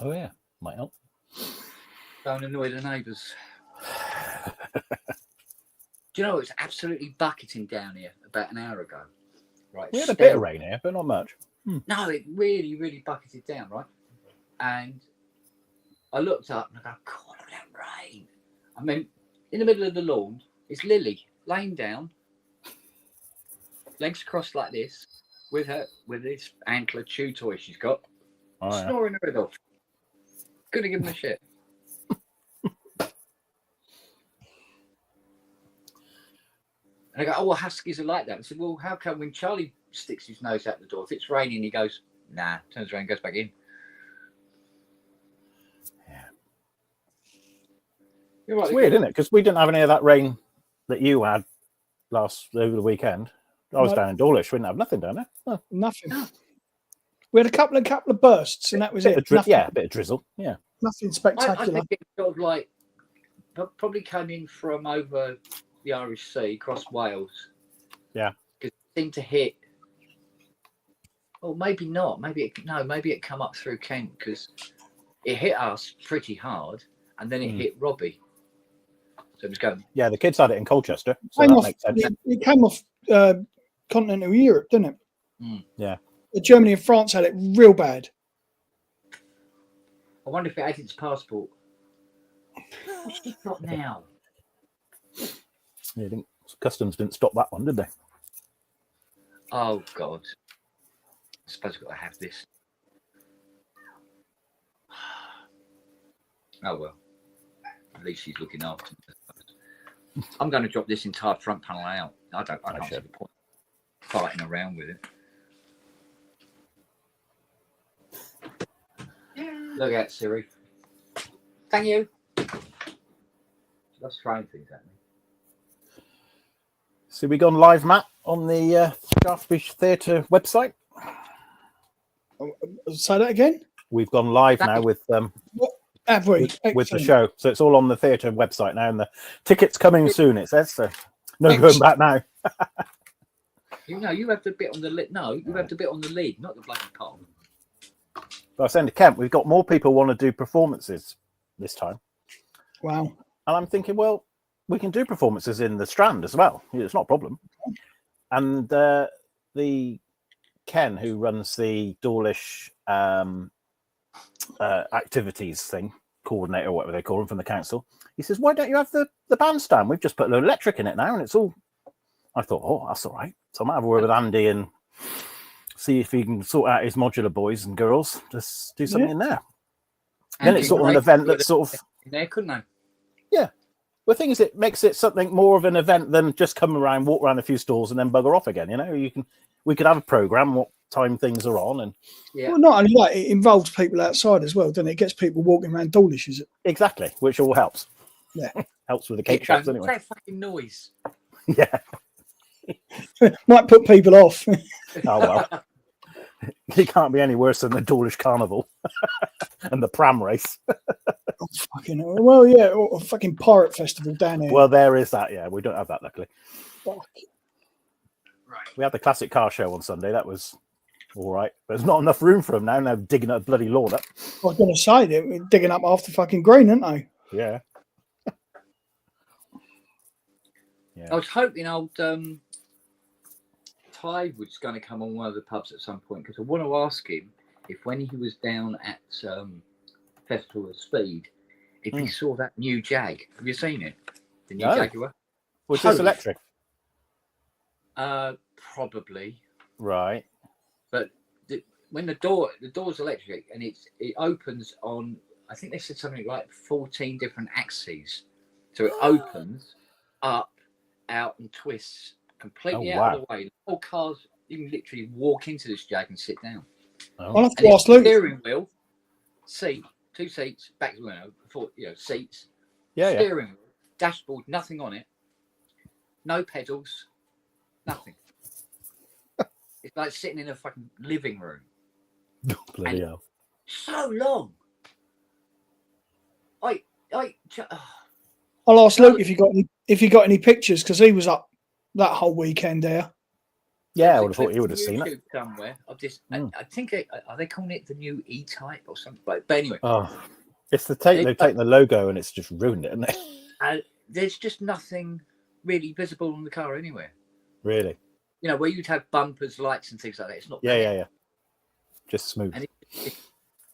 Oh yeah, might help. Don't annoy the neighbours. Do you know it's absolutely bucketing down here about an hour ago? Right. We had a bit of rain here, but not much. No, it really, really bucketed down, right? And I looked up and I go, God, look at that rain. I mean, in the middle of the lawn, it's Lily laying down, legs crossed like this, with this antler chew toy she's got, snoring her head off. Couldn't give him a shit. And I go, oh, well, huskies are like that. I said, well, how come when Charlie sticks his nose out the door, if it's raining, he goes, nah, turns around and goes back in. Yeah. You're right, it's weird, isn't it? Because we didn't have any of that rain that you had over the weekend. I was down in Dawlish. We didn't have nothing down there. Oh. Nothing. No. We had a couple of bursts, and that was it. Yeah, a bit of drizzle. Yeah, nothing spectacular. I think it's sort of like probably came in from over the Irish Sea, across Wales. Yeah, because it seemed to hit. Or maybe not. Maybe it come up through Kent because it hit us pretty hard, and then it hit Robbie. So it was going. Yeah, the kids had it in Colchester, so that makes sense. It came off continental Europe, didn't it? Yeah. Germany and France had it real bad. I wonder if it had its passport. What's it got now? Yeah, customs didn't stop that one, did they? Oh God! I suppose I've got to have this. Oh well. At least she's looking after me. I'm going to drop this entire front panel out. I can't see the point fighting around with it. Look out, Siri. Thank you. That's throwing things at me. So we gone live, Matt, on the Shaftesbury Theatre website? Say that again? We've gone live now with with the show. So it's all on the theatre website now, and the tickets coming soon, it says. So no going back now. You have the bit on the lid. No, you have the bit on the lid, not the bloody pot. But I was saying to Kemp, we've got more people want to do performances this time. Wow. And I'm thinking, well, we can do performances in the Strand as well. It's not a problem. And the Ken, who runs the Dawlish activities thing, coordinator, whatever they call him from the council, he says, why don't you have the bandstand? We've just put a little electric in it now, and it's all... I thought, oh, that's all right. So I might have a word with Andy and see if he can sort out his modular boys and girls. Just do something in there. Then it's sort of an event that's sort of... In there, couldn't I? Yeah. The thing is, it makes it something more of an event than just come around, walk around a few stalls and then bugger off again. We could have a programme, what time things are on. And well, not only that, it involves people outside as well, doesn't it? It gets people walking around Dawlish, is it? Exactly, which all helps. Yeah. Helps with the cake shops anyway. That fucking noise. Yeah. Might put people off. Oh, well. It can't be any worse than the Dawlish Carnival and the pram race. Oh, fucking hell. Well, yeah, or a fucking pirate festival down here. Well, there is that, yeah. We don't have that, luckily. Fuck. Right. We had the classic car show on Sunday. That was all right. But there's not enough room for them now. They're digging a bloody lawn up. I was going to say, they're digging up half the fucking green, aren't they? Yeah. I was hoping old Ty was going to come on one of the pubs at some point, because I want to ask him if when he was down at Festival of Speed, if he saw that new Jag. Have you seen it? The new Jaguar? Was this electric? Probably. Right. But when the door's electric and it opens on, I think they said something like 14 different axes. So it opens up, out, and twists completely out of the way. All cars, you can literally walk into this Jag and sit down. I'll have to ask Luke. Steering wheel, seat, 2 seats, back, seats. Yeah. Steering wheel, dashboard, nothing on it. No pedals, nothing. It's like sitting in a fucking living room. Bloody hell. So long. I'll ask Luke if you got any pictures, because he was up that whole weekend there. Yeah, I There's a would have thought clip he would on have seen it. YouTube somewhere of this. Mm. I think are they calling it the new E-Type or something? But anyway, Oh, it's the take. They've taken the logo and it's just ruined it, isn't it? there's just nothing really visible on the car anywhere. Really? You know, where you'd have bumpers, lights, and things like that. It's not. Yeah, there. yeah. Just smooth. And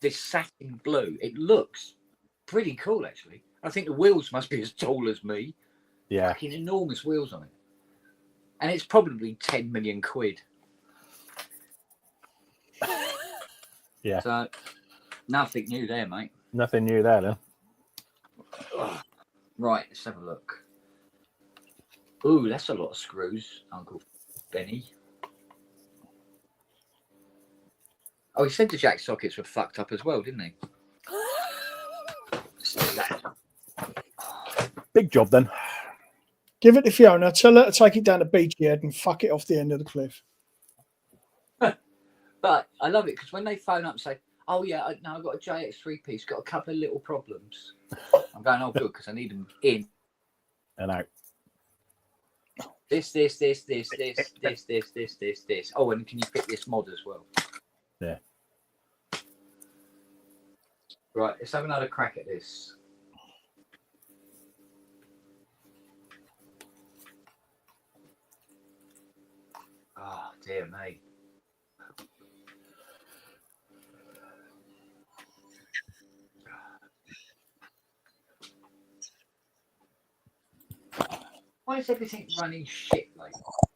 this satin blue, it looks pretty cool actually. I think the wheels must be as tall as me. Yeah. Fucking enormous wheels on it. And it's probably 10 million quid. Yeah. So nothing new there, mate. Nothing new there, then. Right, let's have a look. Ooh, that's a lot of screws, Uncle Benny. Oh, he said the jack sockets were fucked up as well, didn't he? Big job, then. Give it to Fiona. Tell her to take it down to Beachyhead and fuck it off the end of the cliff. But I love it because when they phone up and say, "Oh yeah, no, I've got a JX3 piece, got a couple of little problems," I'm going, "Oh good," because I need them in And out. this. Oh, and can you fit this mod as well? Yeah. Right, let's have another crack at this. Oh dear me. Why is everything running shit like that?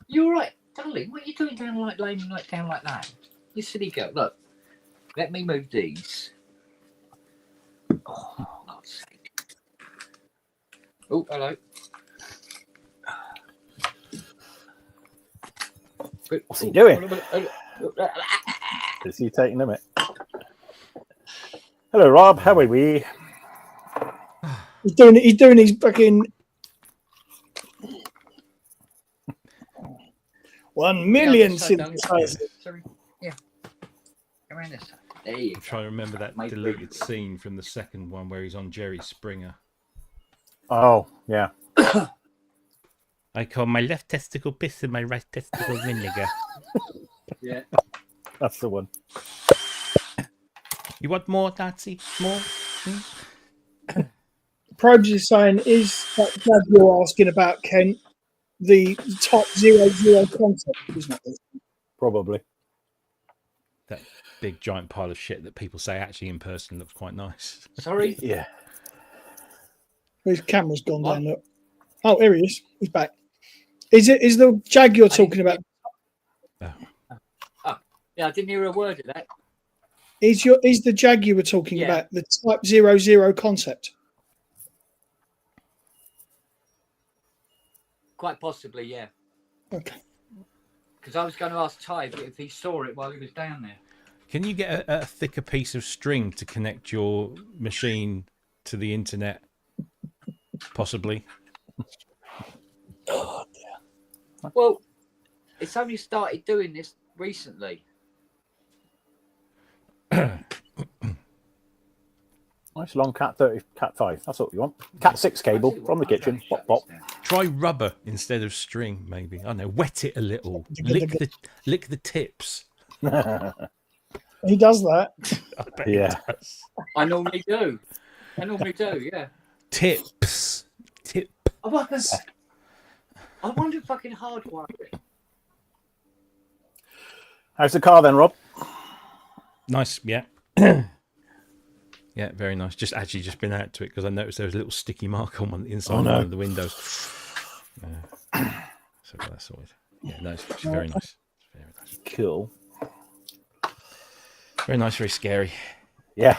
You all right, darling? What are you doing down laying down like that? You silly girl. Look, let me move these. Oh, God's sake. Oh, hello. What's he doing? Is he taking them? Hello, Rob. How are we? He's doing his fucking 1 million synthesizers. Sorry. Yeah. Around this side. There you I'm trying to remember that My deleted favorite. scene from the second one where he's on Jerry Springer. Oh, yeah. I call my left testicle piss and my right testicle vinegar. Yeah. That's the one. You want more, Nazi? More? Probes is saying, is that Dad you're asking about, Kent, the top 00 concept, isn't it? Probably. That big giant pile of shit that people say actually in person looks quite nice. Sorry. Yeah. His camera's gone down. Look. Oh, here he is. He's back. Is the Jag you're talking about? Yeah, I didn't hear a word of that. Is the Jag you were talking about the Type 00 concept? Quite possibly, yeah. Okay. Because I was going to ask Ty if he saw it while he was down there. Can you get a thicker piece of string to connect your machine to the internet? Possibly. Oh, dear. Well, it's only started doing this recently. Nice long Cat 30, Cat 5. That's what you want. Cat 6 cable from the kitchen. Pop, pop. Try rubber instead of string, maybe. I don't know. Wet it a little. Lick the tips. He does that. I bet Yeah. he does. I normally do. Yeah. Tips. Tip. I wonder if I can hardwire it. How's the car then, Rob? Nice, yeah. Yeah, very nice. Just been out to it because I noticed there was a little sticky mark on one inside one of the windows. So that's always nice. It's very nice. Very nice. Cool. Very nice. Very scary. Yeah.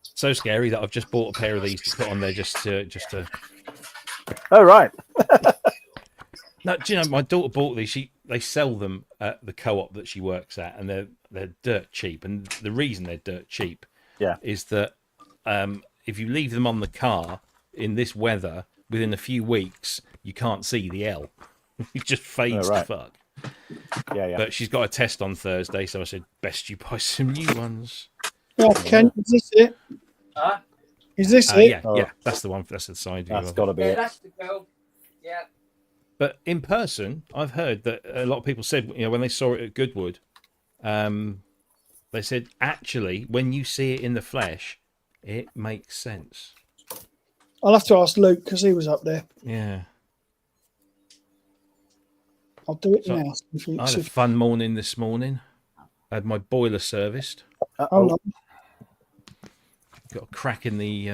So scary that I've just bought a pair of these to put on there just to. Oh, right. No, do you know, my daughter bought these. They sell them at the co-op that she works at, and they're dirt cheap. And the reason they're dirt cheap, Yeah. is that if you leave them on the car in this weather, within a few weeks, you can't see the L. It just fades Oh, to right. fuck. Yeah. But she's got a test on Thursday, so I said, best you buy some new ones. Yeah, Ken, is this it? Huh? Is this it? Yeah, that's the one. That's the side view. That's of got it. to be Yeah, it. that's the girl. Yeah. But in person, I've heard that a lot of people said, when they saw it at Goodwood, they said, actually, when you see it in the flesh, it makes sense. I'll have to ask Luke because he was up there. Yeah. I'll do it So now. I had a fun morning this morning. I had my boiler serviced. Hold on. Got a crack in the,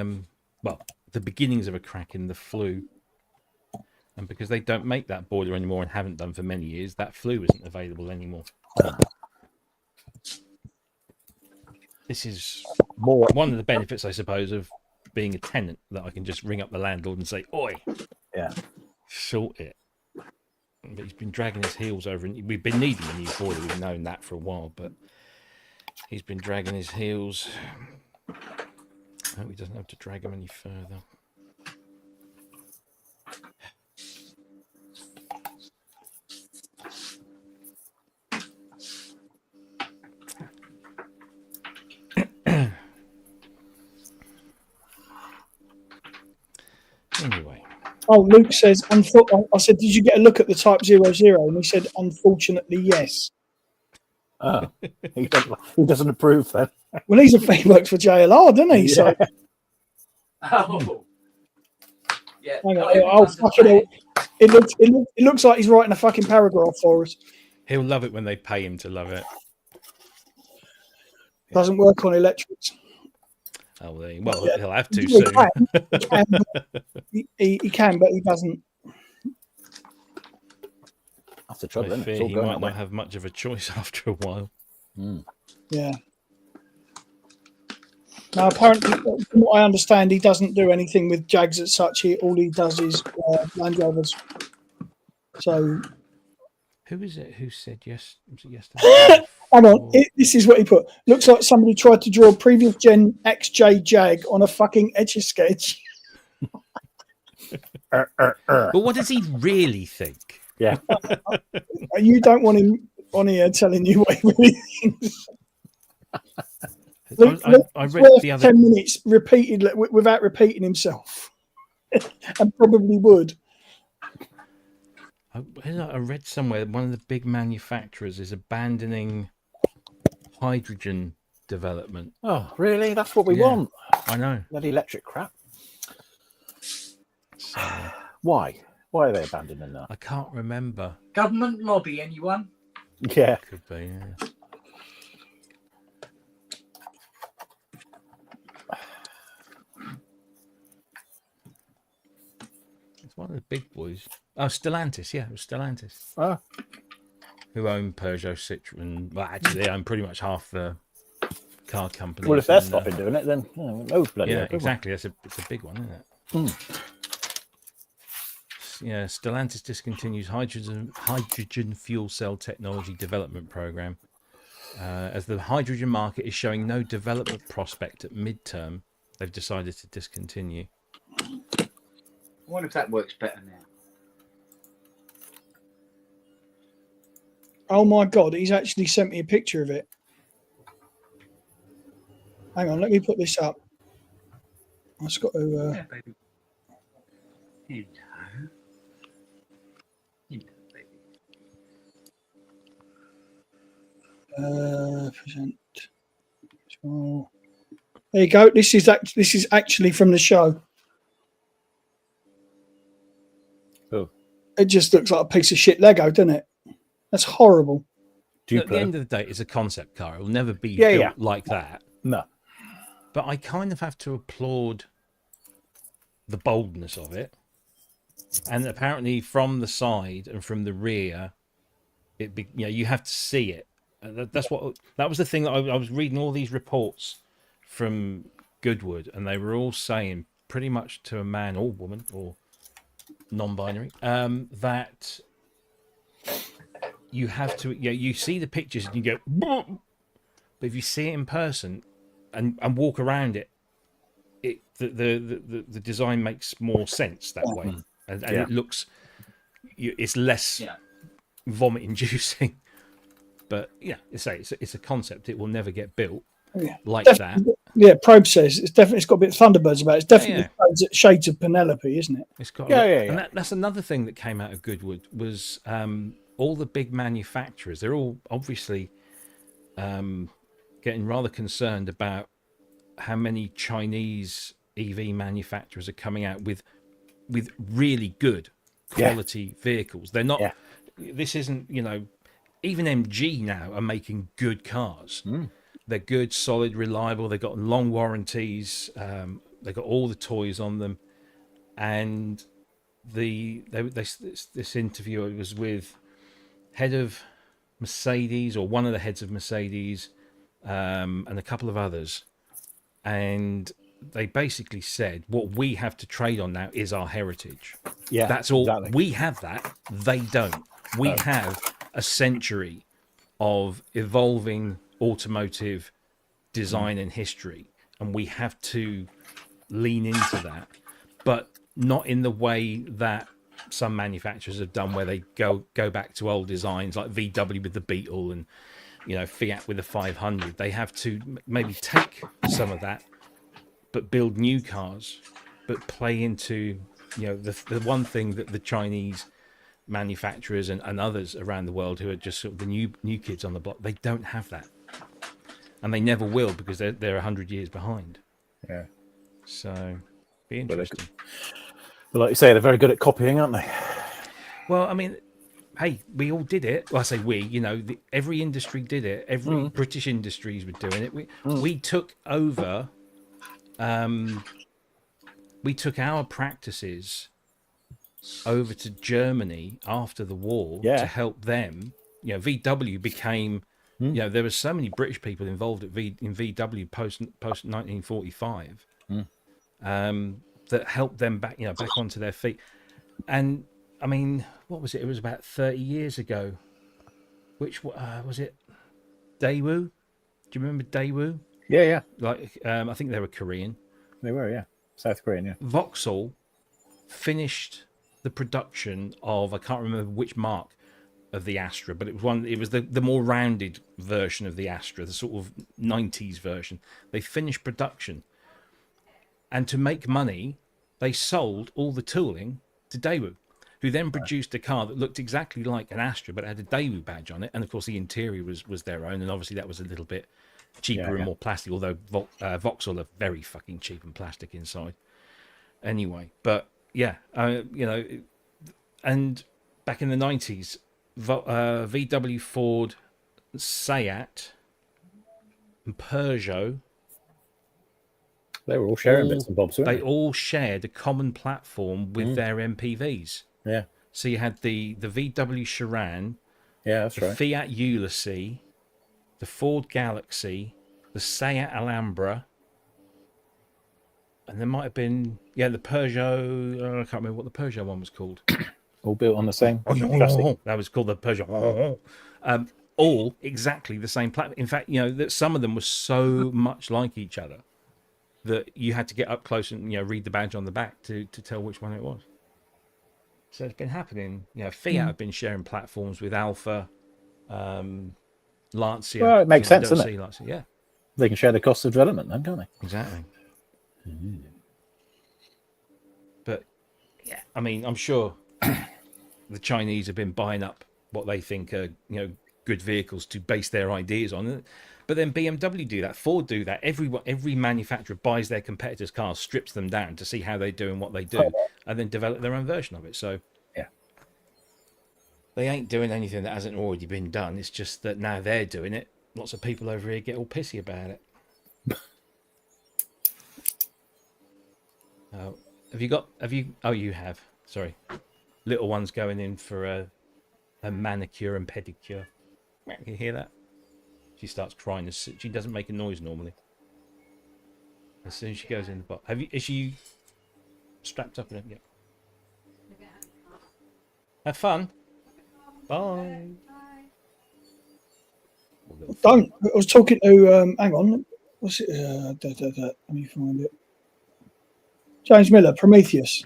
the beginnings of a crack in the flue. And because they don't make that boiler anymore and haven't done for many years, that flue isn't available anymore. This is one of the benefits, I suppose, of being a tenant, that I can just ring up the landlord and say, "Oi, Yeah. sort it." But he's been dragging his heels over, and we've been needing a new boiler. We've known that for a while, but he's been dragging his heels. I hope he doesn't have to drag them any further. Anyway. Oh, Luke says, I said, did you get a look at the Type 00? And he said, unfortunately, yes. Oh, he doesn't approve then. Well, he works for JLR, doesn't he? So, Oh. Yeah. hang on, fucking hell. It looks like he's writing a fucking paragraph for us. He'll love it when they pay him to love it. Doesn't work on electrics. Oh, well, he'll have to He soon. He can, but he doesn't. That's the trouble, I isn't it? fear It's all he going might that not way. have much of a choice after a while. Yeah. Now, apparently, from what I understand, he doesn't do anything with Jags as such. All he does is Land Rovers. So, Who is it who said yes? Was it yesterday? hang on. This is what he put. Looks like somebody tried to draw a previous gen XJ Jag on a fucking Etch-a-Sketch. But what does he really think? Yeah. You don't want him on here telling you what he really thinks. I read the other. 10 minutes repeated without repeating himself, and probably would. I read somewhere that one of the big manufacturers is abandoning hydrogen development. Oh, really? That's what we Yeah. want. I know. That electric crap. So, Why? Why are they abandoning that? I can't remember. Government lobby, anyone? Yeah. Could be. Yeah. It's one of the big boys. Oh, Stellantis. Yeah, it was Stellantis. Oh. Who own Peugeot, Citroën. Well, actually, they own pretty much half the car company. Well, if they're stopping doing it, then no bloody yeah, hope, exactly. It's a big one, isn't it? Yeah, Stellantis discontinues hydrogen fuel cell technology development program as the hydrogen market is showing no development prospect at midterm. They've decided to discontinue. I wonder if that works better now. Oh my God, he's actually sent me a picture of it. Hang on, let me put this up. I've just got to. Yeah, baby. Present. So, there you go. This is actually from the show. Oh. It just looks like a piece of shit Lego, doesn't it? That's horrible. At the end of the day, it's a concept car. It will never be Yeah, built yeah. like that. No. But I kind of have to applaud the boldness of it. And apparently, from the side and from the rear, you have to see it. That was the thing that I was reading all these reports from Goodwood, and they were all saying pretty much to a man or woman or non-binary that you have to, you see the pictures and you go, "Boom." But if you see it in person and walk around it, the design makes more sense that way, and Yeah. it looks, it's less Yeah. vomit inducing. But yeah, it's a concept. It will never get built Yeah. like that. Yeah, Probe says it's got a bit of Thunderbirds about it. It's definitely Yeah. shades of Penelope, isn't it? It's got Yeah. and that's another thing that came out of Goodwood was all the big manufacturers. They're all obviously getting rather concerned about how many Chinese EV manufacturers are coming out with really good quality vehicles. They're not. Yeah. This isn't, even MG now are making good cars. They're good, solid, reliable. They've got long warranties. They've got all the toys on them. And this interviewer was with head of Mercedes, or one of the heads of Mercedes, and a couple of others. And they basically said, what we have to trade on now is our heritage. Yeah, That's all. exactly. We have that. They don't. We have a century of evolving automotive design and history, and we have to lean into that, but not in the way that some manufacturers have done, where they go back to old designs like VW with the Beetle and Fiat with the 500. They have to maybe take some of that, but build new cars, but play into the one thing that the Chinese manufacturers and others around the world, who are just sort of the new kids on the block, they don't have that, and they never will, because they're 100 years behind. Yeah. So be interesting. But like you say, they're very good at copying, aren't they? Well, I mean, hey, we all did it. Well, I say we, every industry did it. Every British industries were doing it. We took over. We took our practices over to Germany after the war to help them. VW became. There were so many British people involved in VW post 1945 that helped them back onto their feet. And I mean, what was it? It was about 30 years ago. Which was it? Daewoo? Do you remember Daewoo? Yeah. Like, I think they were Korean. They were, yeah. South Korean, yeah. Vauxhall finished the production of, I can't remember which mark of the Astra, but it was the more rounded version of the Astra, the sort of 90s version. They finished production, and to make money, they sold all the tooling to Daewoo, who then produced a car that looked exactly like an Astra, but had a Daewoo badge on it. And of course, the interior was their own, and obviously that was a little bit cheaper and more plastic. Although Vauxhall are very fucking cheap and plastic inside, anyway. But yeah, and back in the 90s, VW, Ford, Seat, and Peugeot. They were all sharing bits and bobs, weren't they all shared a common platform with their MPVs. Yeah. So you had the VW Charan, Yeah, that's the right. Fiat Ulysses, the Ford Galaxy, the Seat Alhambra, and there might have been the Peugeot. I can't remember what the Peugeot one was called. All built on the same chassis. That was called the Peugeot. All exactly the same platform. In fact, that some of them were so much like each other that you had to get up close and read the badge on the back to tell which one it was. So it's been happening. Fiat have been sharing platforms with Alfa, Lancia. Well, it makes sense, doesn't it? Lancia, yeah, They can share the cost of development then, can't they? exactly. But yeah, I mean, I'm sure the Chinese have been buying up what they think are good vehicles to base their ideas on. But then BMW do that, Ford do that. Every manufacturer buys their competitors' cars, strips them down to see how they do and what they do, and then develop their own version of it. So yeah, they ain't doing anything that hasn't already been done. It's just that now they're doing it. Lots of people over here get all pissy about it. Oh, you have. Sorry. Little one's going in for a manicure and pedicure. Can you hear that? She starts crying. She doesn't make a noise normally. As soon as she goes in the box. Is she strapped up in it? Yeah. Have fun. Bye. Don't. I was talking to. Hang on. What's it? Let me find it. James Miller, Prometheus.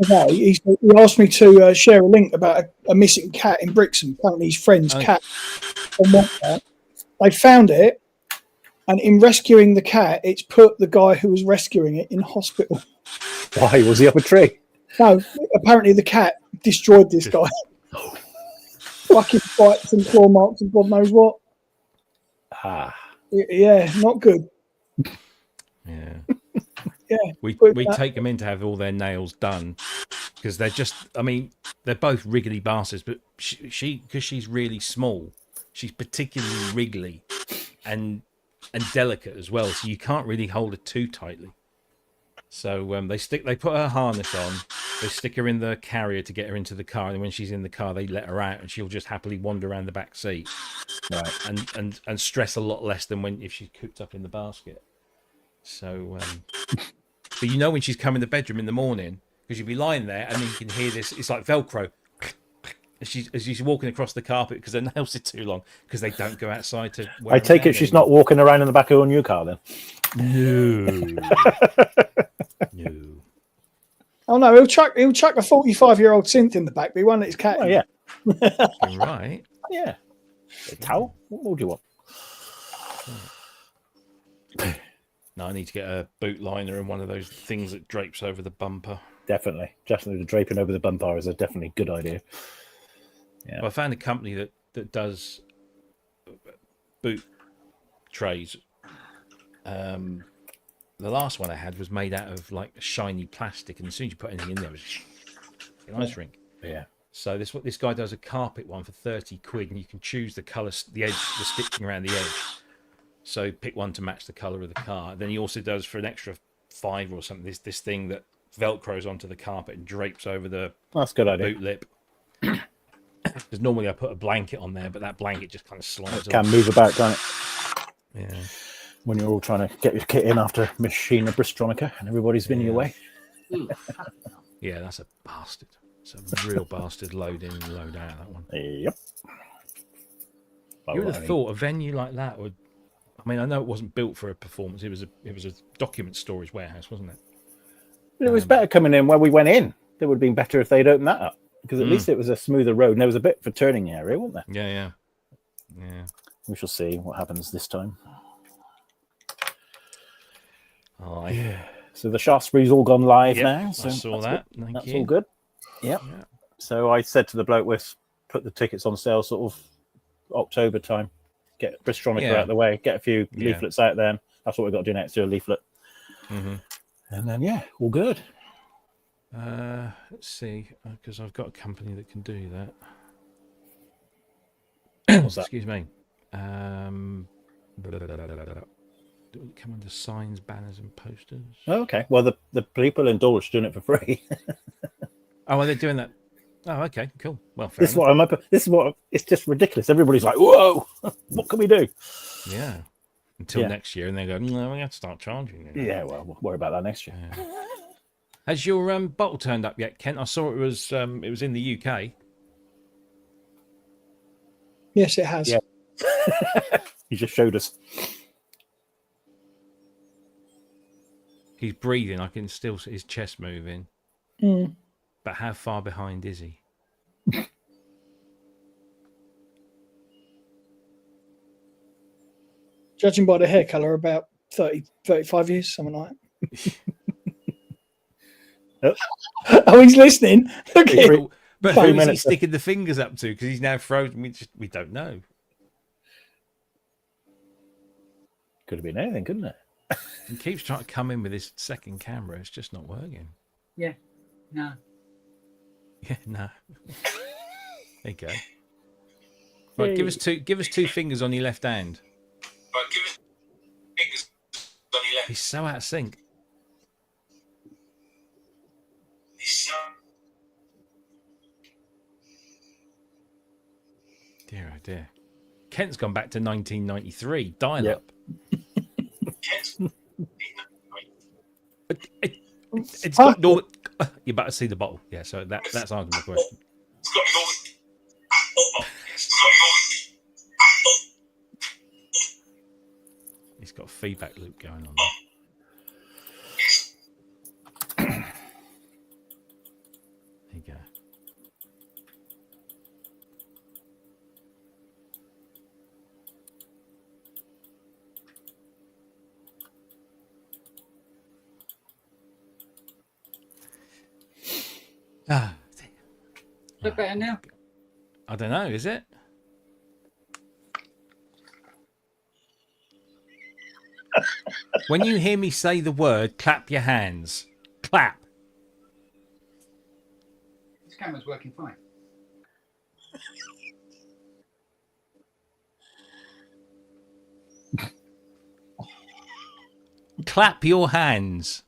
Okay, he asked me to share a link about a missing cat in Brixham. Apparently, his friend's cat. They found it, and in rescuing the cat, it's put the guy who was rescuing it in hospital. Why was he up a tree? No, apparently the cat destroyed this guy. Fucking bites and claw marks and God knows what. Ah, Yeah, not good. Yeah. Yeah, We take them in to have all their nails done because they're just. I mean, they're both wriggly bastards, but she because she's really small, she's particularly wriggly and delicate as well. So you can't really hold her too tightly. So they put her harness on, they stick her in the carrier to get her into the car, and when she's in the car, they let her out, and she'll just happily wander around the back seat, right. and stress a lot less than if she's cooped up in the basket. So, but you know when she's come in the bedroom in the morning, because you'll be lying there, and then you can hear this. It's like Velcro. As she's walking across the carpet because her nails are too long because they don't go outside to. I take it she's not walking around in the back of her new car then. No. No. Oh no, he'll chuck a 45-year-old synth in the back, but he won't let his cat. Oh in. yeah, You're right. yeah. A towel. What more do you want? No, I need to get a boot liner and one of those things that drapes over the bumper. Definitely the draping over the bumper is a definitely good idea. Yeah. Well, I found a company that does boot trays. The last one I had was made out of like shiny plastic, and as soon as you put anything in there, it was an ice rink. Yeah. So this guy does a carpet one for 30 quid, and you can choose the colour, the edge, the stitching around the edge. So pick one to match the colour of the car. Then he also does for an extra £5 or something this thing that velcros onto the carpet and drapes over the That's a good idea. boot lip. Because normally I put a blanket on there, but that blanket just kind of slides. It can move about, can't it? Yeah. When you're all trying to get your kit in after Machine of Bristromica and everybody's been your way. Yeah, that's a bastard. It's a real bastard load in and load out, that one. Yep. You would have thought a venue like that would. I mean, I know it wasn't built for a performance. It was a document storage warehouse, wasn't it? It was better coming in where we went in. It would have been better if they'd opened that up because at least it was a smoother road and there was a bit for turning area, wasn't there? Yeah. We shall see what happens this time. Aye. Yeah. So the Shaftesbury's all gone live now. So I saw that. That's all good. Yep. Yeah. So I said to the bloke, we'll put the tickets on sale sort of October time. Get Bristromica out of the way. Get a few leaflets out there. That's what we've got to do next, do a leaflet. Mm-hmm. And then, all good. Let's see, because I've got a company that can do that. What's that? Excuse me. Do it come under signs, banners, and posters? Oh, okay. Well, the people in Dulwich doing it for free. Oh, are they doing that? Oh, okay, cool. Well, fair This is what it's just ridiculous. Everybody's like, "Whoa, what can we do?" Yeah. Until next year, and they go, "No, we have to start charging." Yeah, well, we'll worry about that next year. Yeah. Has your bottle turned up yet, Kent? I saw it was in the UK. Yes, it has. Yeah. He just showed us. He's breathing. I can still see his chest moving. Mm. But how far behind is he? Judging by the hair colour, about 30, 35 years, something like that. Oh, he's listening. Look at him. But who is he sticking the fingers up to? Because he's now frozen. We don't know. Could have been anything, couldn't it? He keeps trying to come in with his second camera. It's just not working. Yeah. No. Yeah, no. There you go. Right, give us two fingers on your left hand. Right, give us fingers on your left. He's so out of sync. Dear oh dear. Kent's gone back to 1993. Dial up. It's got no. You're about to see the bottle. Yeah, so that's answering my question. It's got He's got a feedback loop going on there. There you go. Ah, Is that better now? I don't know, is it? When you hear me say the word, clap your hands. Clap. This camera's working fine. Clap your hands.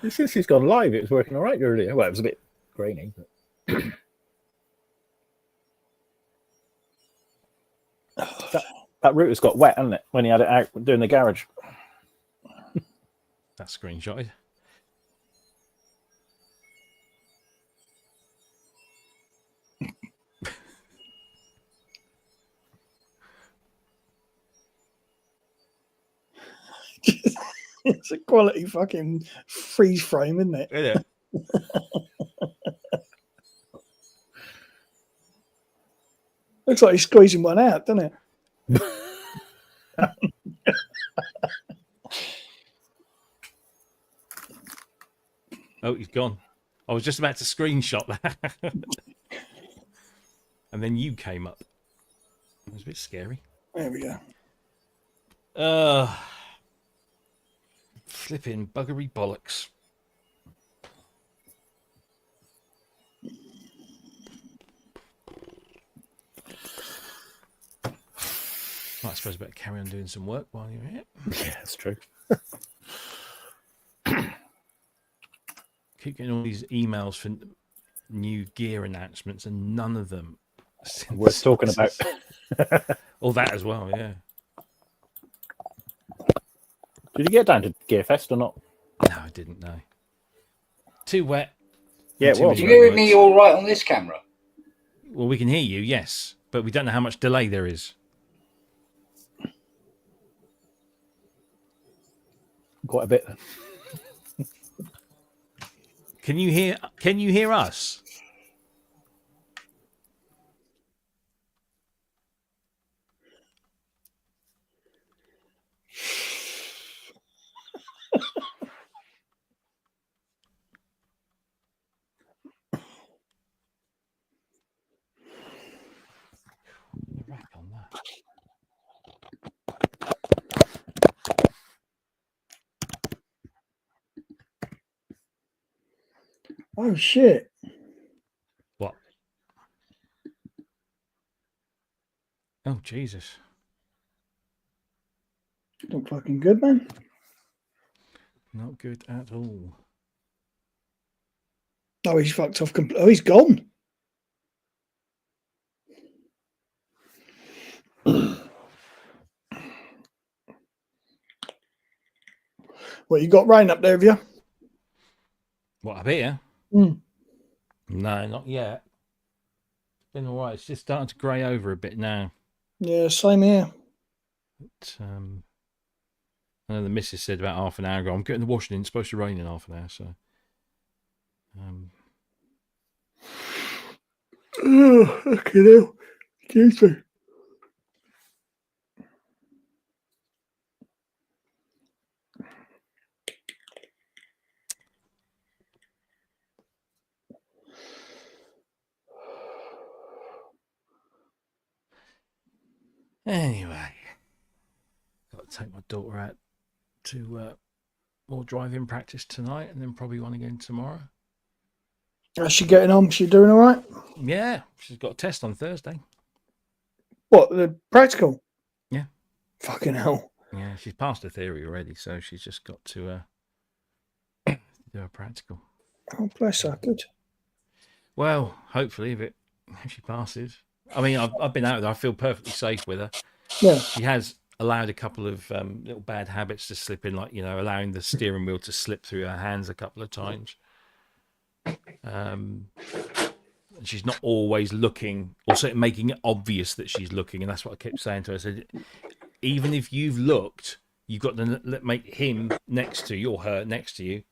Since she's gone live, it was working all right earlier. Well, it was a bit grainy. But... that router's got wet, hasn't it, when he had it out doing the garage? That's screenshotted. It's a quality fucking freeze frame, isn't it? Is it? Looks like he's squeezing one out, doesn't it? Oh, he's gone. I was just about to screenshot that. And then you came up. It was a bit scary. There we go. Flipping buggery bollocks. Well, I suppose I better carry on doing some work while you're here. Yeah, that's true. Keep getting all these emails for new gear announcements, and none of them Worth talking about. all that as well. Yeah. Did you get down to Gearfest or not? No, I didn't know. Too wet. Yeah, it Too was. Can many you hear roadworks. me all right on this camera? Well, we can hear you, yes, but we don't know how much delay there is. Quite a bit. Can you hear? Can you hear us? The rack on that. Oh shit! What? Oh Jesus! Not fucking good, man. Not good at all. Oh, he's fucked off. Oh, he's gone. What, you got rain up there, have you? What, up here? Mm. No, not yet. Been all right. It's just starting to grey over a bit now. Yeah, same here. But, I know the missus said about half an hour ago, I'm getting the washing in. It's supposed to rain in half an hour, so. Oh, okay, now. Excuse me. Anyway, got to take my daughter out to more driving practice tonight, and then probably one again tomorrow. How's she getting on? She doing all right? Yeah, she's got a test on Thursday. What, the practical? Yeah. Fucking hell. Yeah, she's passed her theory already, so she's just got to do a practical. Oh, bless her. Good. Well, hopefully, if she passes. I mean, I've been out with her. I feel perfectly safe with her. Yeah. She has allowed a couple of little bad habits to slip in, like, allowing the steering wheel to slip through her hands a couple of times. And she's not always looking, or sort of making it obvious that she's looking. And that's what I kept saying to her. I said, even if you've looked, you've got to make him next to you or her next to you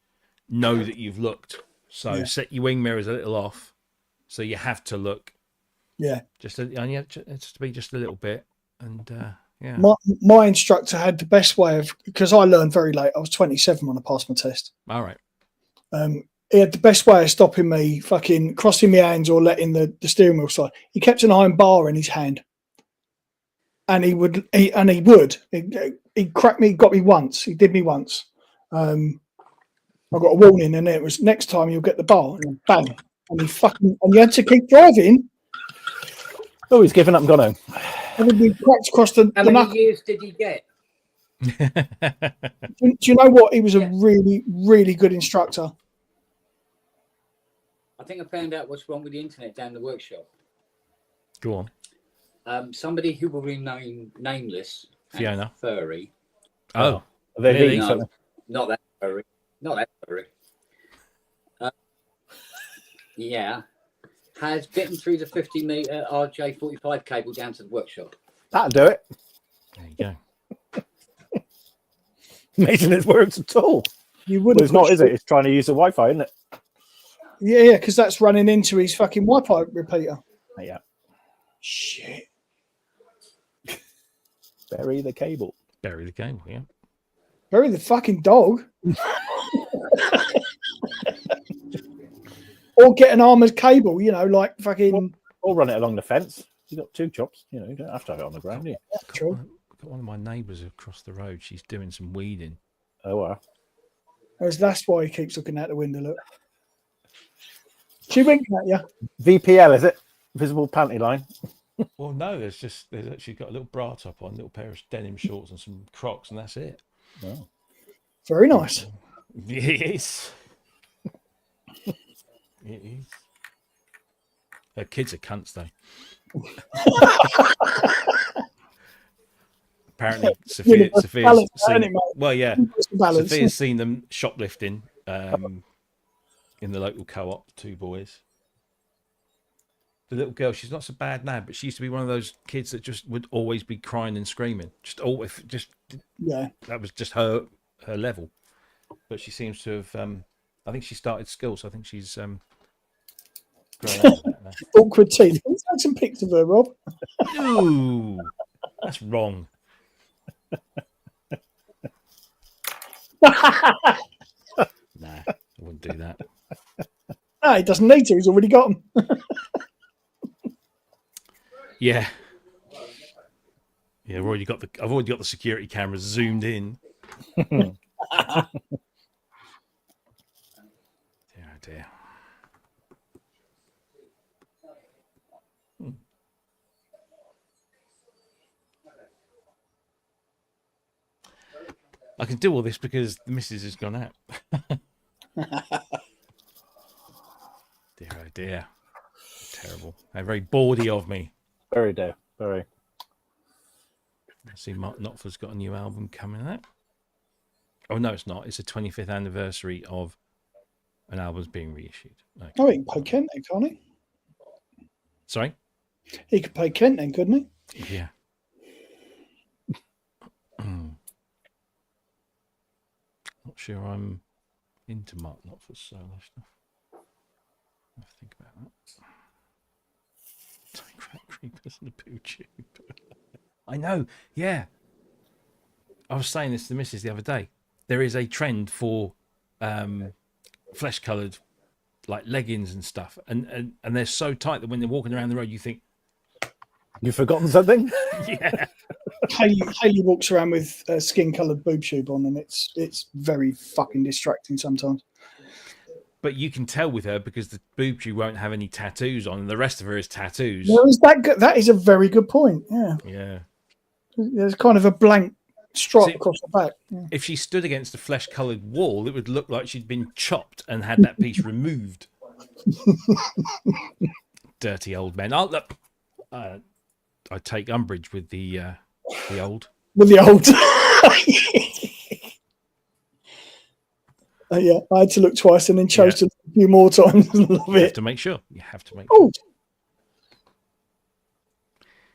know that you've looked. So set your wing mirrors a little off, so you have to look. Yeah. Just to be just a little bit, and yeah. My instructor had the best way of, because I learned very late. I was 27 when I passed my test. All right. He had the best way of stopping me fucking crossing my hands or letting the steering wheel slide. He kept an iron bar in his hand, and he cracked me, got me once. He did me once. I got a warning, and it was next time you'll get the bar, and bang, and you had to keep driving. Oh, he's given up and gone home. And then we cracked across the How many years did he get? Do you know what? He was a really, really good instructor. I think I found out what's wrong with the internet down the workshop. Go on. Somebody who will remain nameless. Fiona. Furry. Oh. Really? No, not that furry. Not that furry. Yeah. Has bitten through the 50-meter RJ45 cable down to the workshop. That'll do it. There you go. Amazing it works at all. You would. Well, it's not, is it? It's trying to use the Wi-Fi, isn't it? Yeah, because that's running into his fucking Wi-Fi repeater. Yeah. Shit. Bury the cable. Bury the cable, yeah. Bury the fucking dog. Or get an armoured cable, like fucking... Or run it along the fence. You've got two chops. You don't have to have it on the ground, do you? That's true. Got one of my neighbours across the road. She's doing some weeding. Oh, wow. That's why he keeps looking out the window, look. She winking at you. VPL, is it? Visible panty line. Well, no, there's actually got a little bra top on, a little pair of denim shorts and some Crocs, and that's it. Oh. Very nice. It is. It is. Her kids are cunts, though. Apparently, Sophia's seen. Well, yeah, Sophia's seen them shoplifting in the local co-op. Two boys. The little girl, she's not so bad now, but she used to be one of those kids that just would always be crying and screaming. Yeah. That was just her level. But she seems to have. I think she started school, so I think she's grown up with that now. Awkward teeth. Let's have some pics of her, Rob. Ooh, that's wrong. Nah, I wouldn't do that. No, he doesn't need to. He's already got them. Yeah. I've already got the security cameras zoomed in. Dear, oh dear. I can do all this because the missus has gone out. Dear, oh dear. Terrible. They're very bawdy of me. Very dear. Very. I see Mark Knopfler's got a new album coming out. Oh, no, it's not. It's the 25th anniversary of an album's being reissued. Okay. Oh, he can play Kent then, can't he? Sorry? He could play Kent then, couldn't he? Yeah. Not sure I'm into Mark Knopfler's solo stuff. I have to think about that. Tiny Crack Creepers and the Poo Tube. I know, yeah. I was saying this to the missus the other day. There is a trend for flesh-coloured like leggings and stuff, and they're so tight that when they're walking around the road, you think you've forgotten something. Yeah. Hayley walks around with a skin-coloured boob tube on, and it's very fucking distracting sometimes. But you can tell with her because the boob tube won't have any tattoos on, and the rest of her is tattoos. Well, is that good? That is a very good point. Yeah. Yeah. There's kind of a blank stripe across the back. Yeah. If she stood against a flesh-coloured wall, it would look like she'd been chopped and had that piece removed. Dirty old men. I take umbrage with the old. With the old. Yeah, I had to look twice and then chose to look few more times. Love You have it. to make sure. You have to make Oh, sure.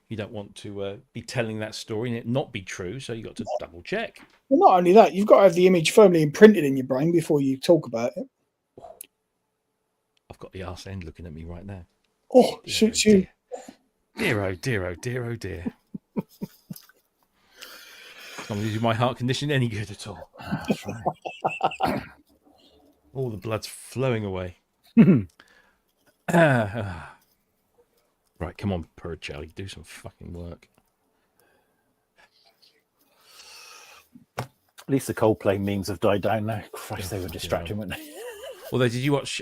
You don't want to be telling that story and it not be true, so you got to double check. well, not only that, you've got to have the image firmly imprinted in your brain before you talk about it. I've got the arse end looking at me right now. Oh, Dear, suits oh you. dear, oh dear, oh dear, oh dear. It's not using my heart condition any good at all. That's right. All the blood's flowing away. Right, come on, poor Charlie, do some fucking work. At least the Coldplay memes have died down now. Christ, they were fucking distracting, weren't they? Although, did you watch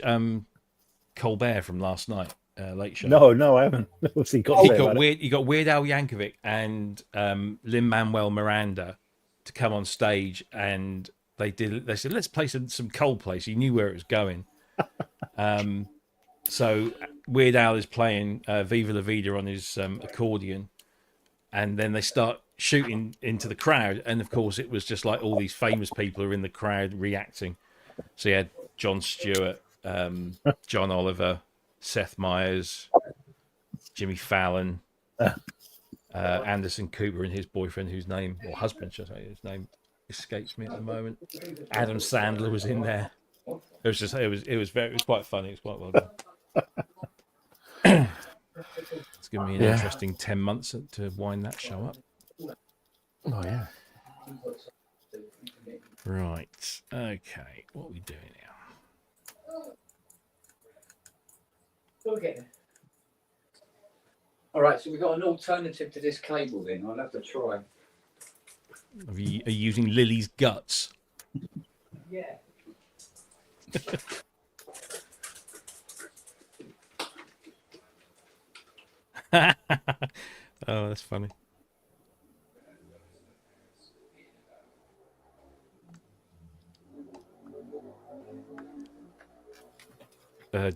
Colbert from last night, Late Show? No, I haven't. What's he got to He say got about it? weird. You got Weird Al Yankovic and Lin-Manuel Miranda to come on stage, and they said, let's play some Coldplay. So you knew where it was going. So Weird Al is playing Viva La Vida on his accordion, and then they start shooting into the crowd, and of course it was just like all these famous people are in the crowd reacting. So you had Jon Stewart, John Oliver, Seth Meyers, Jimmy Fallon, Anderson Cooper and his boyfriend, whose name or husband, should I say, his name escapes me at the moment. Adam Sandler was in there. It was quite funny. It was quite well done. It's given me an interesting 10 months to wind that show up. Oh, yeah. Right. Okay. What are we doing now? Okay. All right, so we've got an alternative to this cable then. I'll have to try. Are you using Lily's guts? Yeah. Oh, that's funny.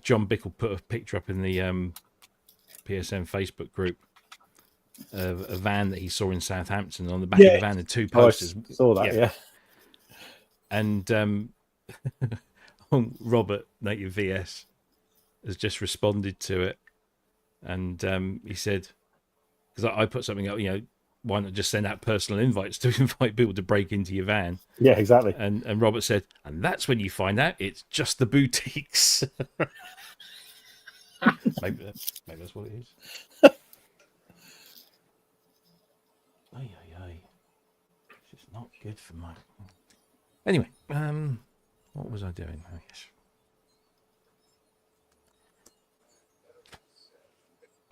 John Bickle put a picture up in the PSN Facebook group of a van that he saw in Southampton. On the back of the van, the two posters. I saw that, yeah. And Robert, Native VS, has just responded to it. And he said, because I put something up, why not just send out personal invites to invite people to break into your van? Yeah, exactly. And Robert said, and that's when you find out it's just the boutiques. maybe that's what it is. Ay. It's just not good for my... Anyway, what was I doing? Oh, yes.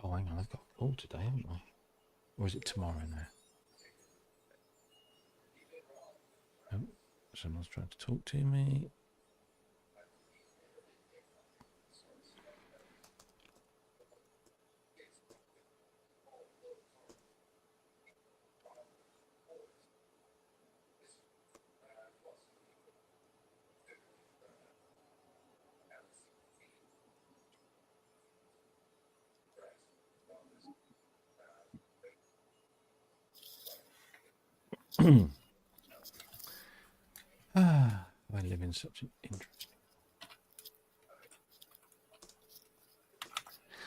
Oh, hang on, I've got all today, haven't I? Or is it tomorrow now? Oh, someone's trying to talk to me. I live in such an interesting.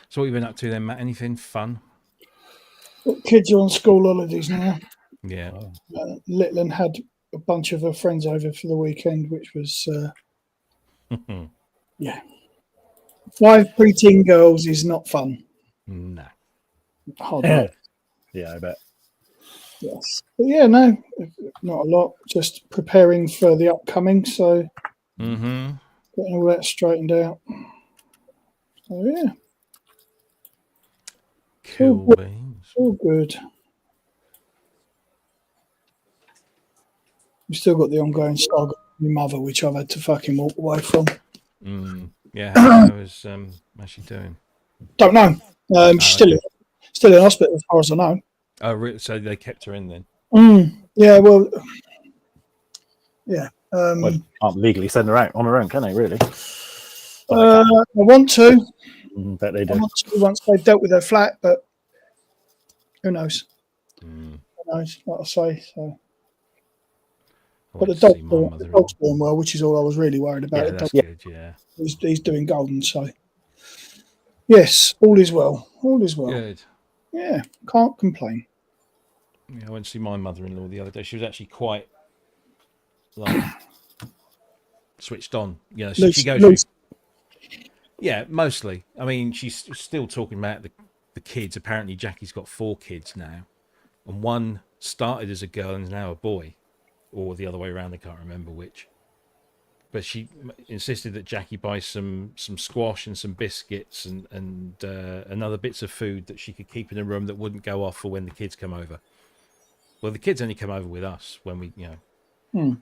So what have you been up to then, Matt? Anything fun? Kids are on school holidays now. Yeah. Litland had a bunch of her friends over for the weekend, which was, yeah. 5 preteen girls is not fun. No. Hard work. Yeah, I bet. Yes. But yeah, no, not a lot. Just preparing for the upcoming. So getting all that straightened out. So yeah. Cool all beans. All good. We've still got the ongoing saga of your mother, which I've had to fucking walk away from. Yeah, how's she doing? Don't know. She's still in hospital as far as I know. Oh, really? So they kept her in then? Yeah, well, yeah. Well, can't legally send her out on her own, can they, really? I want to. Bet they do. I want to once they've dealt with her flat, but who knows? Who knows, like I say. So. But the went to see dog's my doing, the mother-in-law. dog's doing well, which is all I was really worried about. Yeah, The that's dog, good. Yeah, he's doing golden. So, yes, all is well. All is well. good. Yeah, can't complain. Yeah, I went to see my mother-in-law the other day. She was actually quite like switched on. You know, she goes through. Loose. Yeah, mostly. I mean, she's still talking about the kids. Apparently, Jackie's got 4 kids now, and one started as a girl and is now a boy, or the other way around. I can't remember which. But she insisted that Jackie buy some squash and some biscuits and other bits of food that she could keep in a room that wouldn't go off for when the kids come over. Well, the kids only come over with us when we, you know. Hmm.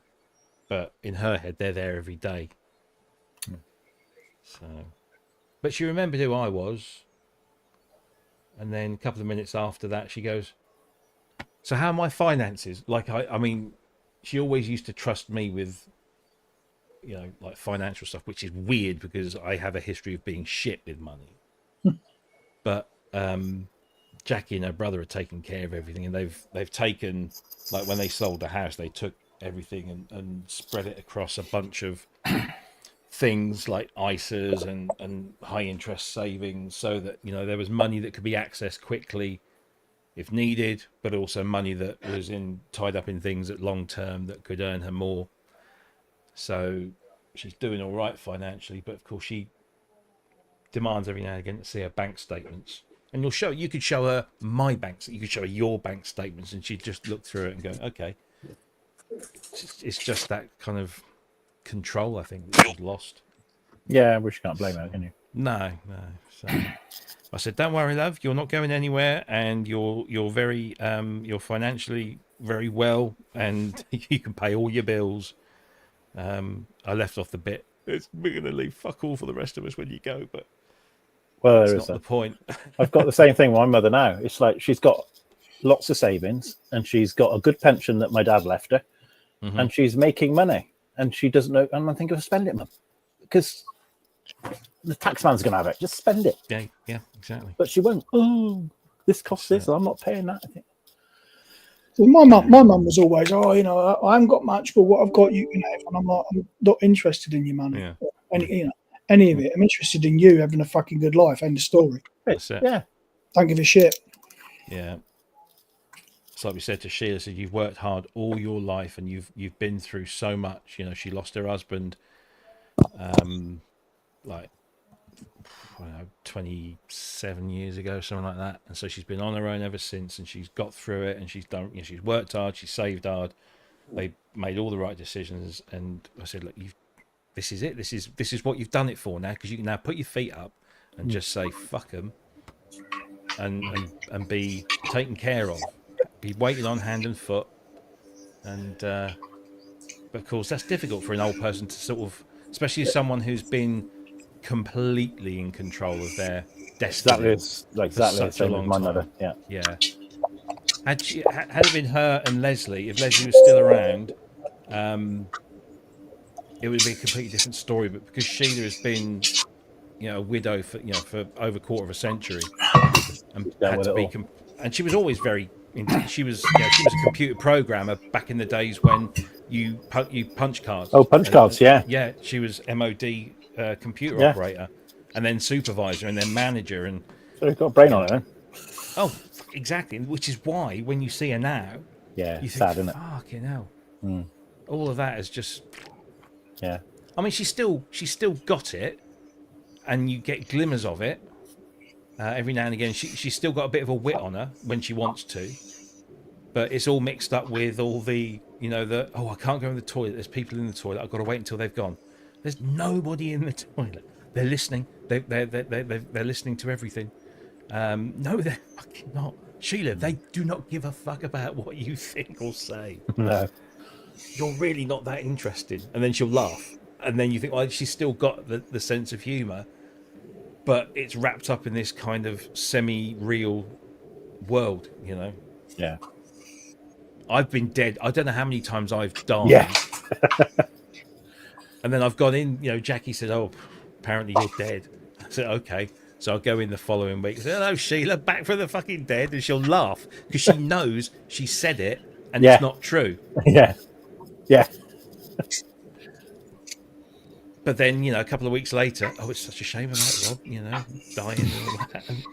But in her head, they're there every day. So, but she remembered who I was. And then a couple of minutes after that, she goes, "So how are my finances?" Like, I mean, she always used to trust me with, you know, like financial stuff, which is weird because I have a history of being shit with money. But Jackie and her brother are taking care of everything, and they've taken, like when they sold the house, they took everything and spread it across a bunch of things like ISAs and high interest savings, so that, you know, there was money that could be accessed quickly if needed, but also money that was tied up in things that long term that could earn her more. So she's doing all right financially, but of course she demands every now and again to see her bank statements. And you could show her my banks, you could show her your bank statements, and she'd just look through it and go, okay. It's just that kind of control, I think, that she's lost. Yeah, which you can't blame her, can you? No. So I said, "Don't worry, love. You're not going anywhere, and you're very you're financially very well, and you can pay all your bills." I left off the bit. We're going to leave fuck all for the rest of us when you go, but Well, that's there not is the point. I've got the same thing with my mother now. It's like she's got lots of savings and she's got a good pension that my dad left her, and she's making money and she doesn't know. And I'm thinking of spend it, mum, because the tax man's going to have it. Just spend it. Yeah, exactly. But she won't. Oh, this costs this. I'm not paying that. I think. Well, my mum was always, oh, you know, I haven't got much, but what I've got you can have. And I'm like, I'm not interested in your money. Yeah. Any of it. I'm interested in you having a fucking good life. End of story. That's it. Yeah. Don't give a shit. Yeah. It's like we said to Sheila, said you've worked hard all your life and you've been through so much. You know, she lost her husband like, I don't know, 27 years ago, something like that. And so she's been on her own ever since, and she's got through it, and she's done, you know, she's worked hard, she's saved hard. They made all the right decisions, and I said, look, this is it. This is what you've done it for now, because you can now put your feet up and just say fuck them, and be taken care of, be waited on hand and foot, and but of course that's difficult for an old person to sort of, especially someone who's been completely in control of their destiny. Exactly the same as my mother. Yeah. Had it been her and Leslie, if Leslie was still around, it would be a completely different story. But because Sheila has been, you know, a widow for over a quarter of a century, and had to be, and she was always very. She was a computer programmer back in the days when you punch cards. Oh, punch cards, yeah. Yeah, she was MOD computer operator, and then supervisor, and then manager, and so you've got a brain on it, then. Oh, exactly. Which is why when you see her now, you think, sad, isn't it? Fucking hell. All of that is just. Yeah. I mean, she's still got it, and you get glimmers of it every now and again. She's still got a bit of a wit on her when she wants to, but it's all mixed up with all the, you know, I can't go in the toilet. There's people in the toilet. I've got to wait until they've gone. There's nobody in the toilet. They're listening. They're listening to everything. No, they're fucking not. Sheila, they do not give a fuck about what you think or say. No. You're really not that interested. And then she'll laugh. And then you think, well, she's still got the sense of humour, but it's wrapped up in this kind of semi-real world, you know? Yeah. I've been dead. I don't know how many times I've died. Yeah. And then I've gone in, you know, Jackie said, oh, apparently you're dead. I said, okay. So I'll go in the following week and say, hello, Sheila, back from the fucking dead. And she'll laugh because she knows she said it and it's not true. Yeah. Yeah. But then, a couple of weeks later, oh, it's such a shame about Rob, dying and all that. And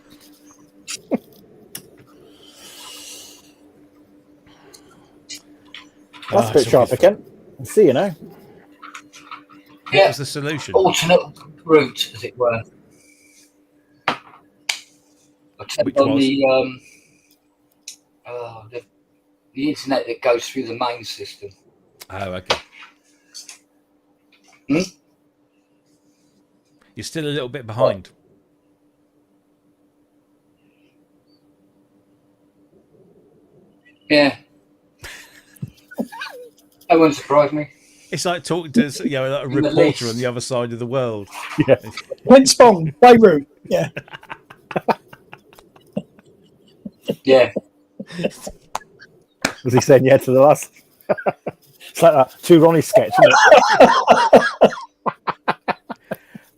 That's a bit it's all good sharper, fun. Ken. I'll see you now. What was the solution? Alternate route, as it were. I turned Which on was? the internet that goes through the main system. Oh, okay. You're still a little bit behind. Yeah. That won't surprise me. It's like talking to like a reporter on the other side of the world. Yeah. Went Spong, Beirut. Yeah. Yeah. Was he saying yeah to the last? It's like that Two Ronnie sketch, isn't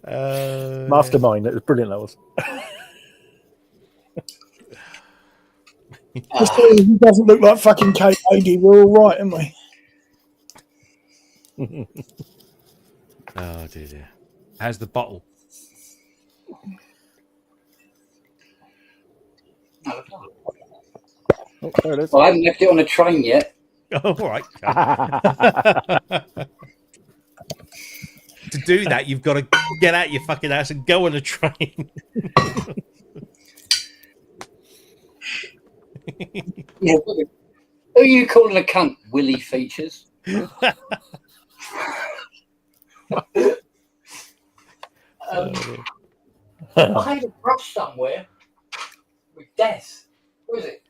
it? Mastermind. It was brilliant. That was. Just as he doesn't look like fucking Kate Lady, we're all right, aren't we? Oh dear. How's the bottle? Oh, there it is. Well, I haven't left it on a train yet. Oh, all right. To do that, you've got to get out your fucking house and go on a train. Yeah. Who are you calling a cunt? Willy Features. I had a brush somewhere with death. Where is it?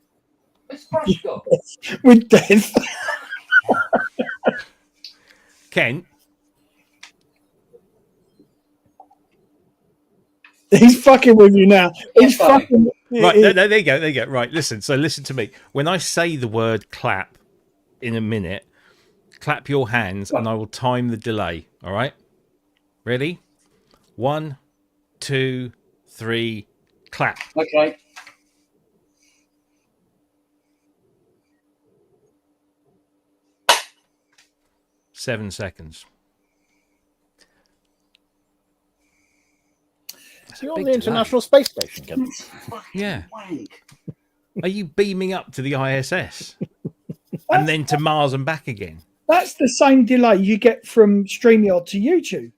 Where's the brush gone? With death. Ken, He's fucking with you now. He's Yes, darling. fucking. right? No, there you go. There you go. Right, listen. So listen to me. When I say the word clap in a minute, clap your hands, and I will time the delay. All right? Ready? 1, 2, 3, clap. Okay. Seven seconds. So you're on the International Space Station, Ken? Yeah. Wank. Are you beaming up to the ISS and then to Mars and back again? That's the same delay you get from StreamYard to YouTube.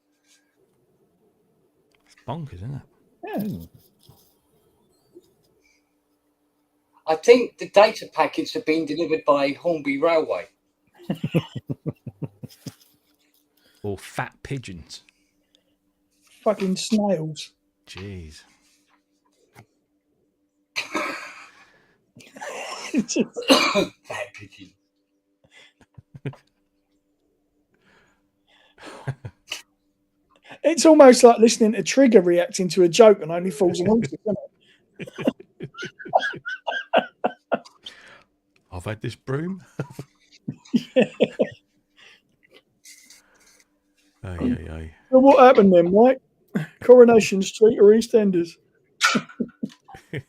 It's bonkers, isn't it? Yeah. I think the data packets are being delivered by Hornby Railway. Or fat pigeons. Fucking snails. Jeez. Fat pigeon. It's almost like listening to Trigger reacting to a joke and only falls amongst it, isn't it? I've had this broom. Aye. So what happened then, Mike? Coronation Street or EastEnders? It's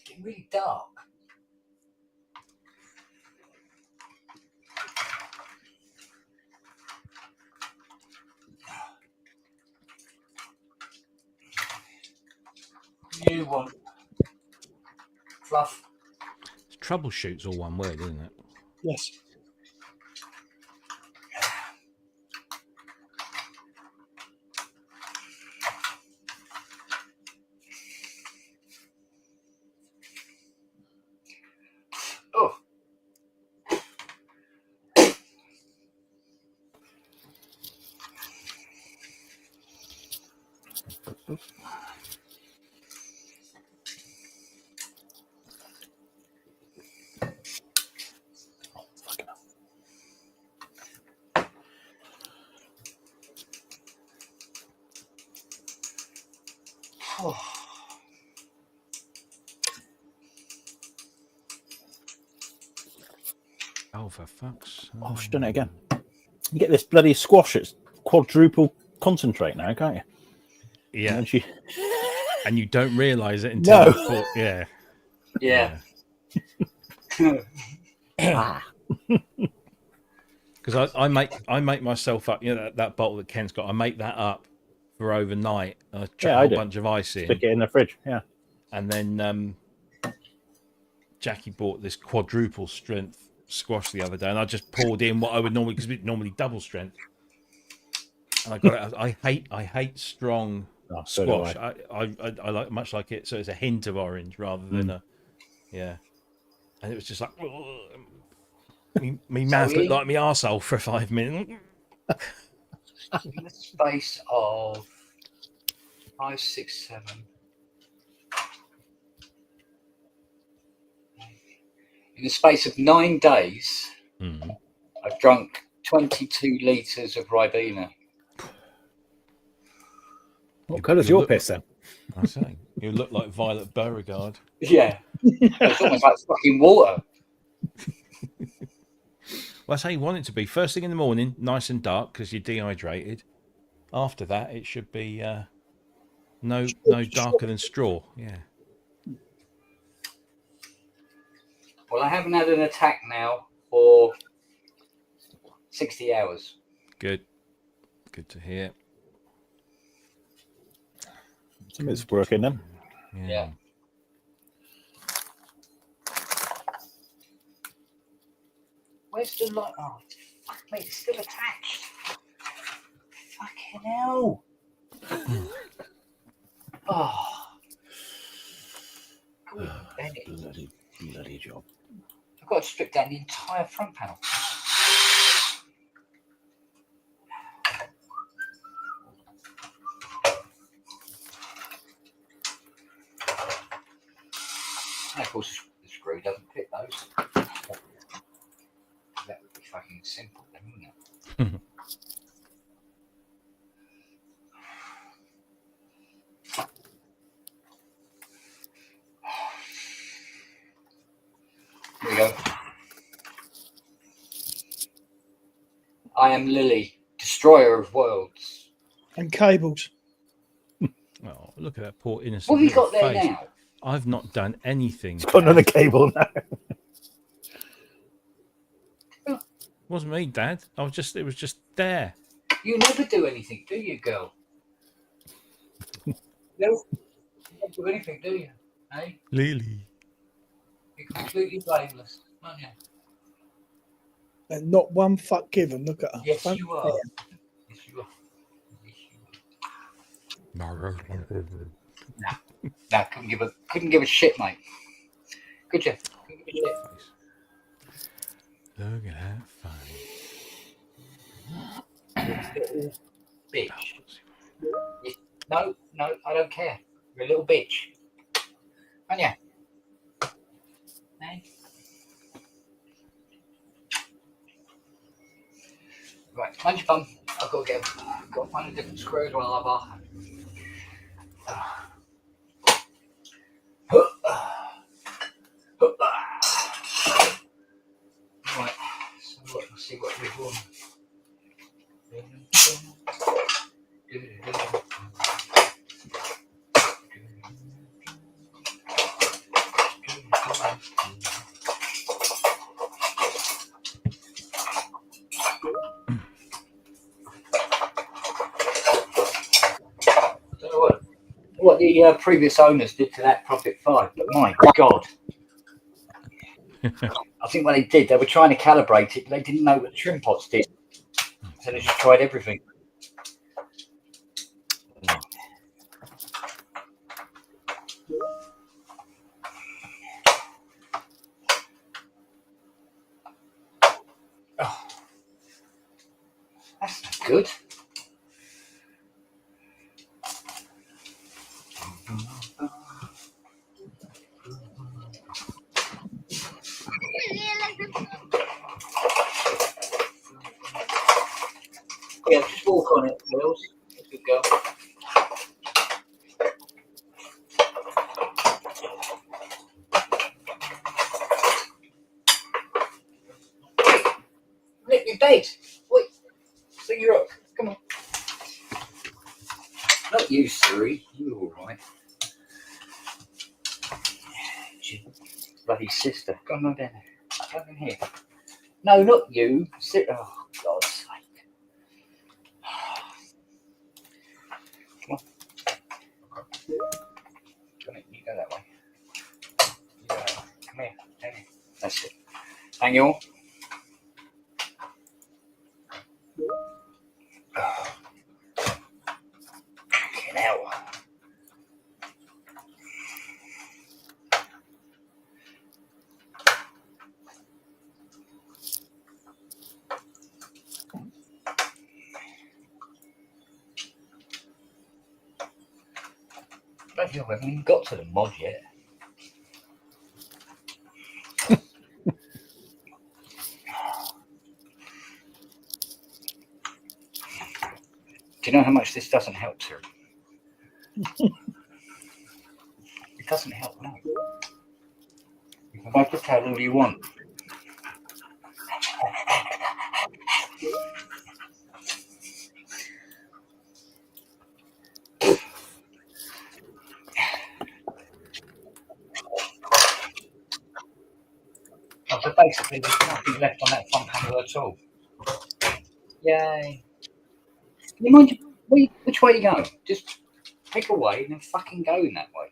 getting really dark. You want fluff? Troubleshoot's all one word, isn't it? Yes. Oh. Oh. Oh, for fuck's Oh, she's done it again. You get this bloody squash. It's quadruple concentrate now, can't you? Yeah. And she... And you don't realise it until No. you put, yeah. Yeah. Ah. Because I make myself up, you know, that bottle that Ken's got, I make that up for overnight. I chuck Yeah, a I whole do. bunch of ice in. Stick it in the fridge. Yeah. And then Jackie bought this quadruple strength squash the other day, and I just poured in what I would normally, because it's normally double strength. And I got it. I hate strong Oh, so do squash. I like much like it, so it's a hint of orange rather than a, yeah. And it was just like, me mouth looked like my arsehole for 5 minutes. In the space of 5, 6, 7. In the space of 9 days, I've drunk 22 litres of Ribena. What colour's your piss then? I say, you look like Violet Beauregard. Yeah. It's almost like fucking water. Well, that's how you want it to be. First thing in the morning, nice and dark because you're dehydrated. After that, it should be no darker than straw. Yeah. Well, I haven't had an attack now for 60 hours. Good. Good to hear. Something's working then. Yeah. Where's the light? Oh, fuck me, it's still attached. Fucking hell. Oh. Good Bennett. Bloody job. I've got to strip down the entire front panel. And of course, the screw doesn't fit those. That would be fucking simple, then, wouldn't it? Here we go. I am Lily, destroyer of worlds. And cables. Oh, look at that poor innocent. What have you got little there face. now? I've not done anything. It's got another cable now. Wasn't me, Dad. It was just there. You never do anything, do you, girl? No, you don't do anything, do you? Hey, Lily. you're completely blameless, aren't you? And not one fuck given. Look at her. Yes, Don't you are. care. Yes, you are. Yes, you are. Nah, couldn't give a shit, mate. Could you? Couldn't give a shit. Look at that face. Bitch. No, I don't care. You're a little bitch. Aren't you? Hey? Right, mind your bum. I've got to find a different screw while I've Right, so let's see what we've won. Don't know what the previous owners did to that Prophet 5, but my God. I think what they did, they were trying to calibrate it, but they didn't know what the trim pots did. So they just tried everything. Oh, that's not good. Yeah, just walk on it, Mills. Good girl. Nate, wait. Sing your up. Come on. Not you, Siri. You all right? Bloody sister. Come on down there. Come in here. No, not you. Sit. Oh, God's sake. Come on. Come on. You go that way. You go that way. Come here. Hang here. That's it. Hang on. Get out. But you haven't even got to the mod yet. Do you know how much this doesn't help, sir? It doesn't help, no. You can wag the tail all you want. Oh, so basically, there's nothing left on that front panel at all. Yay. You mind which way you go? Just pick a way and then fucking go in that way.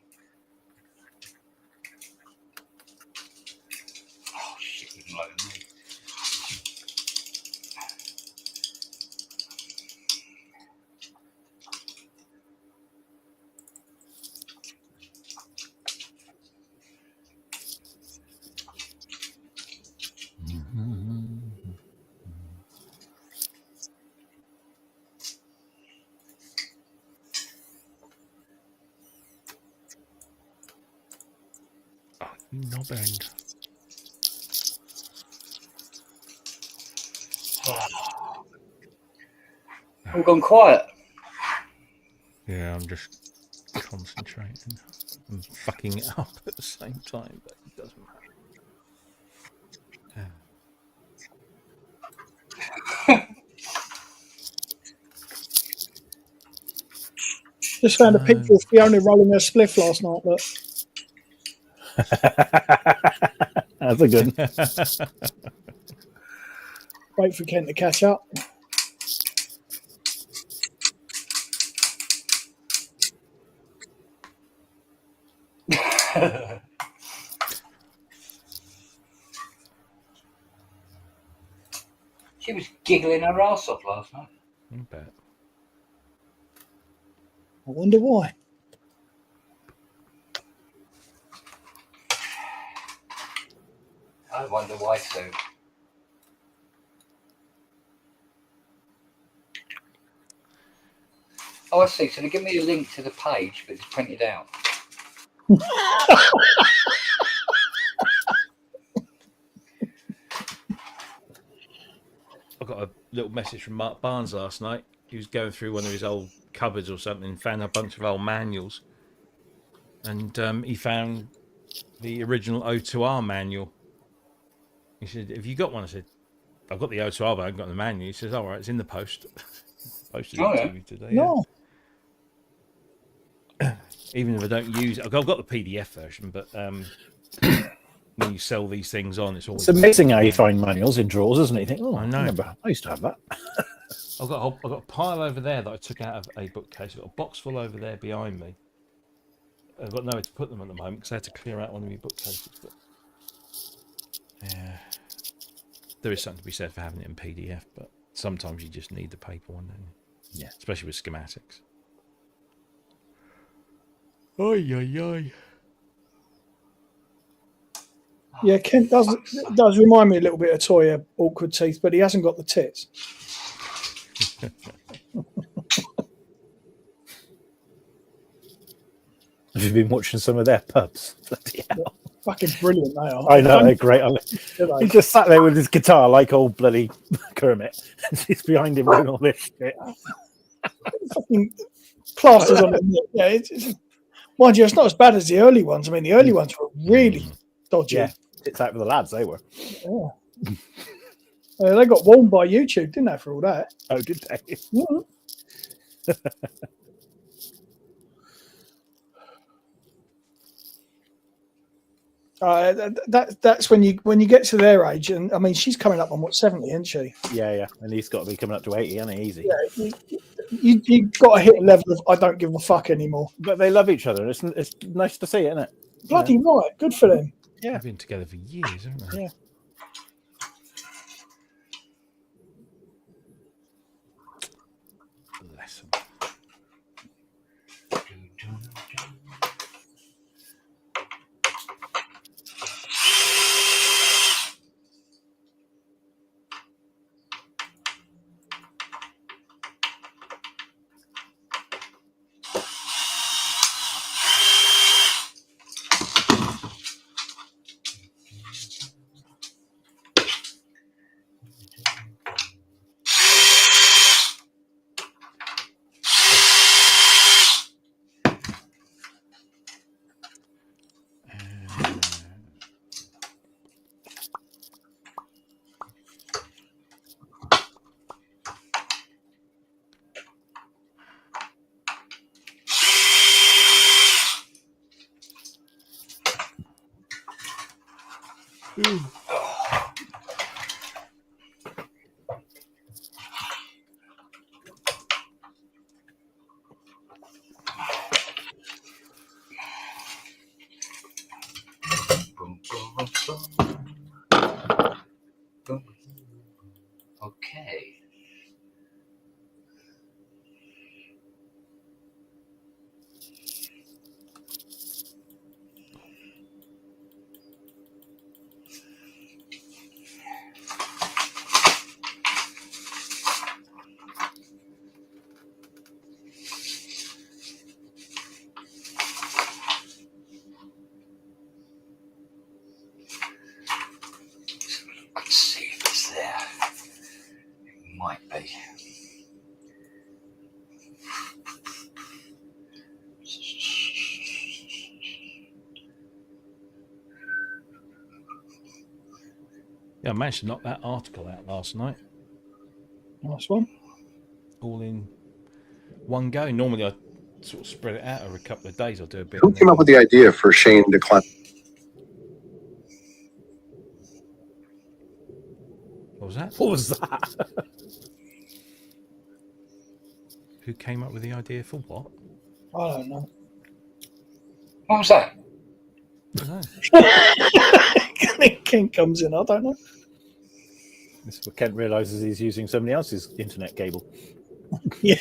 Oh shit, even lower than me. Knob end. All gone quiet. Yeah, I'm just concentrating. I'm fucking it up at the same time, but it doesn't matter. Yeah. Just found a picture of Fiona rolling her spliff last night. Look. That's a good. Wait for Ken to catch up. She was giggling her ass off last night. I bet. I wonder why. I wonder why too. Oh, I see. So they give me a link to the page, but it's printed out. I got a little message from Mark Barnes last night. He was going through one of his old cupboards or something and found a bunch of old manuals. And he found the original O2R manual. He said, "Have you got one?" I said, "I've got the O2R, but I haven't got the manual." He says, "All right, it's in the post." Posted it to you today. No. Yeah. Even if I don't use it, I've got the PDF version, but when you sell these things on, it's always... It's amazing how you find manuals in drawers, isn't it? You think, oh, I know. I used to have that. I've got a pile over there that I took out of a bookcase. I've got a box full over there behind me. I've got nowhere to put them at the moment because I had to clear out one of my bookcases. But yeah, there is something to be said for having it in PDF, but sometimes you just need the paper one, don't you? Yeah. Especially with schematics. Oi, oi, oi. Yeah, Kent does remind me a little bit of Toya Awkward Teeth, but he hasn't got the tits. Have you been watching some of their pubs? Bloody hell. Fucking brilliant they are. I know, they're great. He just sat there with his guitar like old bloody Kermit. He's behind him doing all this shit. Fucking plasters on it. Yeah, it's, mind you, it's not as bad as the early ones. I mean, the early ones were really dodgy. Yeah, it's out for the lads, they were. Yeah. They got warned by YouTube, didn't they, for all that? Oh, did they? Mhm. That's when you get to their age, and I mean, she's coming up on what 70, isn't she? Yeah. And he's got to be coming up to 80, hasn't he? Easy. Yeah, you got to hit a level of I don't give a fuck anymore. But they love each other. It's nice to see, isn't it? Bloody right, good for them. Yeah. They've been together for years, haven't they? Yeah. Bless them. Okay. Let's see if it's there. It might be. Yeah, I managed to knock that article out last night, Nice one. all in one go. Normally, I sort of spread it out over a couple of days. I'll do a bit. Who came up with the idea for Shane to climb? What was that? What was that? Who came up with the idea for what? I don't know. What was that? I don't know. King comes in. I don't know. This is what Kent realizes he's using somebody else's internet cable. Yeah.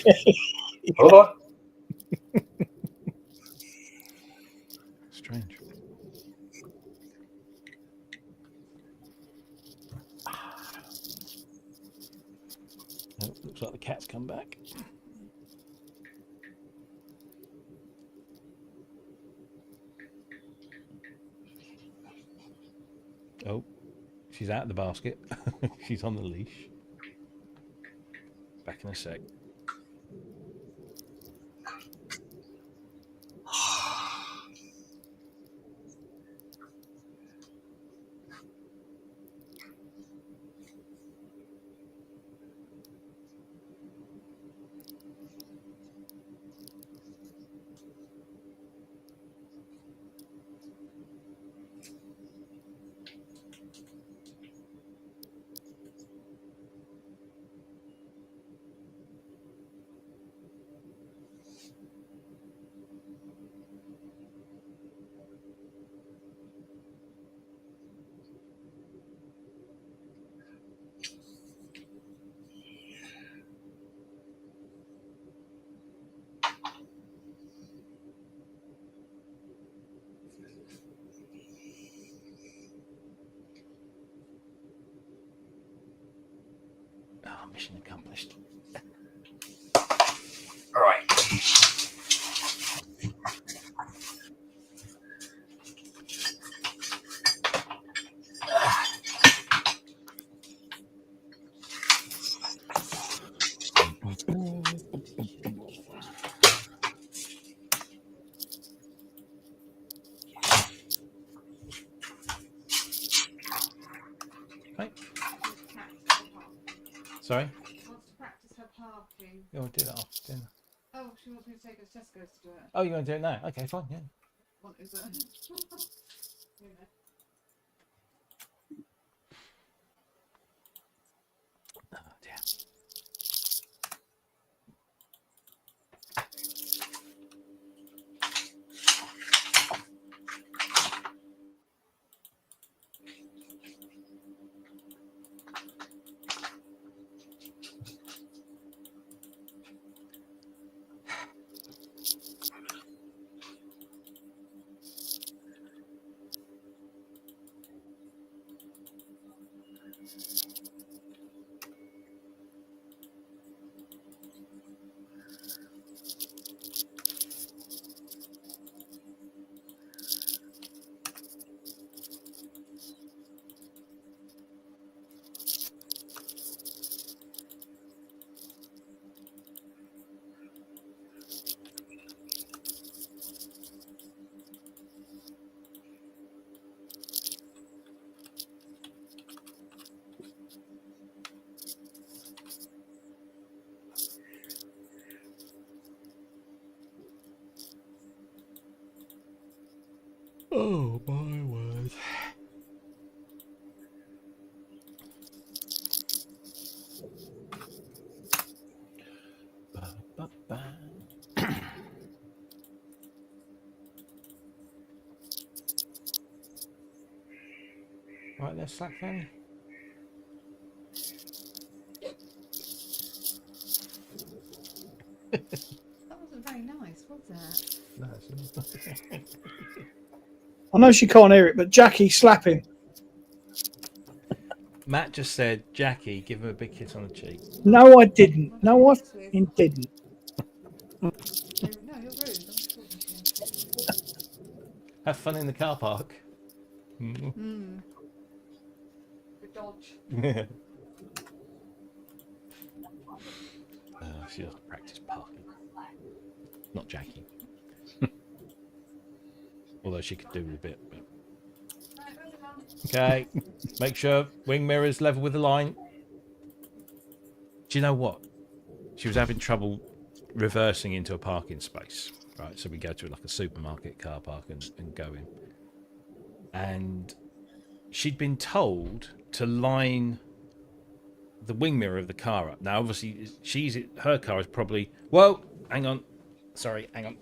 Hold on. Strange. Oh, looks like the cat's come back. Oh, she's out of the basket. She's on the leash. Back in a sec. Oh, mission accomplished. All right. Right. Sorry? Wants to practice her parking. You want to do that after dinner? Oh, she wants me to take her to Tesco's to do it. Oh, you want to do it now? Okay, fine. Yeah. Want is it? You know. Oh dear. Oh my word. Right there, Slack family. That wasn't very nice, was it? No, it's not. I know she can't hear it, but Jackie, slap him. Matt just said, Jackie, give him a big kiss on the cheek. No, I didn't. No, I f***ing didn't. No, you're rude. I'm talking to Have fun in the car park. you. Good dodge. She'll practice parking. Not Jackie. Although she could do with a bit. But... Okay. Make sure wing mirrors level with the line. Do you know what? She was having trouble reversing into a parking space. Right, so we go to like a supermarket car park and go in. And she'd been told to line the wing mirror of the car up. Now, obviously, her car is probably... Whoa, hang on. Sorry, hang on.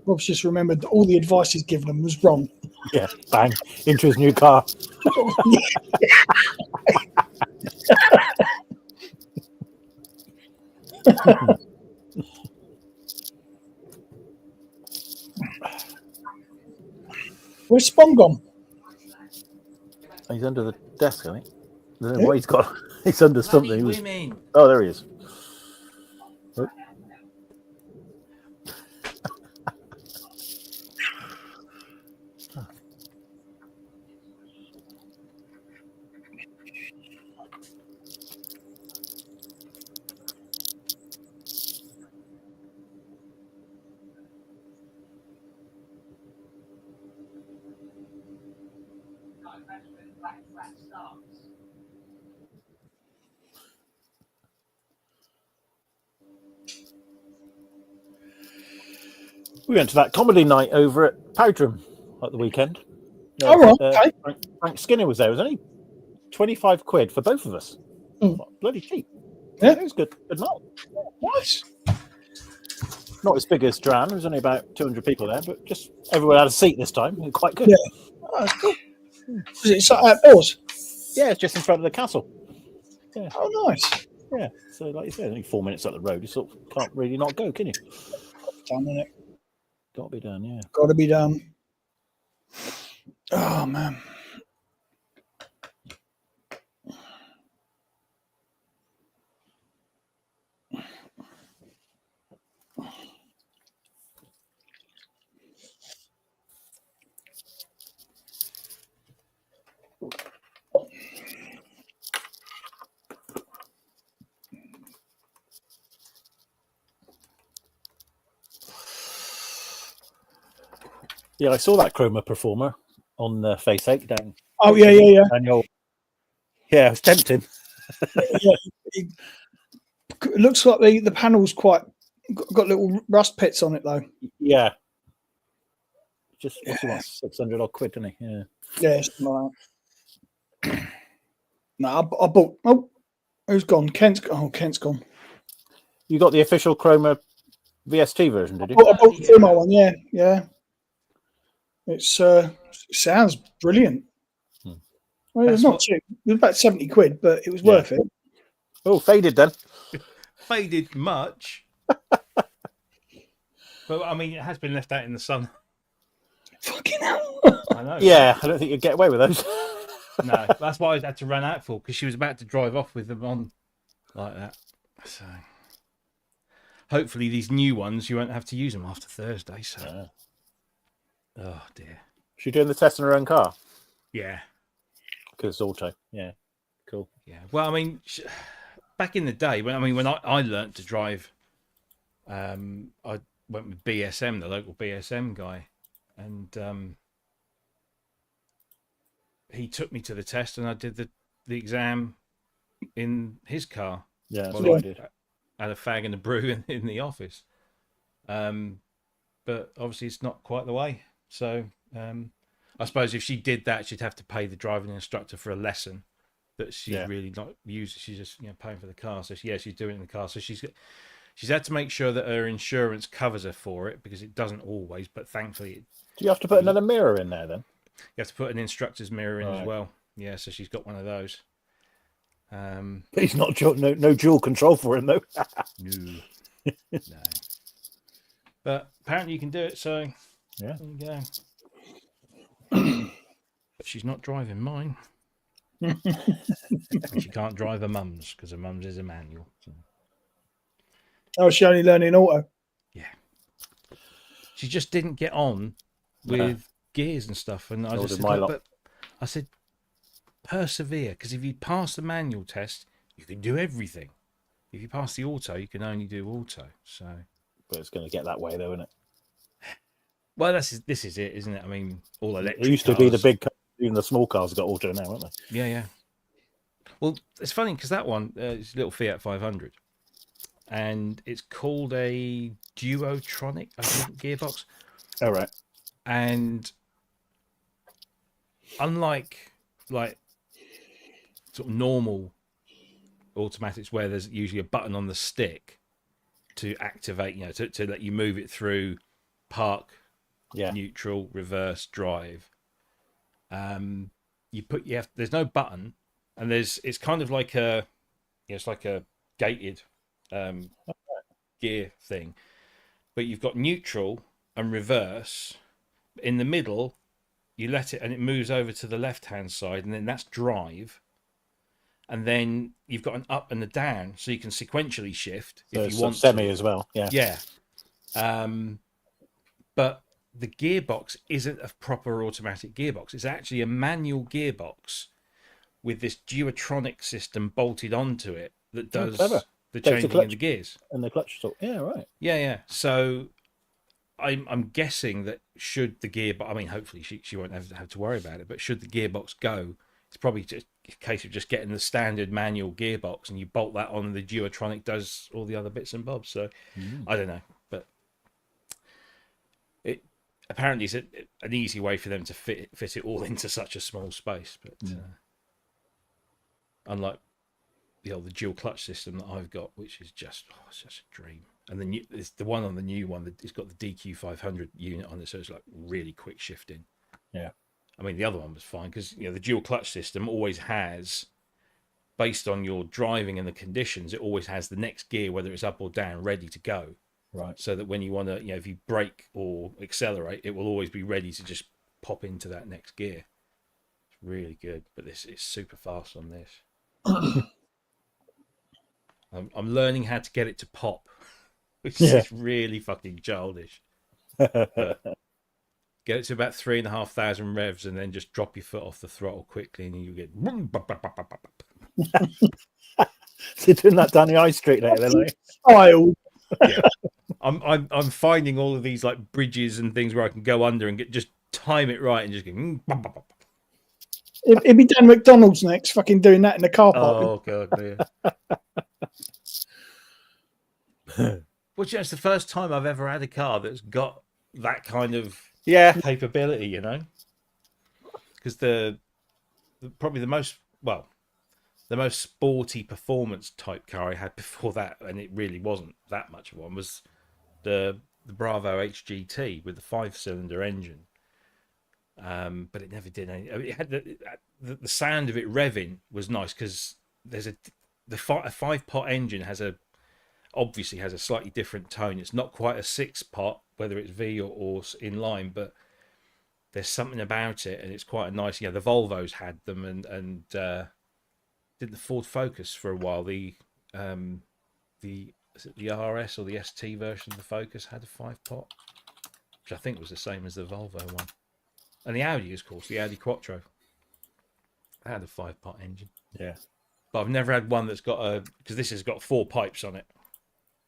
Rob's just remembered that all the advice he's given him was wrong. Yeah, bang, into his new car. Where's Spong gone? He's under the desk, I think. I don't know what he's got. He's under something. He was... Women. Oh, there he is. Oh. We went to that comedy night over at Powdrum at the weekend. Oh, right, okay. Frank Skinner was there. It was only 25 quid for both of us. Bloody cheap. Yeah. It was good. Good night. Nice. Not as big as Strand. There was only about 200 people there, but just everyone had a seat this time. It was quite good. Yeah. Oh, that's cool. Was it outdoors? Yeah, it's just in front of the castle. Yeah. Oh, nice. Yeah. So, like you said, only 4 minutes up the road. You sort of can't really not go, can you? Done, innit? Got to be done, yeah. Got to be done. Oh, man. Yeah, I saw that Chroma performer on Face 8 down. Oh, yeah. And Yeah, it was tempting. Yeah, it looks like the panel's got little rust pits on it though. Yeah. Just what's he want? 600 odd quid, didn't he? Yeah. Yeah, something like that. No, I bought. Oh, who's gone? Kent's gone. You got the official Chroma VST version, did you? I bought the demo one. Yeah. It's it sounds brilliant. Well, it's not cheap. It was about 70 quid, but it was worth it. Oh, faded then. Faded much. But I mean, it has been left out in the sun. Fucking hell. I know. Yeah, I don't think you'd get away with those. No, that's why I had to run out for, because she was about to drive off with them on like that. So hopefully these new ones, you won't have to use them after Thursday. So, oh dear. She's doing the test in her own car Yeah. because it's auto. Yeah, cool. Yeah. Well, I mean, back in the day when I learnt to drive, I went with BSM, the local BSM guy, and he took me to the test, and I did the exam in his car. Yeah, that's while what I he did. had a fag and a brew in the office. But obviously it's not quite the way. So I suppose if she did that, she'd have to pay the driving instructor for a lesson that she's really not using. She's just paying for the car. So she's doing it in the car. So she's had to make sure that her insurance covers her for it, because it doesn't always. But thankfully, Do you have to put another mirror in there then? you have to put an instructor's mirror in as well. Yeah, so she's got one of those. He's not no dual control for him though. No. No. But apparently you can do it, so Yeah. there you go. But she's not driving mine. And she can't drive her mum's, because her mum's is a manual. So. Oh, she only learning auto. Yeah. She just didn't get on with gears and stuff. And I just said, but I said, persevere, because if you pass the manual test, you can do everything. If you pass the auto, you can only do auto. So, but it's going to get that way though, isn't it? Well, this is it, isn't it? I mean, all electric. It used to be the big, even the small cars got auto now, aren't they? Yeah. Well, it's funny because that one is a little Fiat 500, and it's called a Duotronic, I think, gearbox. Oh right. And unlike sort of normal automatics where there's usually a button on the stick to activate, to let you move it through park, neutral, reverse, drive. There's no button, and it's kind of like it's like a gated gear thing, but you've got neutral and reverse. In the middle, you let it and it moves over to the left hand side, and then that's drive. And then you've got an up and a down, so you can sequentially shift if you want semi as well. Yeah. But the gearbox isn't a proper automatic gearbox. It's actually a manual gearbox with this Duotronic system bolted onto it that does the changing in the gears and the clutch. Yeah, right. Yeah. So I'm guessing that should the gearbox, I mean, hopefully she won't have to worry about it, but should the gearbox go, it's probably just a case of just getting the standard manual gearbox, and you bolt that on, and the Duotronic does all the other bits and bobs. So I don't know, but it apparently is an easy way for them to fit it all into such a small space. But unlike the dual clutch system that I've got, which is just it's just a dream. And it's the one on the new one that it's got the DQ 500 unit on it, so it's like really quick shifting. Yeah. I mean, the other one was fine because the dual clutch system always has, based on your driving and the conditions, it always has the next gear, whether it's up or down, ready to go. Right. So that when you want to, if you brake or accelerate, it will always be ready to just pop into that next gear. It's really good, but this is super fast on this. I'm learning how to get it to pop, which is really fucking childish. But get it to about 3,500 revs, and then just drop your foot off the throttle quickly, and you get. So you're doing that down the high street later, then? Yeah. I'm finding all of these like bridges and things where I can go under and just time it right and just go. It'd be Dan McDonald's next, fucking doing that in the car park. Oh god, yeah. Well, it's the first time I've ever had a car that's got that kind of capability, you know. Because probably the most sporty performance type car I had before that, and it really wasn't that much of one, was the Bravo HGT with the 5-cylinder engine. But it never did any. I mean, it had the sound of it revving was nice because there's a 5-pot engine obviously has a slightly different tone. It's not quite a 6-pot, whether it's V or inline, but there's something about it, and it's quite a nice. Yeah, the Volvos had them, and did the Ford Focus for a while. The RS or the ST version of the Focus had a 5-pot, which I think was the same as the Volvo one. And the Audi, of course, the Audi Quattro had a 5-pot engine. Yeah, but I've never had one that's got because this has got 4 pipes on it,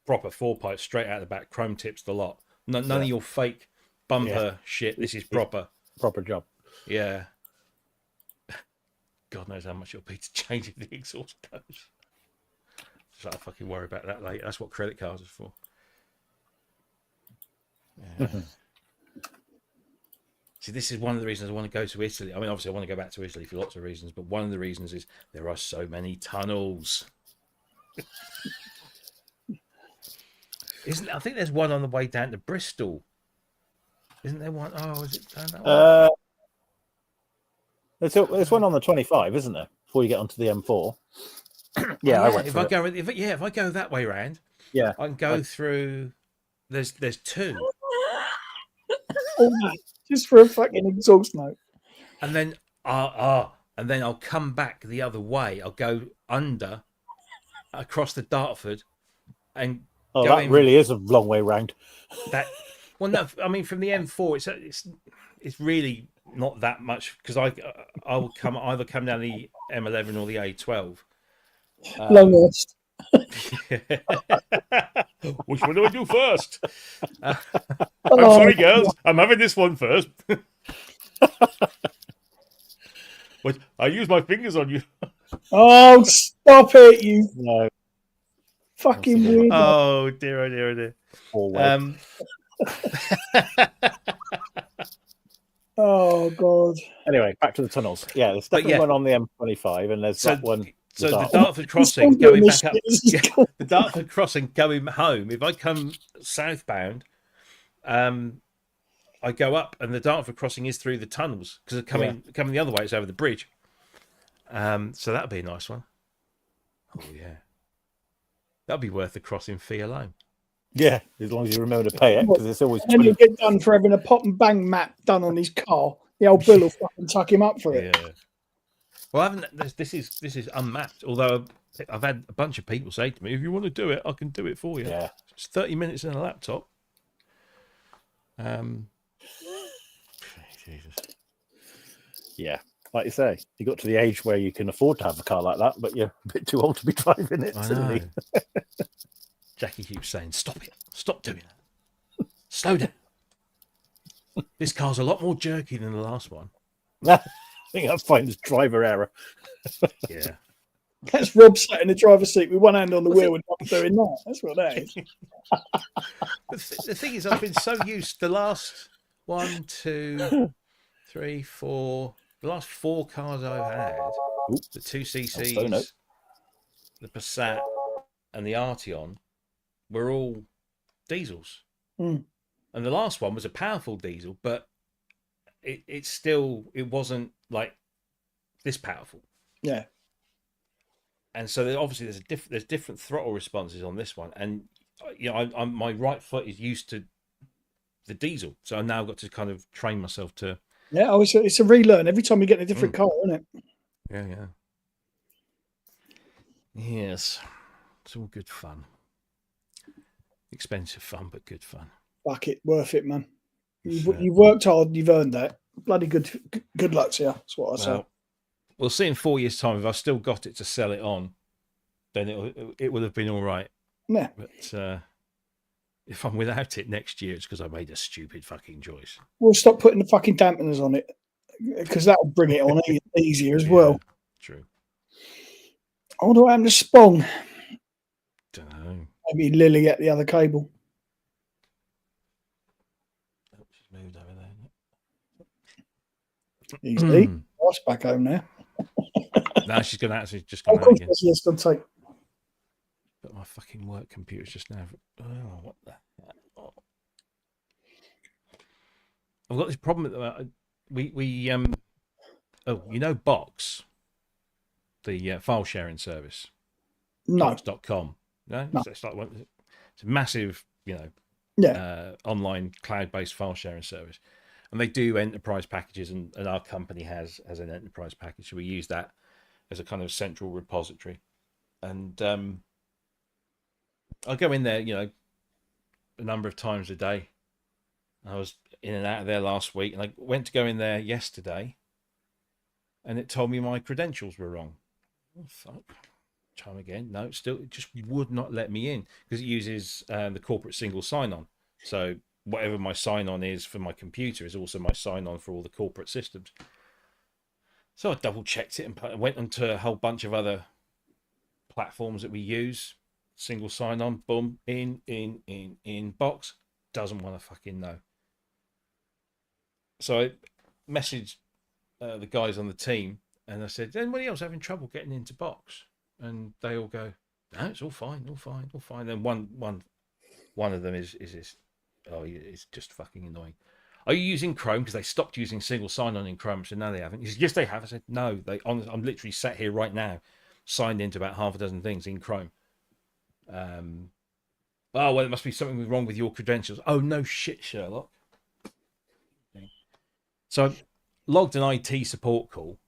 proper 4 pipes straight out the back, chrome tips the lot. None of your fake bumper shit. This is proper job. Yeah. God knows how much it'll be to change if the exhaust goes. So I'll fucking worry about that later. That's what credit cards are for. Yeah. See, this is one of the reasons I want to go to Italy. I mean, obviously, I want to go back to Italy for lots of reasons, but one of the reasons is there are so many tunnels. I think there's one on the way down to Bristol. Isn't there one? Oh, is it down that way? There's one on the 25, isn't there? Before you get onto the M4. I went. If I go that way round, I can go through. There's 2. Just for a fucking exhaust note. And then I'll come back the other way. I'll go across the Dartford, and that really is a long way round. Well, no, I mean from the M4, it's really not that much because I will either come down the M11 or the A12. Long list. Which one do I do first? I'm sorry, girls. I'm having this one first. But I use my fingers on you. Oh, stop it, you fucking weirdo. Oh dear, oh dear, oh dear. Oh god. Anyway, back to the tunnels. Yeah, there's definitely one on the M25, and there's that one. So the Dartford crossing going back up, the Dartford crossing going home. If I come southbound, I go up, and the Dartford crossing is through the tunnels because coming the other way, it's over the bridge. So that'd be a nice one. Oh yeah, that'd be worth the crossing fee alone. Yeah, as long as you remember to pay it, because it's always. And he'll get done for having a pop and bang map done on his car. The old Bill will fucking tuck him up for it. Yeah. Well, this is unmapped. Although I've had a bunch of people say to me, "If you want to do it, I can do it for you." Yeah, it's 30 minutes in a laptop. Jesus. Yeah, like you say, you got to the age where you can afford to have a car like that, but you're a bit too old to be driving it. I know. Jackie keeps saying, "Stop it! Stop doing that! Slow down." This car's a lot more jerky than the last one. I think that's fine as driver error. Yeah. That's Rob sat in the driver's seat with one hand on the wheel and not doing that. That's what that is. The thing is, I've been so used to the last 1, 2, 3, 4, the last 4 cars I've had, the 2CCs, the Passat, and the Arteon, were all diesels. Mm. And the last one was a powerful diesel, but it wasn't like this powerful. Yeah. And so obviously there's different throttle responses on this one, and you know I'm my right foot is used to the diesel, so I've now got to kind of train myself to. Yeah, it's a relearn every time you get in a different car, isn't it? Yeah. Yes, it's all good fun. Expensive fun, but good fun. Fuck it, worth it, man. You've worked hard, you've earned that. Bloody good luck to you. That's what I say. We'll see in 4 years' time if I've still got it to sell it on. Then it will have been all right. Yeah. But if I'm without it next year, it's because I made a stupid fucking choice. We'll stop putting the fucking dampeners on it. because that would bring it on easier as Yeah, well. True. I wonder what happened to Spong. Don't know. Maybe Lily at the other cable. Oh, she's moved over there. He's Ross back home now. No, she's gonna actually just Oh, gone of out course, again. yes, yes, don't take. But my fucking work computer's just now. Oh, what the hell? I've got this problem. We oh, you know Box, the file sharing service. No, Box.com. No, No. it's like it's a massive, yeah, online cloud-based file sharing service, and they do enterprise packages, and our company has an enterprise package, so we use that as a kind of central repository. And I go in there, a number of times a day. I was in and out of there last week, and I went to go in there yesterday, and it told me my credentials were wrong. Oh, fuck. Try again. No, still, it just would not let me in because it uses the corporate single sign-on. So whatever my sign-on is for my computer is also my sign-on for all the corporate systems. So I double-checked it and went onto a whole bunch of other platforms that we use. Single sign-on, boom, in Box. Doesn't want to fucking know. So I messaged the guys on the team, and I said, anybody else having trouble getting into Box? And they all go, no, it's all fine, all fine, all fine. Then one of them is this, oh, it's just fucking annoying. Are you using Chrome? Because they stopped using single sign-on in Chrome. So no, they haven't. He said, yes, they have. I said, no, I'm literally sat here right now, signed into about half a dozen things in Chrome. Oh, well, there must be something wrong with your credentials. Oh, no shit, Sherlock. Okay. So I logged an IT support call.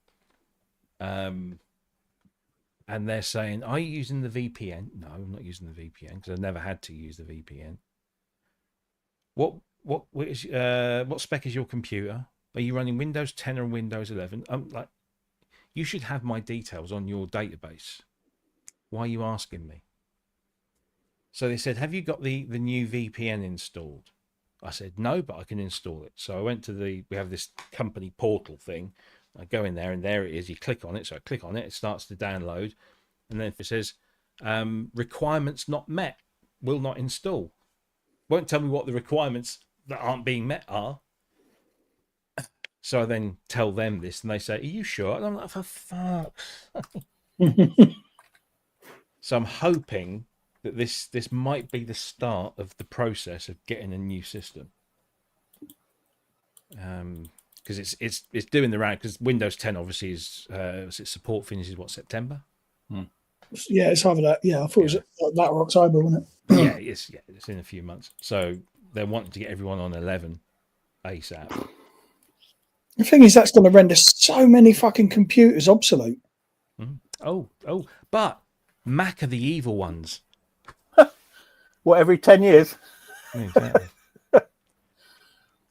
And they're saying, are you using the VPN? No, I'm not using the VPN because I've never had to use the VPN. What spec is your computer? Are you running Windows 10 or Windows 11? Like, you should have my details on your database. Why are you asking me? So they said, have you got the new VPN installed? I said, no, but I can install it. So I went to we have this company portal thing. I go in there and there it is. You click on it. So I click on it. It starts to download. And then it says, requirements not met, will not install. Won't tell me what the requirements that aren't being met are. So I then tell them this and they say, are you sure? And I'm like, for fuck. So I'm hoping that this might be the start of the process of getting a new system. Because it's doing the round. Because Windows 10 obviously is support finishes September. yeah, it's either that. Yeah, I thought it was that or October, wasn't it? Yeah, it's in a few months. So they're wanting to get everyone on 11 ASAP. The thing is, that's going to render so many fucking computers obsolete. Oh, but Mac are the evil ones. What, every 10 years? Exactly.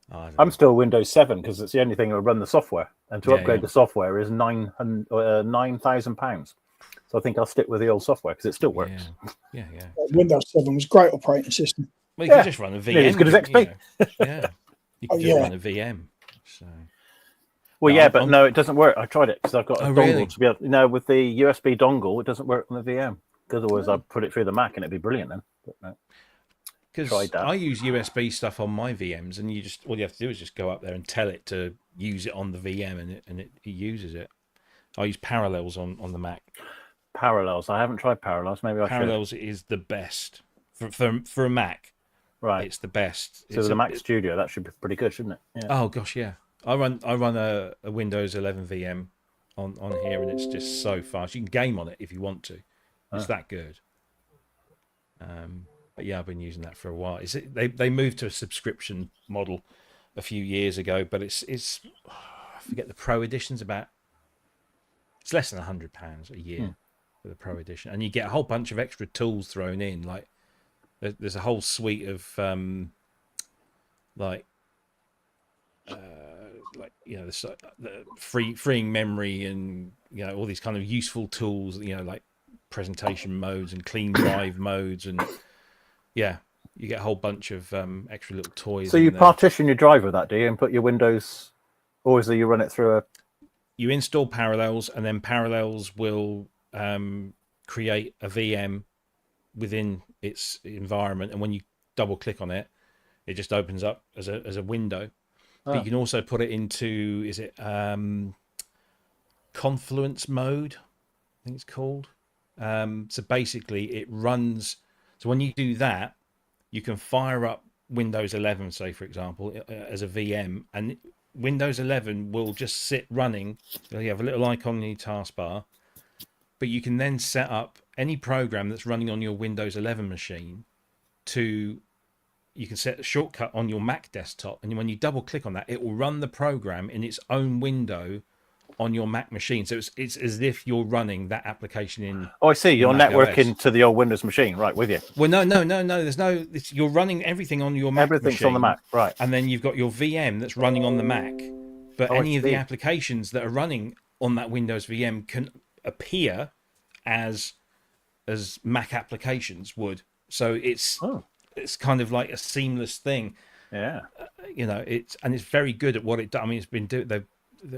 I'm still Windows 7 because it's the only thing that will run the software. And to upgrade the software is £9,000. So I think I'll stick with the old software because it still works. Yeah. Windows 7 was a great operating system. Well, you can just run a VM. Nearly as good as XP. You can just run a VM. So. Well, but no, it doesn't work. I tried it because I've got a dongle really? to be able, with the USB dongle, it doesn't work on the VM. Because otherwise I'd put it through the Mac and it'd be brilliant then. But no. Because I use USB stuff on my VMs, and all you have to do is just go up there and tell it to use it on the VM, and it uses it. I use Parallels on the Mac. Parallels. I haven't tried Parallels. Maybe I should. Parallels is the best for a Mac. Right, it's the best. So the Mac Studio, that should be pretty good, shouldn't it? Yeah. Oh gosh, yeah. I run a Windows 11 VM on here, and it's just so fast. You can game on it if you want to. It's that good. But yeah, I've been using that for a while. They moved to a subscription model a few years ago, but it's I forget the Pro edition's it's less than £100 a year for the Pro edition, and you get a whole bunch of extra tools thrown in. Like there's a whole suite of the freeing memory and all these kind of useful tools. Like presentation modes and clean drive modes and. Yeah, you get a whole bunch of extra little toys. So you partition your drive with that, do you, and put your Windows Or is it you run it through a? You install Parallels, and then Parallels will create a VM within its environment, and when you double click on it, it just opens up as a window. But you can also put it into, is it Confluence mode? I think it's called. So basically, it runs. So when you do that, you can fire up Windows 11, say for example, as a VM, and Windows 11 will just sit running. You have a little icon in your taskbar, but you can then set up any program that's running on your Windows 11 machine to. You can set a shortcut on your Mac desktop, and when you double click on that, it will run the program in its own window on your Mac machine. So it's as if you're running that application in. Oh, I see. You're Mac networking OS. to the old Windows machine, right? With you. Well, no. There's no. You're running everything on your Mac Everything's machine, on the Mac, right? and then you've got your VM that's running on the Mac. But Oh, I any of the see. applications that are running on that Windows VM can appear as Mac applications would. So it's kind of like a seamless thing. Yeah. It's very good at what it does. I mean, it's been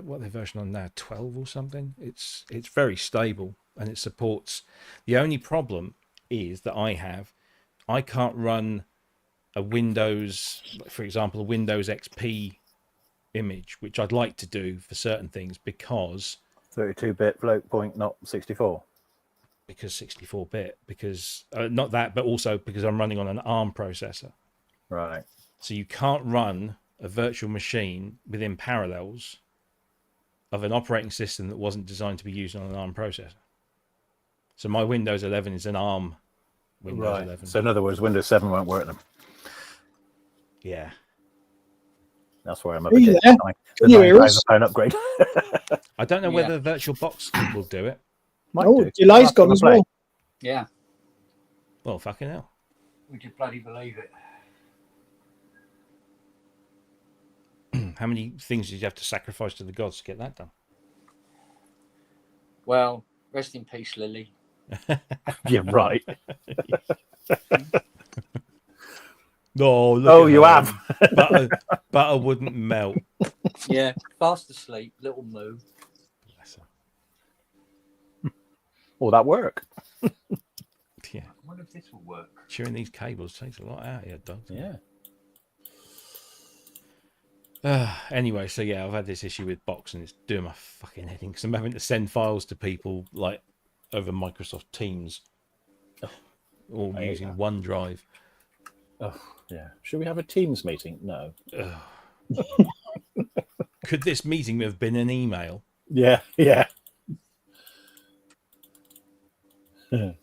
what their version on now, 12 or something. It's very stable, and it supports. The only problem is that I can't run a Windows, for example, a Windows XP image, which I'd like to do for certain things because 32-bit float point, not 64. Because 64-bit, because not that, but also because I'm running on an ARM processor. Right. So you can't run a virtual machine within Parallels of an operating system that wasn't designed to be used on an ARM processor. So my Windows 11 is an ARM Windows 11. So in other words, Windows 7 won't work then. Yeah. That's where I'm up Are you against there? the Can you hear us? £9,000 upgrade. I don't know Yeah. whether VirtualBox will do it. Might Oh, do. delay's That's gone on as the play. well. Yeah. Well, fucking hell. Would you bloody believe it? How many things did you have to sacrifice to the gods to get that done? Well, rest in peace, Lily. Yeah, right. No, Oh, you have. Butter wouldn't melt. Yeah, fast asleep, little moo. Bless her. Will that work? Yeah. I wonder if this will work. Chewing these cables takes a lot out of you, dogs. Yeah. Anyway, so yeah, I've had this issue with Box and it's doing my fucking head in because I'm having to send files to people like over Microsoft Teams or I hate using that. OneDrive. Oh, yeah. Should we have a Teams meeting? No. Could this meeting have been an email? Yeah, yeah. Right.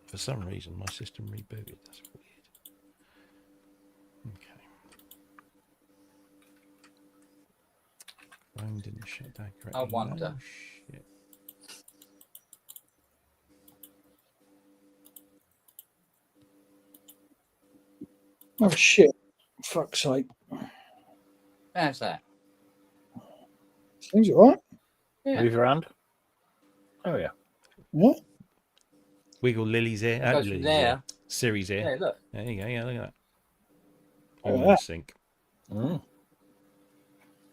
For some reason, my system rebooted. That's weird. Okay. Phone didn't shut down correctly. I wonder. No shit. Oh shit! Fuck's sake! How's that? Seems all right. Yeah. Move your hand. Oh, yeah. Yeah. Wiggle Lily's ear. Goes from Lily's there. ear. Siri's ear. Yeah, look. There you go. Yeah, look at that. Look at All in that. sync. Mm.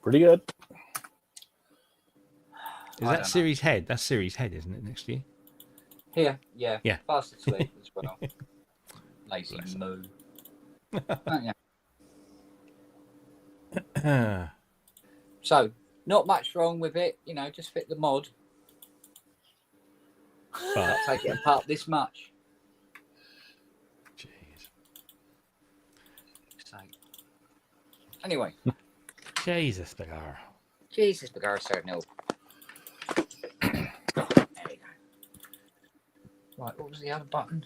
Pretty good. Is I that don't Siri's head? That's Siri's head, isn't it? Next to you. Here, yeah. Yeah. Fast asleep as well. Lazy Bless her. moo. Don't you? So, not much wrong with it. You know, just fit the mod. But Take it apart this much. jeez. So, anyway, Jesus, Begar. Jesus, Begar said no. There you go. Right, what was the other buttons?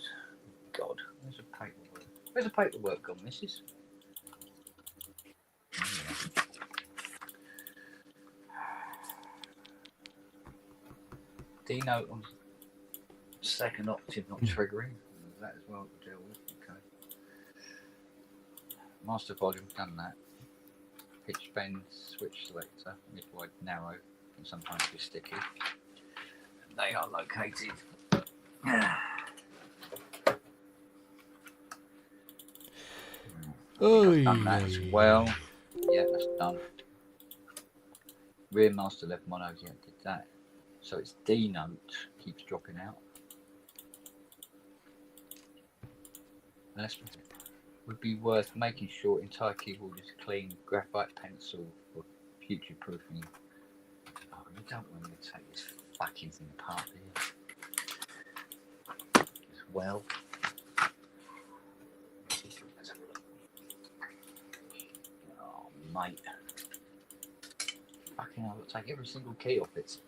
God, where's the paperwork? Where's the paperwork gone, missus? D note on second octave not triggering. That as well to deal with. Okay. Master volume, done that. Pitch bend, switch selector, mid-wide narrow, can sometimes be sticky. They are located. Oh, I've done that as well. Yeah, that's done. Rear master left mono, yeah, did that. So it's D note keeps dropping out. That's would be worth making sure entire keyboard is clean, graphite pencil for future proofing. Oh, you don't want me to take this fucking thing apart here. As well. Let's have a look. Oh, mate. Fucking hell, I'll take every single key off it. So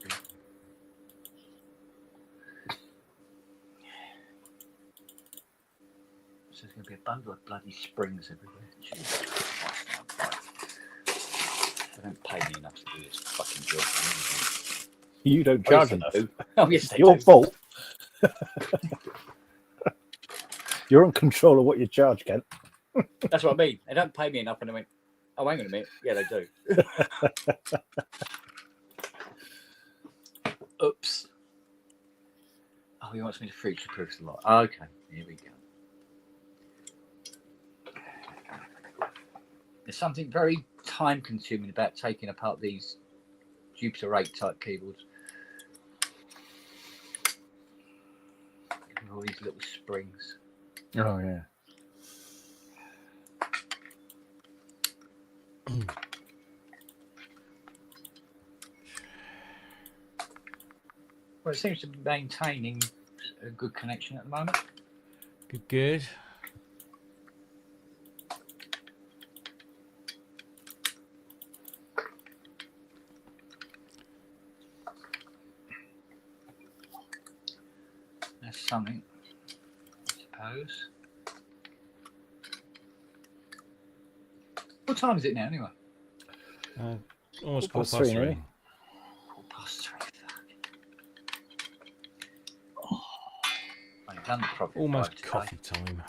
there's going to be a bundle of bloody springs everywhere. Jesus Christ. They don't pay me enough to do this fucking job. You don't Oh, yes, charge they enough. do. Oh, yes, they Your do. fault. You're in control of what you charge, Kent. That's what I mean. They don't pay me enough, and I went, oh, hang on a minute. Yeah, they do. Oops. Oh, he wants me to future-proof the lot. Okay, here we go. There's something very time-consuming about taking apart these Jupiter 8 type keyboards. With all these little springs. Oh, yeah. Well, it seems to be maintaining a good connection at the moment. Good. That's something, I suppose. What time is it now, anyway? Almost Quarter past 3:15. nearly. 3:15. I've done the proper Almost 5 today. coffee time.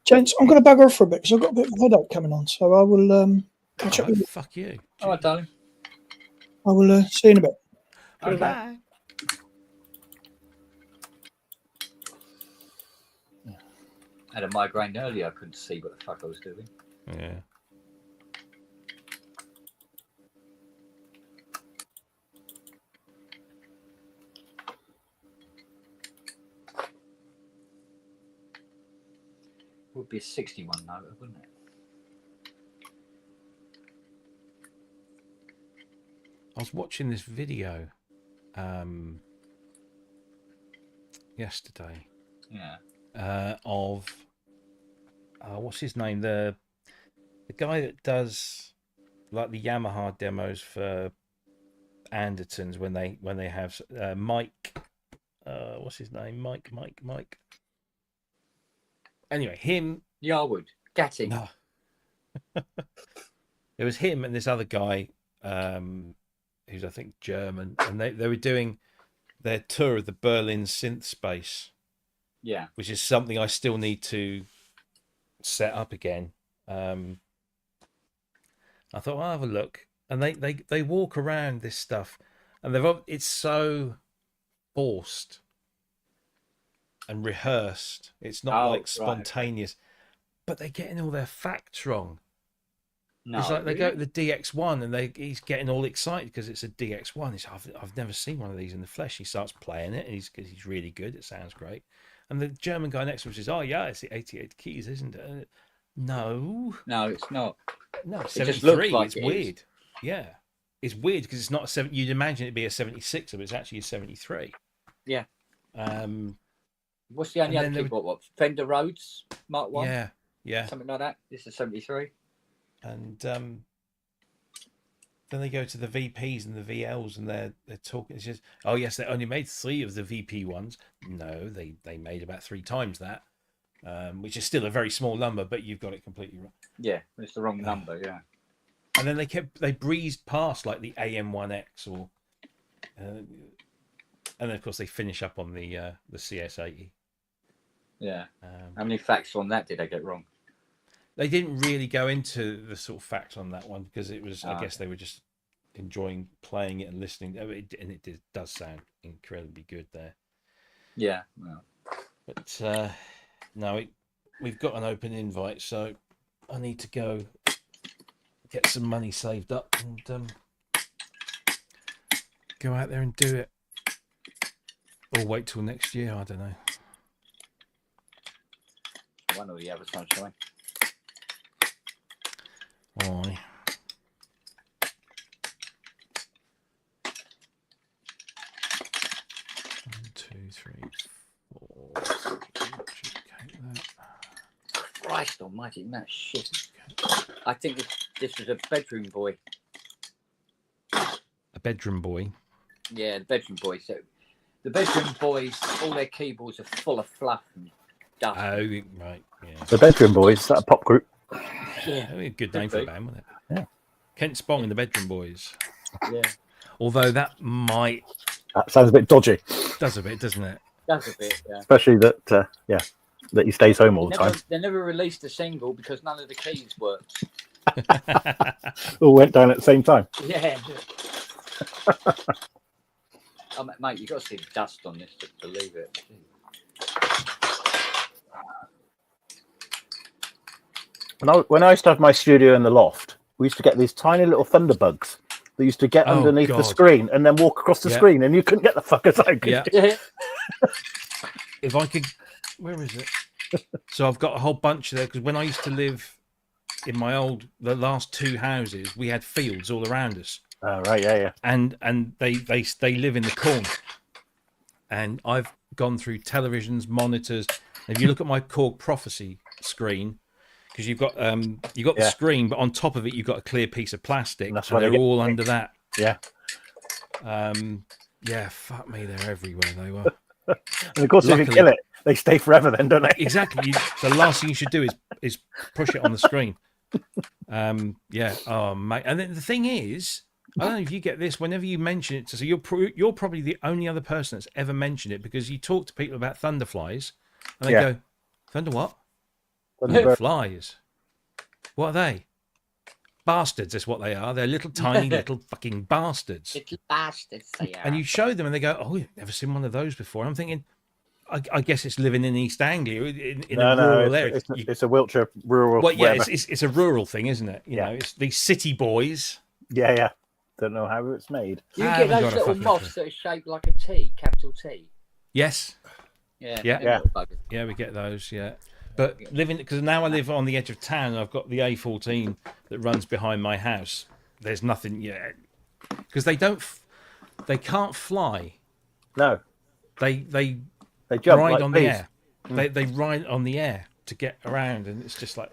Gents, I'm going to bugger off for a bit because I've got a bit of a headache coming on. So I will catch up Oh, with you. fuck you. All right, darling. I will see you in a bit. Okay. Bye. I had a migraine earlier. I couldn't see what the fuck I was doing. Yeah. Would be a 61 note, wouldn't it? I was watching this video yesterday Yeah. of what's his name, the guy that does like the Yamaha demos for Andertons when they have Mike, what's his name, Mike anyway, him. Yarwood. Gatting. No. It was him and this other guy who's I think German, and they were doing their tour of the Berlin synth space, Yeah. which is something I still need to set up again. I thought I'll have a look, and they walk around this stuff, and it's so forced and rehearsed. It's not like spontaneous, but they're getting all their facts wrong. No, It's like they go to really? the DX1 and he's getting all excited because it's a DX1. He's I've never seen one of these in the flesh. He starts playing it and he's really good. It sounds great. And the German guy next to him says, "Oh yeah, it's the 88 keys, isn't it?" No, it's not. no, It 73. just looks like It's it is. weird. Yeah, it's weird because it's not a 7. You'd imagine it'd be a 76, but it's actually a 73. Yeah. What's the only And other then keyboard? What? Fender Rhodes Mark 1? Yeah. Something like that. This is 73. And then they go to the VPs and the VLs, and they're talking. It's just, oh yes, they only made 3 of the VP ones. No, they made about 3 times that, which is still a very small number, but you've got it completely wrong. Yeah, it's the wrong number. Yeah. And then they breezed past like the AM1X or, and then of course they finish up on the CS80. Yeah. How many facts on that did I get wrong? They didn't really go into the sort of facts on that one because it was, I guess, okay. they were just enjoying playing it and listening. And it does sound incredibly good there. Yeah. Well. But no, we've got an open invite, so I need to go get some money saved up and go out there and do it. Or wait till next year, I don't know. One or the other, sunshine. Why? One, two, three, four. Duplicate that. Christ almighty, that shit. I think this was a bedroom boy. A bedroom boy. Yeah, the bedroom boy. So the bedroom boys, all their keyboards are full of fluff and dust. Oh, right. Yeah. The Bedroom Boys, is that a pop group? Yeah. That'd be a good name for a band, wouldn't it? Yeah. Kent Spong and the Bedroom Boys. Yeah. Although that might That sounds a bit dodgy, does a bit, doesn't it? That's a bit, yeah. especially that, that he stays home all the time. They never released a single because none of the keys worked. All went down at the same time. Yeah. Oh, mate, you've got to see the dust on this to believe it. When I used to have my studio in the loft, we used to get these tiny little thunderbugs that used to get Oh, underneath the God. screen and then walk across the Yeah. screen, and you couldn't get the fuckers out. could Yeah. you? Yeah. If I could, where is it? So I've got a whole bunch there because when I used to live in the last two houses, we had fields all around us, Oh, right, yeah. and they live in the corner. And I've gone through televisions, monitors. If you look at my Korg Prophecy screen, because you've got the Yeah. screen, but on top of it you've got a clear piece of plastic, And that's and why they they're get all thick. under that. Yeah. Yeah, fuck me, they're everywhere. They were. And of course, if you Luckily- kill it, they stay forever then, don't they? Exactly. The last thing you should do is push it on the screen. Yeah. Oh, mate. And then the thing is, I don't know if you get this whenever you mention it. So you're probably the only other person that's ever mentioned it because you talk to people about thunderflies, and they Yeah. go, "Thunder what? Thunderbird. Flies? What are they? Bastards is what they are. They're little tiny little fucking bastards." Little bastards they are. And you show them, and they go, "Oh, we've never seen one of those before." And I'm thinking, I guess it's living in East Anglia in a rural area. It's a Wiltshire rural. Well, yeah, whatever. it's a rural thing, isn't it? You Yeah. know, it's these city boys. Yeah. Don't know how it's made. You I get haven't those got a little fucking moths that are shaped like a T, capital T. Yes, Yeah. Yeah. them little buggers. yeah, we get those. Yeah, but living because now I live on the edge of town, and I've got the A14 that runs behind my house. There's nothing yet because they can't fly. No, They they jump ride like on bees. the air. They ride on the air to get around, and it's just like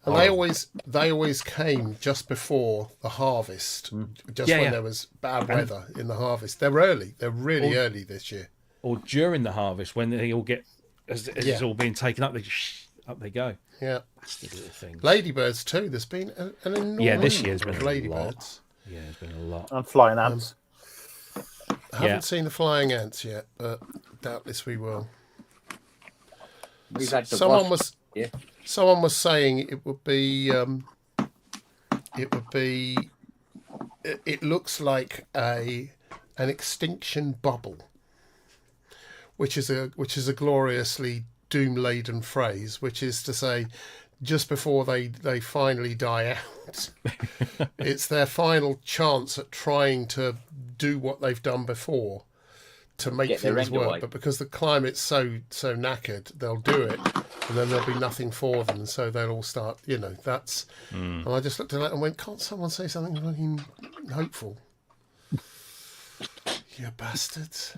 And they always came just before the harvest, just Yeah, when yeah. there was bad weather in the harvest. They're early. They're really early this year. or during the harvest when they all get as it's Yeah. all being taken up, up they go. Yeah. Bastard little things. Ladybirds too. There's been an enormous Yeah, this number year's been of a ladybirds. Yeah, there's been a lot. And flying ants. I haven't Yeah. seen the flying ants yet, but doubtless we will. We've had the Someone wasp. was Yeah. someone was saying it would be it looks like an extinction bubble, which is a gloriously doom laden phrase, which is to say just before they finally die out, it's their final chance at trying to do what they've done before to make Get their things end work. away. But because the climate's so knackered, they'll do it, and then there'll be nothing for them, and so they'll all start. That's. And I just looked at that and went, "Can't someone say something fucking hopeful?" You bastards!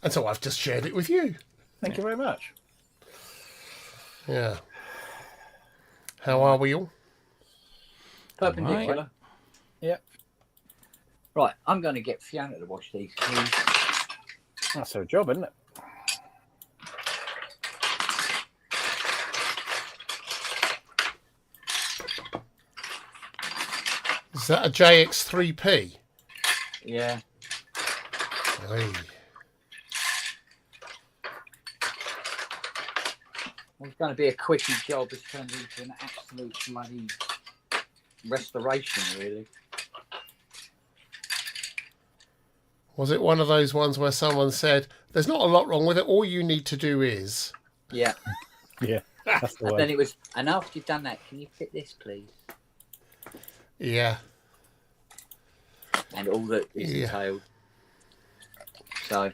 And so I've just shared it with you. Thank you very much. Yeah. How are we all? Perpendicular. Yeah. Right, I'm going to get Fiona to wash these keys. That's her job, isn't it? Is that a JX3P? Yeah. Hey. Well, it's going to be a quickie job. It's turned into an absolute bloody restoration, really. Was it one of those ones where someone said, "There's not a lot wrong with it. All you need to do is." Yeah. Yeah. That's the And then way. it was, and after you've done that, can you fit this, please? Yeah. and all that is Yeah. entailed. So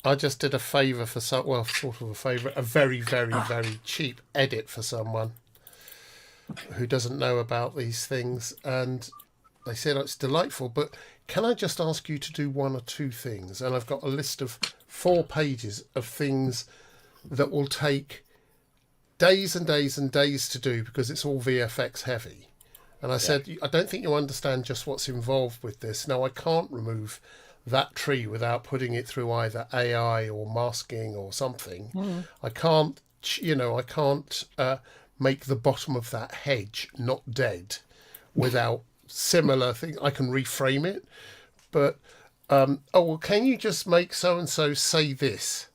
I just did a favour for well, sort of a favour, a very, very, very cheap edit for someone who doesn't know about these things, and they said it's delightful, but can I just ask you to do one or two things? And I've got a list of 4 pages of things that will take days and days and days to do because it's all VFX heavy. And I said, I don't think you understand just what's involved with this. Now, I can't remove that tree without putting it through either AI or masking or something. I can't, I can't make the bottom of that hedge not dead without similar things. I can reframe it, but can you just make so and so say this?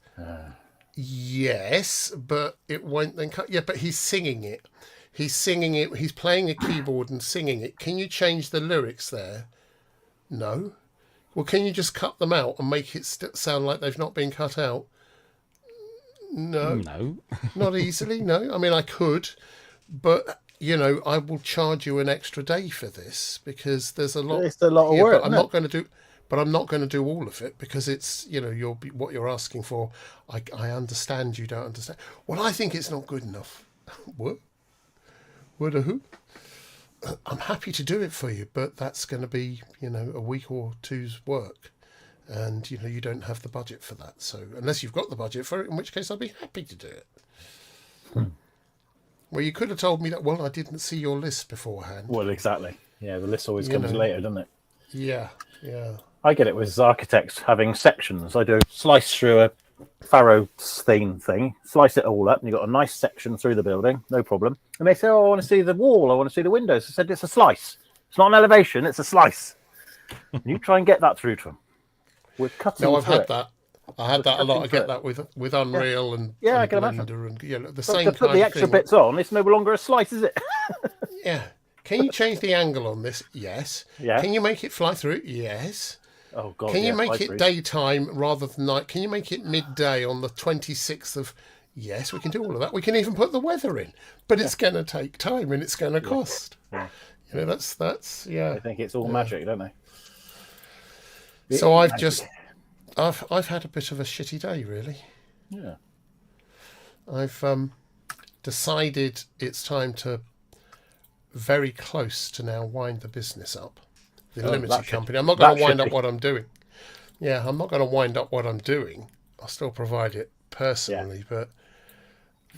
Yes, but it won't then cut. Yeah, but he's singing it. He's singing it. He's playing a keyboard and singing it. Can you change the lyrics there? No. Well, can you just cut them out and make it sound like they've not been cut out? No. No. Not easily, no. I mean, I could, but, I will charge you an extra day for this because there's a lot. It's a lot of work. But I'm not going to do. But I'm not going to do all of it because it's, what you're asking for. I understand you don't understand. Well, I think it's not good enough. What? What a who? I'm happy to do it for you, but that's going to be, a week or two's work. And, you don't have the budget for that. So unless you've got the budget for it, in which case I'd be happy to do it. Well, you could have told me that, well, I didn't see your list beforehand. Well, exactly. Yeah, the list always comes later, doesn't it? Yeah. I get it with architects having sections. I do slice through a Faro thing, slice it all up, and you've got a nice section through the building, no problem. And they say, I want to see the wall, I want to see the windows. I said, it's a slice. It's not an elevation, it's a slice. And you try and get that through to them. We're cutting No, I've through had it. that. I had that a lot. I get that with Unreal and I and can Blender imagine. and the But same to kind put the of extra thing. bits on, it's no longer a slice, is it? Yeah. Can you change the angle on this? Yes. Yeah. Can you make it fly through? Yes. Oh, God. Can you make fly it through. daytime rather than night? Can you make it midday on the 26th of... Yes, we can do all of that. We can even put the weather in. But it's going to take time and it's going to cost. Yeah. That's yeah. They think it's all magic, don't they? So I've had a bit of a shitty day, really. Yeah. I've decided it's time to very close to now wind the business up. The limited company. I'm not going to wind up what I'm doing. Yeah, I'm not going to wind up what I'm doing. I'll still provide it personally, but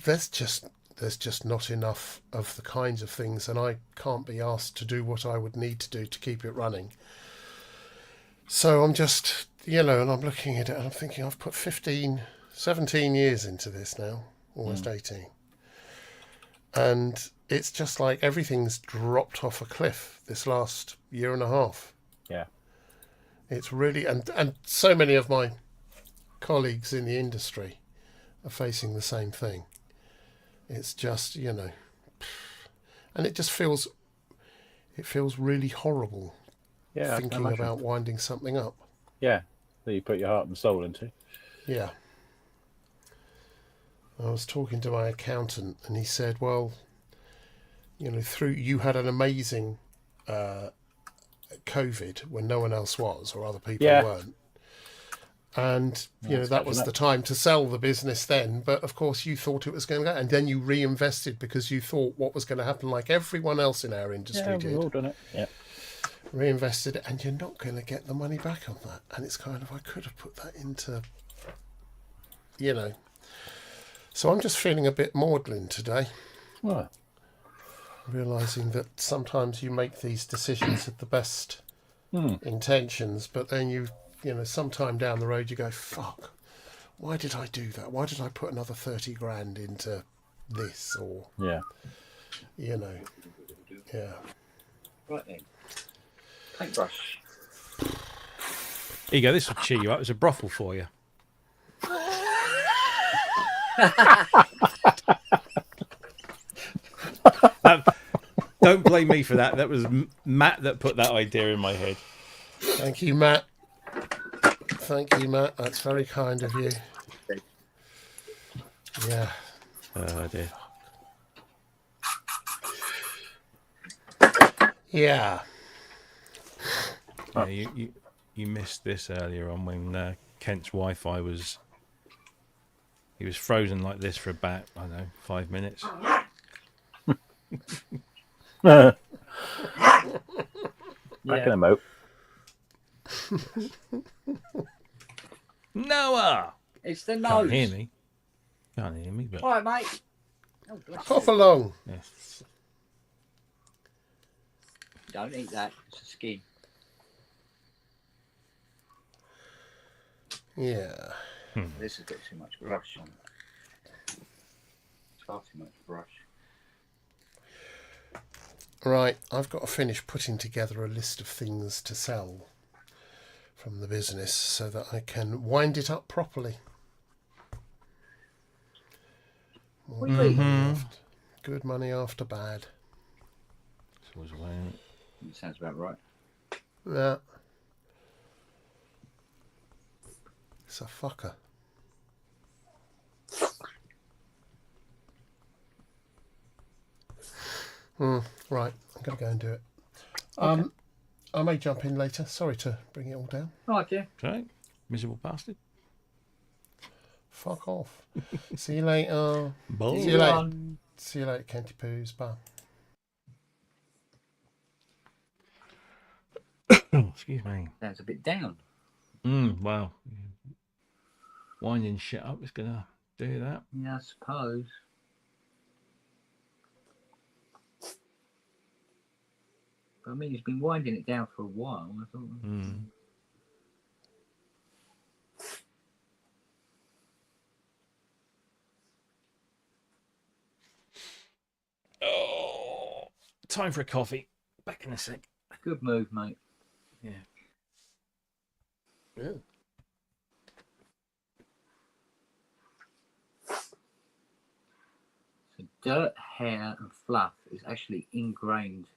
there's just not enough of the kinds of things, and I can't be asked to do what I would need to do to keep it running. So I'm just, and I'm looking at it and I'm thinking I've put 17 years into this now, almost 18. And it's just like everything's dropped off a cliff this last year and a half. Yeah. It's really, and so many of my colleagues in the industry are facing the same thing. It's just, and it just feels really horrible thinking about winding something up. Yeah, that you put your heart and soul into. Yeah. I was talking to my accountant and he said, well, you had an amazing COVID when no one else was, or other people weren't. And, that was the time to sell the business then. But, of course, you thought it was going to go. And then you reinvested because you thought what was going to happen, like everyone else in our industry did. We've all done it. Yeah. Reinvested it, and you're not going to get the money back on that. And it's kind of, I could have put that into, So I'm just feeling a bit maudlin today. Well, Realising that sometimes you make these decisions with the best intentions, but then you sometime down the road you go, fuck, why did I do that? Why did I put another 30 grand into this? Or, yeah. yeah. right then, paintbrush. Here you go. This will cheer you up. It's a brothel for you. Don't blame me for that. That was Matt that put that idea in my head. Thank you, Matt. That's very kind of you. Yeah. Oh dear. Yeah. Yeah, you missed this earlier on when Kent's Wi-Fi was. He was frozen like this for about, I don't know, 5 minutes. Back Yeah. in a moat. Noah! It's the Can't nose. hear me. Can't hear me, but All right, mate. Oh, bless Cough you. along. yes. Don't eat that. It's a skin. Yeah. This has got too much brush on it. Far too much brush. Right, I've got to finish putting together a list of things to sell from the business so that I can wind it up properly. More good, money after, good money after bad. It's always a way, isn't it? It sounds about right. Yeah. It's a fucker. Right, I'm going to go and do it. I may jump in later. Sorry to bring it all down. Right, yeah. Right? Miserable bastard. Fuck off. See you later. Bye. See you later. See you later, Kenty Poos. Bye. Oh, excuse me. Sounds a bit down. Well, winding shit up is going to do that. Yeah, I suppose. But I mean, he's been winding it down for a while. I thought. Oh, time for a coffee. Back in a sec. Good move, mate. Yeah. Yeah. So dirt, hair, and fluff is actually ingrained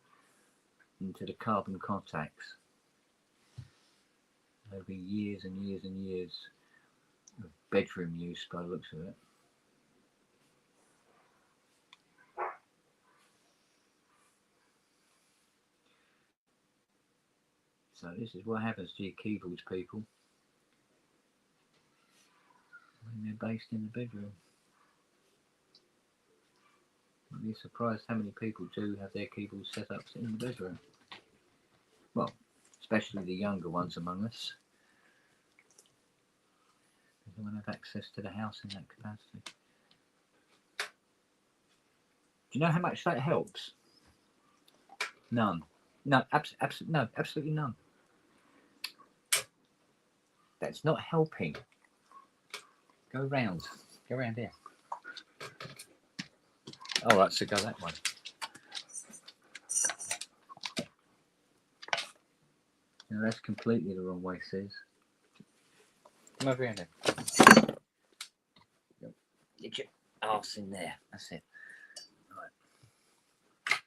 into the carbon contacts over years and years and years of bedroom use by the looks of it. So this is what happens to your keyboards, people, when they're based in the bedroom. I'd be surprised how many people do have their keyboards set up in the bedroom. Well, especially the younger ones among us. They don't have access to the house in that capacity. Do you know how much that helps? None. No, absolutely none. That's not helping. Go round. Go round here. All right, so go that way. No, that's completely the wrong way, Sis. Come over here then. Get your arse in there. That's it. Right.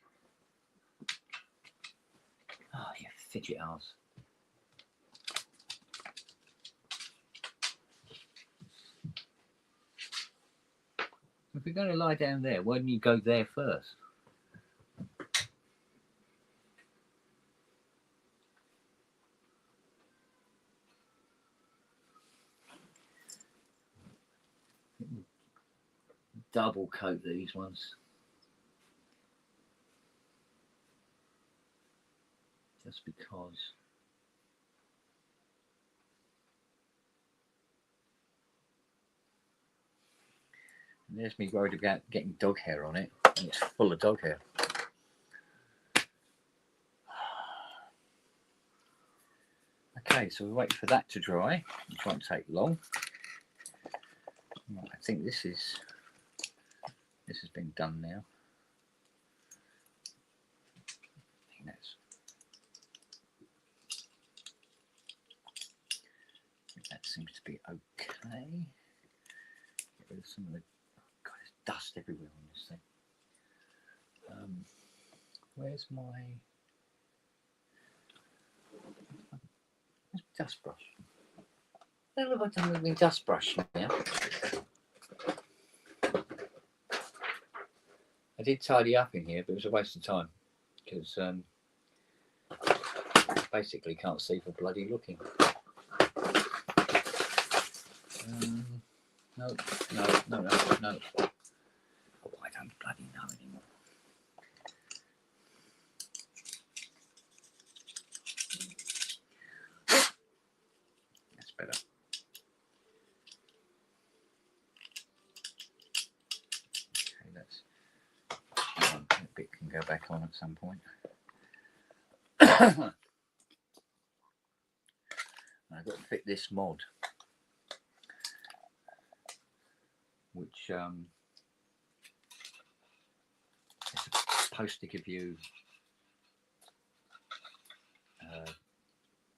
Oh, you fidget arse. If you're going to lie down there, why don't you go there first? Double coat these ones. Just because. And there's me worried about getting dog hair on it, and it's full of dog hair. Okay, so we wait for that to dry, which won't take long. Right, I think this has been done now. I think that seems to be okay. Get rid of some of the dust everywhere on this thing. Where's my dust brush? I don't know if I've done with my dust brush now. I did tidy up in here, but it was a waste of time because basically can't see for bloody looking. No. Oh, I don't bloody know anymore. That's better. Okay, that's that bit can go back on at some point. I've got to fit this mod, which is supposed to give you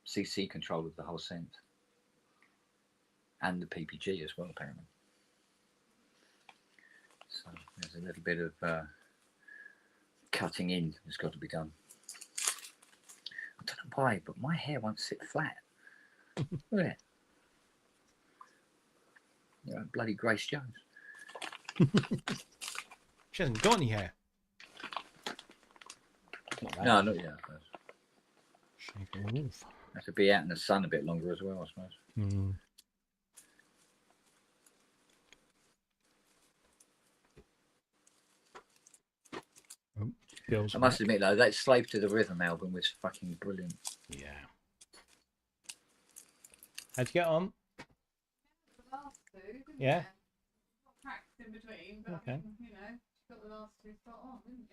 CC control of the whole scent and the PPG as well, apparently. So there's a little bit of cutting in that's got to be done. I don't know why, but my hair won't sit flat. Look at it. You're like bloody Grace Jones. She hasn't got any hair. No, not yet. Shave it off. Have to be out in the sun a bit longer as well, I suppose. Mm. Oh, girls I must back. admit though, that Slave to the Rhythm album was fucking brilliant. Yeah. How'd you get on? The last two, didn't Yeah. you? Got practice in between, but Okay. I mean, you got the last two spot on, didn't you?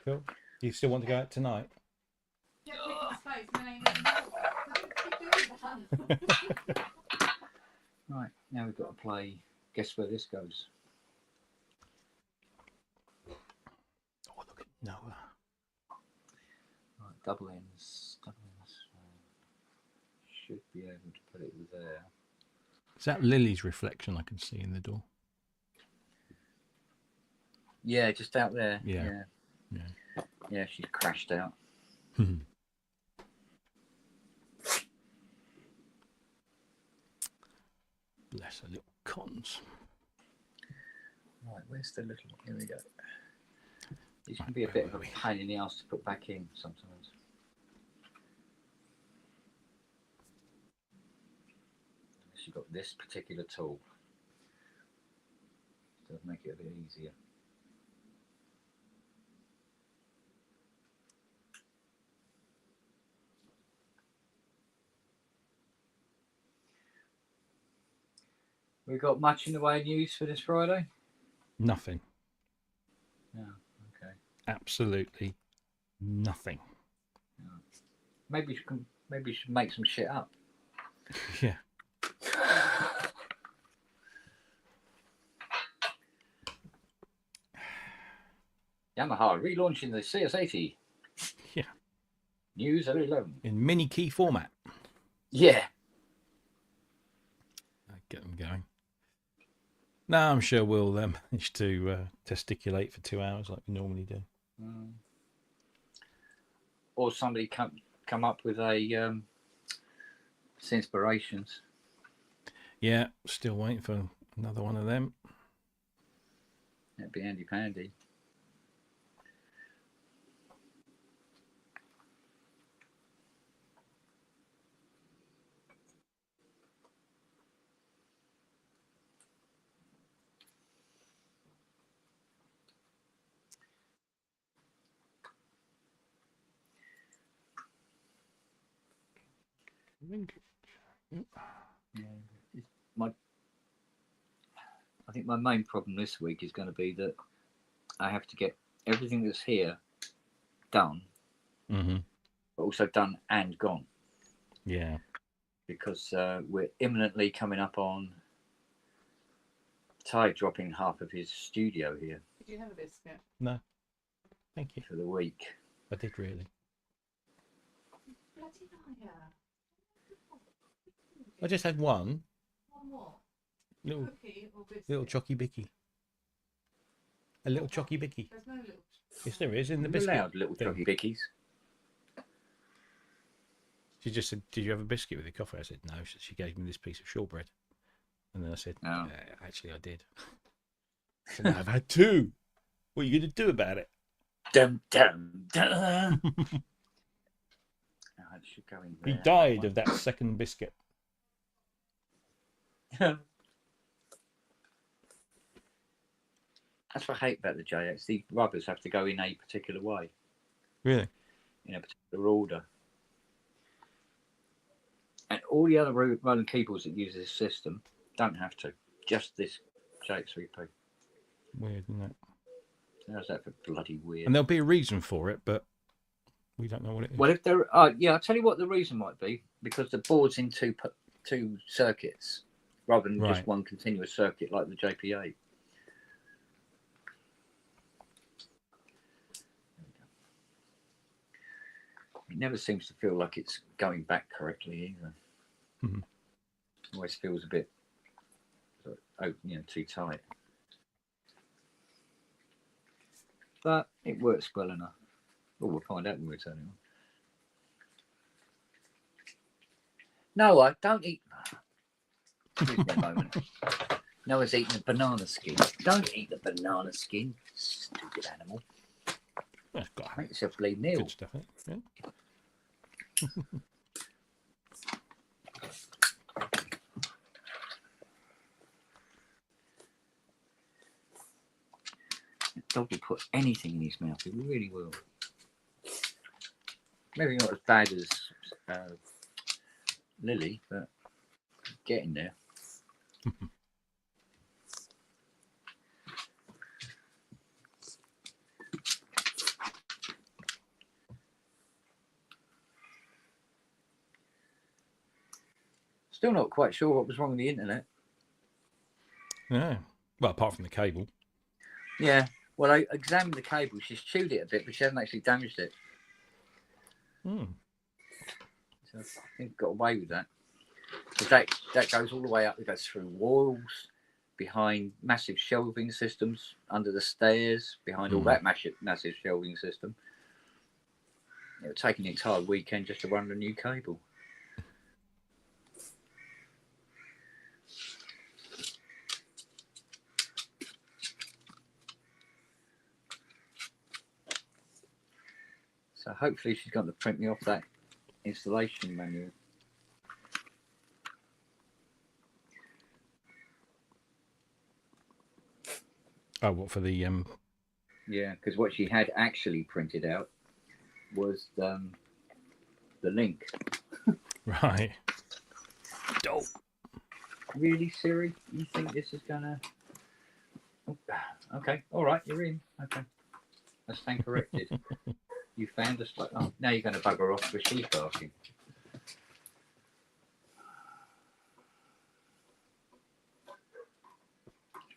Cool. Do you still want to go out tonight? Yeah, pick up the space, and then ain't even keep doing that. Right, now we've got to play Guess Where This Goes. Oh, look at Noah. Right, double ends. Should be able to put it there. Is that Lily's reflection I can see in the door? Yeah, just out there. Yeah. Yeah, she's crashed out. Bless her little cons. Right, where's the little... Here we go. These can be a bit of a pain in the ass to put back in sometimes. Unless you've got this particular tool. It does make it a bit easier. We got much in the way of news for this Friday? Nothing. No, okay. Absolutely nothing. No. Maybe you should make some shit up. Yeah. Yamaha relaunching the CS80. Yeah. News at 11. In mini key format. Yeah. Get them going. No, I'm sure we'll manage to testiculate for 2 hours like we normally do. Or somebody come up with a inspirations. Yeah, still waiting for another one of them. That'd be handy pandy. Yeah, I think my main problem this week is going to be that I have to get everything that's here done, Mm-hmm. but also done and gone. Yeah. Because we're imminently coming up on Ty dropping half of his studio here Did you have a biscuit? No. Thank you. for the week. I did really. Bloody liar. I just had one One what? little Cookie or biscuit? little chocky bicky. A little chocky bicky. There's no little. Yes, there is in the You're biscuit. allowed little thing. chunky bickies. She just said, "Did you have a biscuit with your coffee?" I said, "No." So she gave me this piece of shortbread, and then I said, Oh. "Actually, I did." So now I've had two. What are you going to do about it? Dum dum dum. Right, it should go in He there. died of that second biscuit. That's what I hate about the JX. The rubbers have to go in a particular way, Really? in a particular order. And all the other Roland keyboards that use this system don't have to. Just this JX3P. Weird, isn't it? How's that for bloody weird? And there'll be a reason for it, but we don't know what it is. Well, if there, yeah, I'll tell you what the reason might be. Because the board's in two circuits rather than just one continuous circuit like the JP8. It never seems to feel like it's going back correctly either. Mm-hmm. Always feels a bit, too tight. But it works well enough. Oh, we'll find out when we turn it on. No, I don't eat. Give me a moment. Noah's eating a banana skin. Don't eat the banana skin, stupid animal. That's got Make yourself bleed nil. good stuff, isn't it? Yeah. The dog will put anything in his mouth. He really will. Maybe not as bad as Lily, but getting there. Still not quite sure what was wrong with the internet. Yeah. Well, apart from the cable. Yeah. Well, I examined the cable. She's chewed it a bit, but she hasn't actually damaged it. Mm. So I think got away with that. But that goes all the way up. It goes through walls, behind massive shelving systems, under the stairs, behind all that massive shelving system. It would take an entire weekend just to run a new cable. So hopefully she's going to print me off that installation manual. Oh, what for the Yeah, because what she had actually printed out was the link. right. Dope. Really, Siri? You think this is gonna? Oh, okay, all right, you're in. Okay, I stand corrected. You found us. Like, oh, now you're going to bugger off with sheep barking.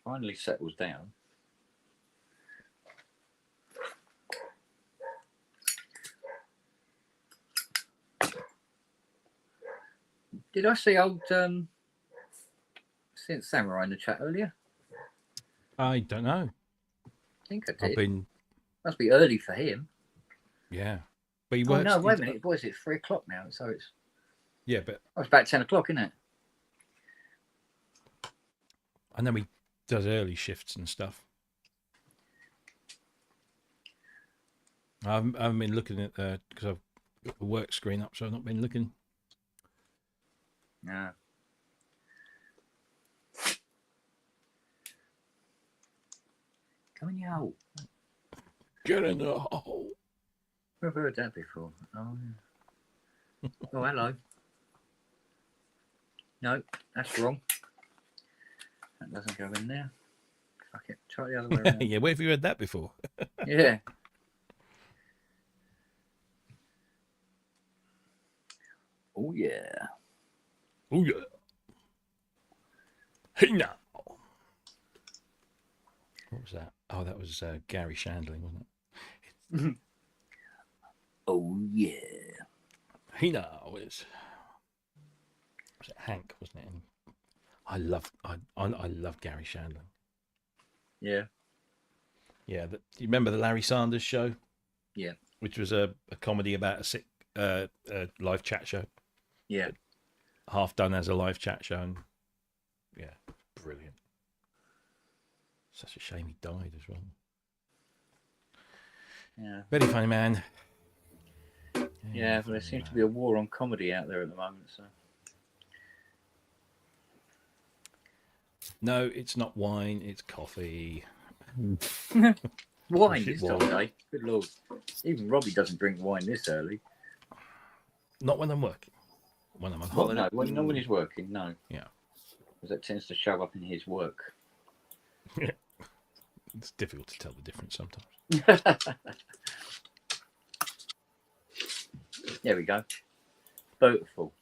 Finally settles down. Did I see old Samurai in the chat earlier? I don't know. I think I did. I've been. Must be early for him. Yeah. But he Oh works. no, wait a minute. What is it? 3 o'clock now. So it's. Yeah, but. Oh, it's about 10 o'clock, isn't it? I know he does early shifts and stuff. I haven't been looking at because I've got the work screen up, so I've not been looking. No. Come in your hole. Get in the hole. I've heard that before. Oh, yeah. Oh, hello. No, that's wrong. That doesn't go in there. Fuck it. Try the other way around. Yeah, where have you heard that before? Yeah. Oh, yeah. Oh, yeah. Hey, now. What was that? Oh, that was Gary Shandling, wasn't it? Oh, yeah. He now is. Was it Hank, wasn't it? And I love Gary Shandling. Yeah. Yeah, you remember the Larry Sanders Show? Yeah. Which was a comedy about a sick live chat show. Yeah. Half done as a live chat show. And yeah, brilliant. Such a shame he died as well. Yeah. Very funny man. Yeah, well, there seems to be a war on comedy out there at the moment. So No, it's not wine. It's coffee. wine Shit this time of day. Good lord! Even Robbie doesn't drink wine this early. Not when I'm working. When I'm on Well, holiday. no, when nobody's working, no. Yeah. Because that tends to show up in his work. It's difficult to tell the difference sometimes. There we go. Beautiful.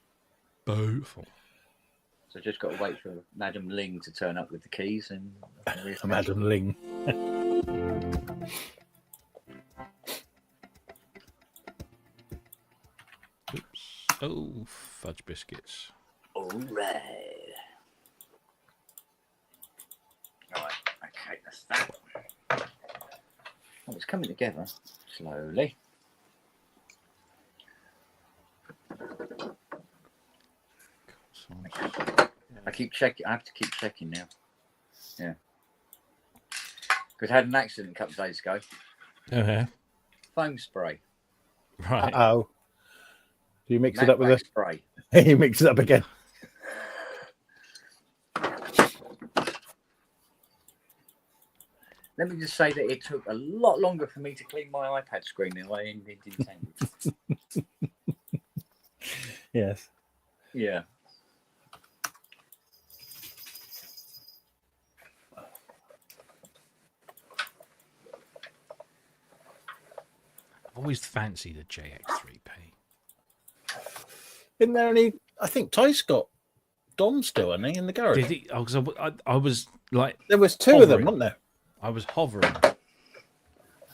Beautiful. So just got to wait for Madam Ling to turn up with the keys and Madam Ling. Oops. Oh, fudge biscuits. All right. Right. Okay, that's that. Oh, it's coming together slowly. I keep checking. I have to keep checking now. Yeah. Because I had an accident a couple of days ago. Oh, yeah. Foam spray. Right. Oh. Do you mix it up with Matte spray. you mix it up again? Let me just say that it took a lot longer for me to clean my iPad screen than I intended. Yes. Yeah. I've always fancied a JX3P. Isn't there any? I think Ty's got Dom still, hasn't he, in the garage? Did he? Oh, 'cause I was like, There was two of them, hovering. wasn't there? I was hovering,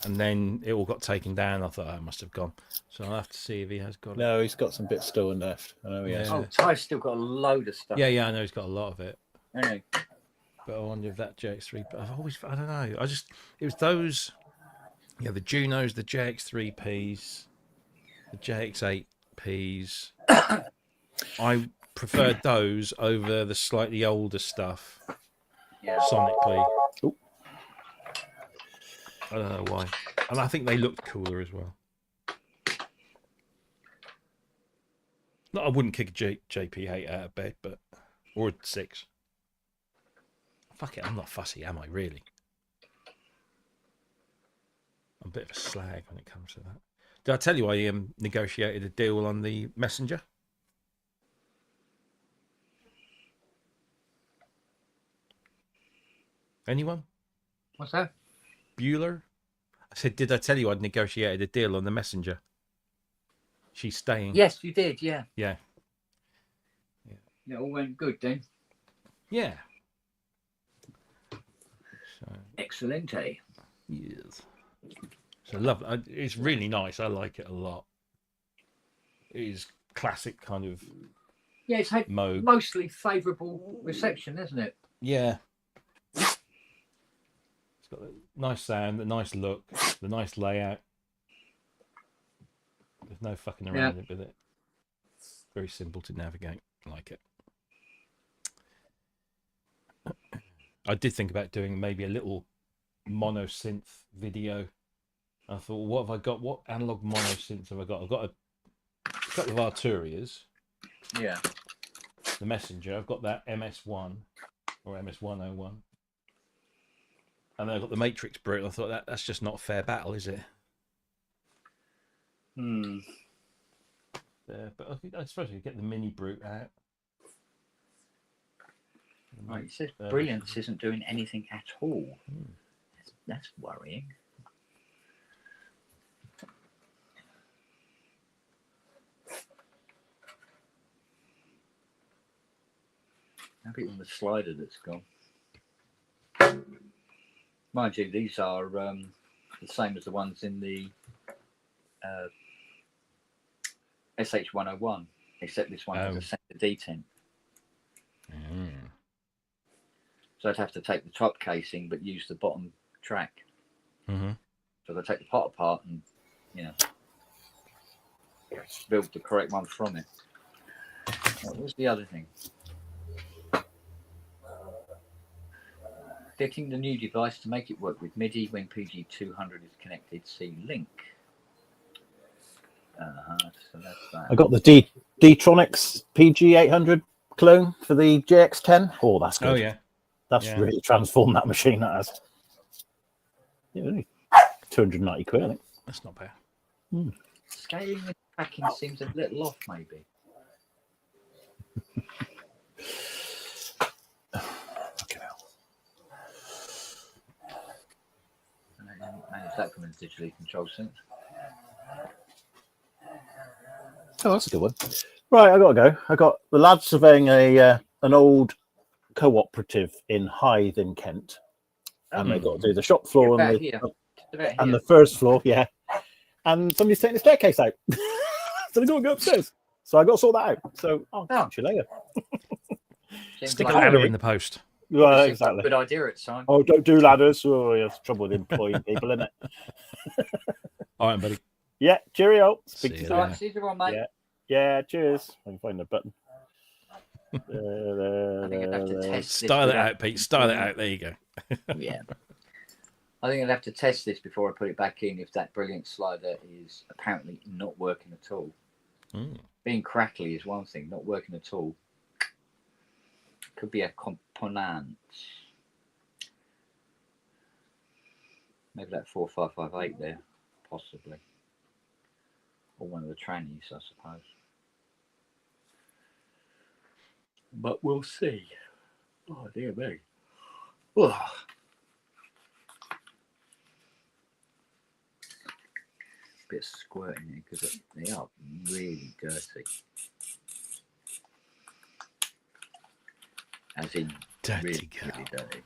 and then it all got taken down. I thought, oh, it must have gone. So I'll have to see if he has got it. No, he's got some bits still in left. I know he has. Yeah. Oh, Ty's still got a load of stuff. Yeah, I know he's got a lot of it. Anyway, But I wonder if that JX3. But I don't know. It was those, the Junos, the JX3Ps, the JX8Ps. I preferred those over the slightly older stuff. yeah. Sonically. Ooh. I don't know why. And I think they looked cooler as well. No, I wouldn't kick a JP8 out of bed, or a 6. Fuck it, I'm not fussy, am I, really? I'm a bit of a slag when it comes to that. Did I tell you I negotiated a deal on the Messenger? Anyone? What's that? Bueller? I said, did I tell you I'd negotiated a deal on the Messenger? She's staying. Yes, you did. Yeah. Yeah. It all went good then. Yeah. So, Excellent, eh? yes. So lovely. It's really nice. I like it a lot. It is classic kind of Yeah, it's had mode. mostly favourable reception, isn't it? Yeah. It's got a nice sound, a nice look, the nice layout. There's no fucking around it with it. Very simple to navigate. I like it. I did think about doing maybe a little mono synth video. I thought, what have I got? What analog mono synths have I got? I've got a couple of Arturias. Yeah. The Messenger. I've got that MS1 or MS101. And then I've got the Matrix Brute. I thought that's just not a fair battle, is it? Hmm. But I suppose you get the Mini Brute out. Right, it says Brilliance isn't doing anything at all. That's worrying. Maybe on the slider that's gone. Mind you, these are the same as the ones in the SH101, except this one has a center detent. So I'd have to take the top casing but use the bottom track. Mm-hmm. So I'd take the pot apart and, build the correct one from it. What was the other thing? Getting the new device to make it work with MIDI when PG200 is connected. See link. So that's that. I got the D-Tronics PG800 clone for the JX10. Oh, that's good. Oh yeah, That's yeah. really transformed that machine. That has. Yeah, only 290 quid, I think. That's not bad. Scaling the tracking seems a little off, maybe. Okay. Manage that from a digitally controlled sense. Oh, that's a good one. Right, I gotta go. I got the lads surveying an old cooperative in Hythe in Kent, and they got to do the shop floor and the first floor, yeah. And somebody's taking the staircase out, so they don't go upstairs. So I got to sort that out. So I'll catch you later. Stick a ladder in the post. Right, exactly. Good idea at the time. Oh, don't do ladders. Oh, yeah, it's trouble with employing people, isn't it? All right, buddy. Yeah, cheerio. Speak See to you you All soon. right, see you on, mate. Yeah, cheers. I can find the button. I think I'd have to test this. Style it out, Pete. Style it out. There you go. Yeah. I think I'd have to test this before I put it back in if that brilliant slider is apparently not working at all. Being crackly is one thing, not working at all. Could be a component. Maybe that 4558 there, possibly. Or one of the trannies, I suppose. But we'll see. Oh, dear me. Oh. Bit of squirt in here because they are really dirty. As in, Dirty really, girl. really dirty.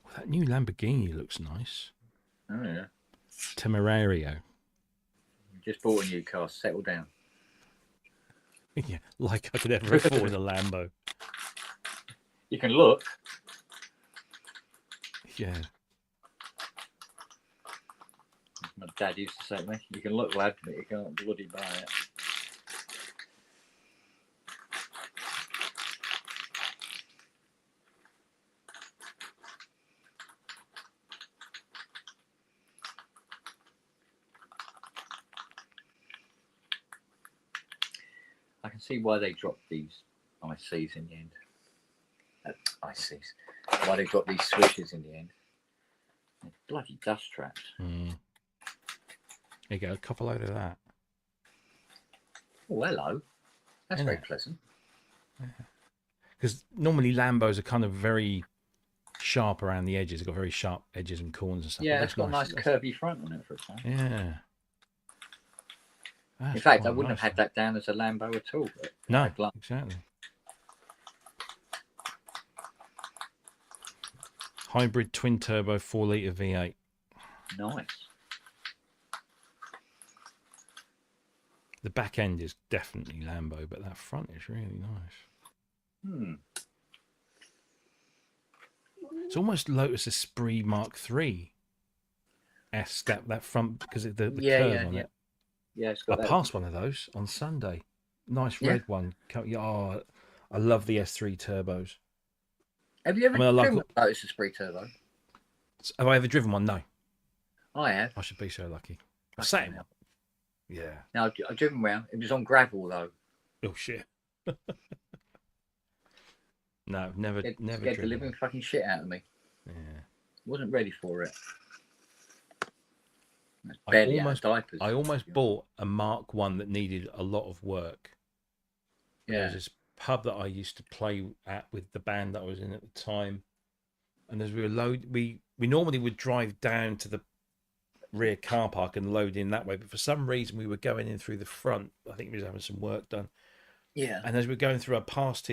Well, that new Lamborghini looks nice. Oh, yeah. Temerario. Just bought a new car, settle down. Yeah, like I could ever afford a Lambo. You can look. Yeah. My dad used to say to me, you can look, lad, but you can't bloody buy it. I can see why they dropped these ICs in the end. ICs. Why they got these switches in the end. They're bloody dust traps. There you go. A couple out of that. Oh, hello. That's Isn't very it? pleasant. Because normally Lambos are kind of very sharp around the edges. They've got very sharp edges and corners and stuff. Yeah, But it's got a nice curvy front on it for a time. Yeah. In That's fact, I quite wouldn't nice, have had that down as a Lambo at all. But No, I'd like- exactly. Hybrid twin turbo 4-litre V8. Nice. The back end is definitely Lambo, but that front is really nice. It's almost Lotus Esprit Mark III. That front because of the curve on it. Yeah, it's I got that. passed one of those on Sunday. Nice red one. Oh, I love the S3 turbos. Have you ever I driven a Lotus Esprit Turbo? Have I ever driven one? No. I have. I should be so lucky. I sat in one. Yeah. No, I've driven round. It was on gravel though. Oh shit. No, never Scared the driven living one. fucking shit out of me. Yeah. Wasn't ready for it. Barely out of diapers. I almost bought a Mark 1 that needed a lot of work. Yeah. There was this pub that I used to play at with the band that I was in at the time, and as we were we normally would drive down to the rear car park and load in that way, but for some reason we were going in through the front. I think we was having some work done. Yeah. And as we were going through, I passed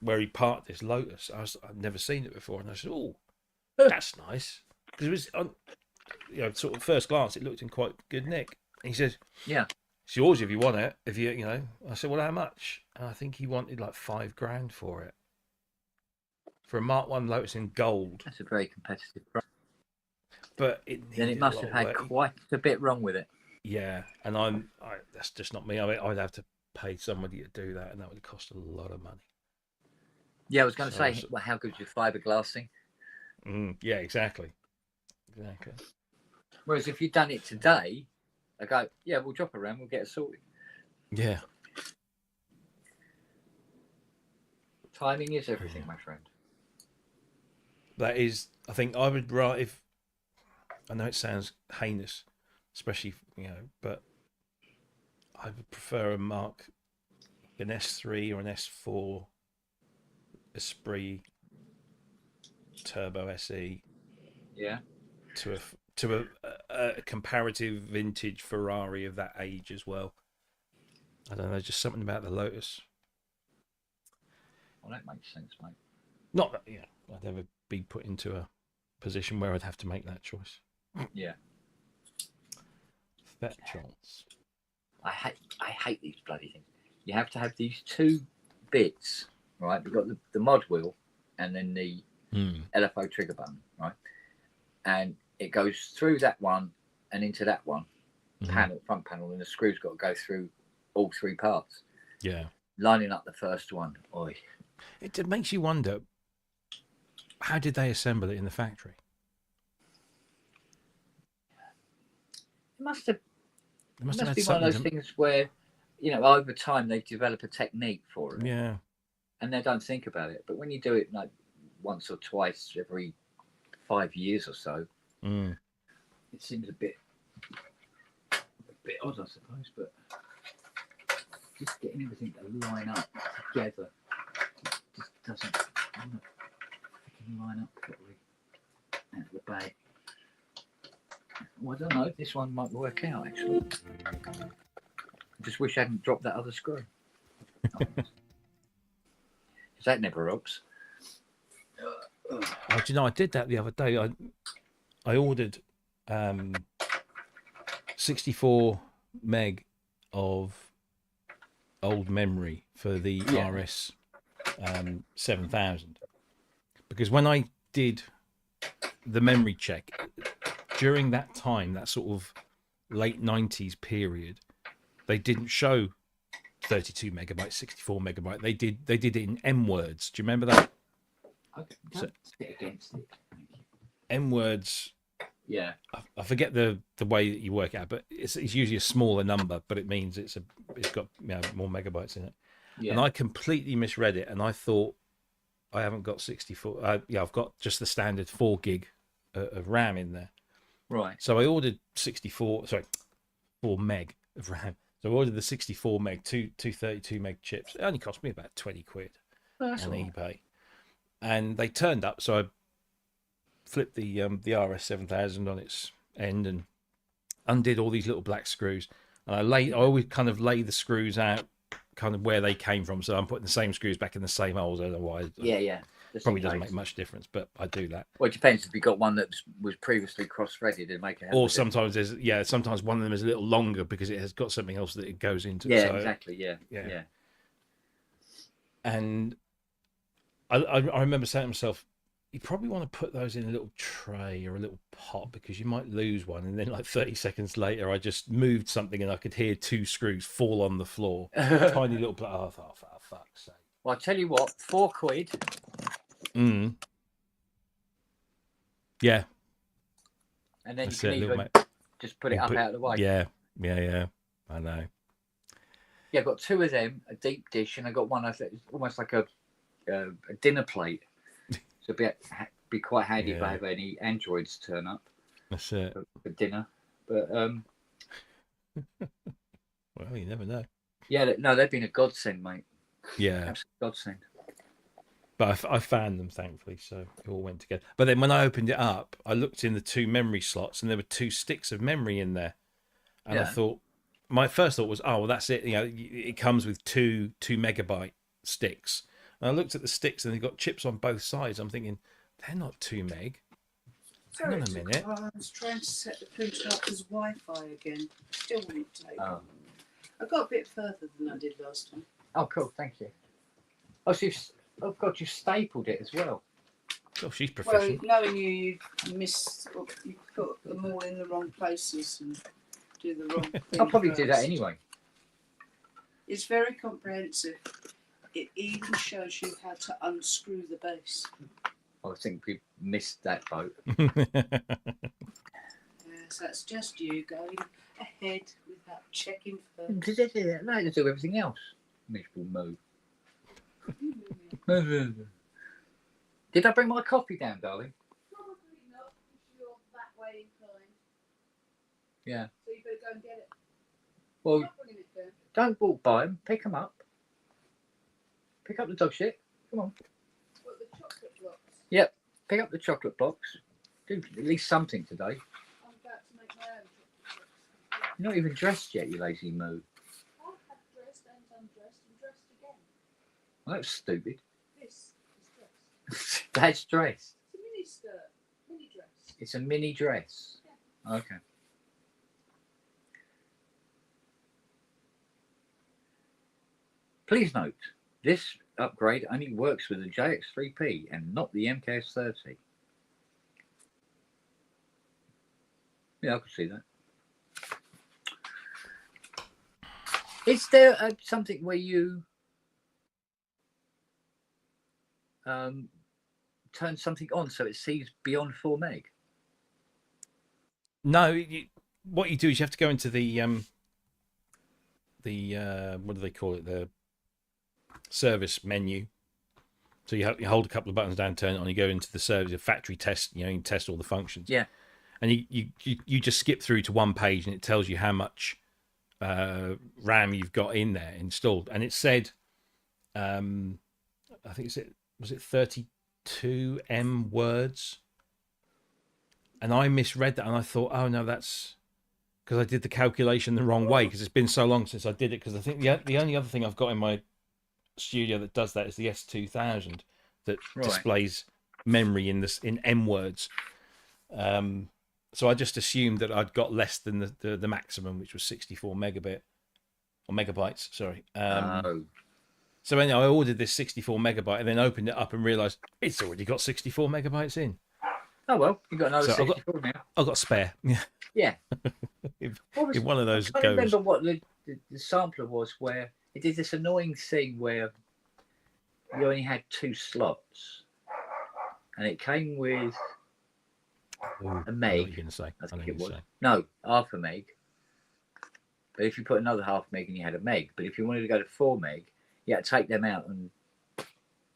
where he parked this Lotus. I'd never seen it before, and I said, "Oh, that's nice," because it was on, sort of first glance, it looked in quite good nick. And he says, "Yeah, it's yours if you want it. If you know." I said, "Well, how much?" And I think he wanted like $5,000 for it, for a Mark 1 Lotus in gold. That's a very competitive price. But then it must have had quite a bit wrong with it. Yeah, and that's just not me. I mean, I'd have to pay somebody to do that, and that would cost a lot of money. Yeah, I was going to say, well, how good is your fiberglassing? Yeah, exactly. Exactly. Whereas if you'd done it today, I go, yeah, we'll drop around, we'll get it sorted. Yeah. Timing is everything, my friend. That is, I think I would rather, if I know it sounds heinous, especially, but I would prefer an S3 or an S4 Esprit Turbo SE. Yeah. To a comparative vintage Ferrari of that age as well. I don't know, just something about the Lotus. Well, that makes sense, mate. Not that I'd ever be put into a position where I'd have to make that choice. Yeah. That chance. I hate these bloody things. You have to have these two bits, right? We've got the mod wheel and then the LFO trigger button, right? And it goes through that one and into that one front panel, and the screw's got to go through all three parts. Yeah. Lining up the first one. Oi. It makes you wonder, how did they assemble it in the factory? It must be one of those something things where, over time they develop a technique for it. Yeah. And they don't think about it. But when you do it like once or twice every 5 years or so, it seems a bit odd, I suppose. But just getting everything to line up together just doesn't line up properly out of the bag. Well, I don't know. This one might work out, actually. I just wish I hadn't dropped that other screw. Because that never rubs. Oh, do you know, I did that the other day. I ordered 64 meg of old memory for the RS 7000. Because when I did the memory check, during that time, that sort of late 90s period, they didn't show 32 megabytes, 64 megabyte. They did it in M words. Do you remember that? Okay, don't sit against it. M words. Yeah. I forget the way that you work it out, but it's usually a smaller number, but it means it's got more megabytes in it. Yeah. And I completely misread it, and I thought I haven't got 64. I've got just the standard 4 gig of RAM in there. Right. So I ordered 4 meg of RAM. So I ordered the 64 meg, two 32 meg chips. It only cost me about 20 quid on eBay. And they turned up, so I flipped the RS 7000 on its end and undid all these little black screws. And I always kind of lay the screws out kind of where they came from. So I'm putting the same screws back in the same holes. I don't know why. Yeah. Probably doesn't make much difference, but I do that. Well, it depends if you got one that was previously cross-threaded and make it. Or sometimes sometimes one of them is a little longer because it has got something else that it goes into. Yeah, so, exactly. Yeah. And I remember saying to myself, you probably want to put those in a little tray or a little pot because you might lose one. And then like 30 seconds later, I just moved something and I could hear 2 screws fall on the floor. Tiny little, oh, for fuck's sake. Well, I'll tell you what, 4 quid. Yeah. And then you can even just put it up out of the way. Yeah. I know. Yeah, I've got 2 of them, a deep dish, and I got one. I think it's almost like a dinner plate. So it'd be quite handy if I have any androids turn up. That's it for dinner. But well, you never know. Yeah, no, they've been a godsend, mate. Yeah, absolute godsend. But I found them, thankfully, so it all went together. But then when I opened it up, I looked in the 2 memory slots, and there were 2 sticks of memory in there. And I thought, my first thought was, oh, well, that's it. It comes with 2 megabyte sticks. And I looked at the sticks, and they've got chips on both sides. I'm thinking, they're not 2 meg. Hang on a minute. I was trying to set the printer up as Wi-Fi again. Still wouldn't take. I got a bit further than I did last time. Oh, cool. Thank you. Oh, so you stapled it as well. Oh, she's professional. Well, knowing you put them all in the wrong places and do the wrong thing. I'll probably do that anyway. It's very comprehensive. It even shows you how to unscrew the base. I think we missed that boat. Yes, that's just you going ahead without checking first. No, to do everything else. Miserable moo. Did I bring my coffee down, darling? Probably not, because you're that way inclined. Yeah. So you better go and get it. Well, Not bringing it down. don't walk by them. Pick them up. Pick up the dog shit. Come on. What, the chocolate blocks? Yep. Pick up the chocolate blocks. Do at least something today. I'm about to make my own chocolate blocks. You're not even dressed yet, you lazy moo. I have dressed and undressed and dressed again. Well, that's stupid. This is dressed. That's dressed. It's a mini skirt, mini dress. It's a mini dress. Okay. Please note, this upgrade only works with the JX3P and not the MKS30. Yeah, I could see that. Is there something where you turn something on so it sees beyond 4 meg? No, what you do is you have to go into the what do they call it? The service menu. So you hold a couple of buttons down, turn it on. You go into the service, the factory test. You can test all the functions. Yeah. And you just skip through to one page, and it tells you how much RAM you've got in there installed. And it said, I think was it 32 M words. And I misread that, and I thought, oh no, that's because I did the calculation the wrong way, because it's been so long since I did it. Because I think the only other thing I've got in my studio that does that is the S2000 that displays memory in M words. So I just assumed that I'd got less than the maximum, which was 64 megabytes. Sorry. So anyway, I ordered this 64 megabyte and then opened it up and realised it's already got 64 megabytes in. Oh well, you've got another So 64 now. I've got spare. Yeah. Yeah. if one of those I goes. remember what the sampler was, where it did this annoying thing where you only had 2 slots, and it came with a meg. I know what you're going to say. I I know think what it you're was. gonna say. No, half a meg. But if you put another half meg and you had a meg, but if you wanted to go to 4 meg, you had to take them out and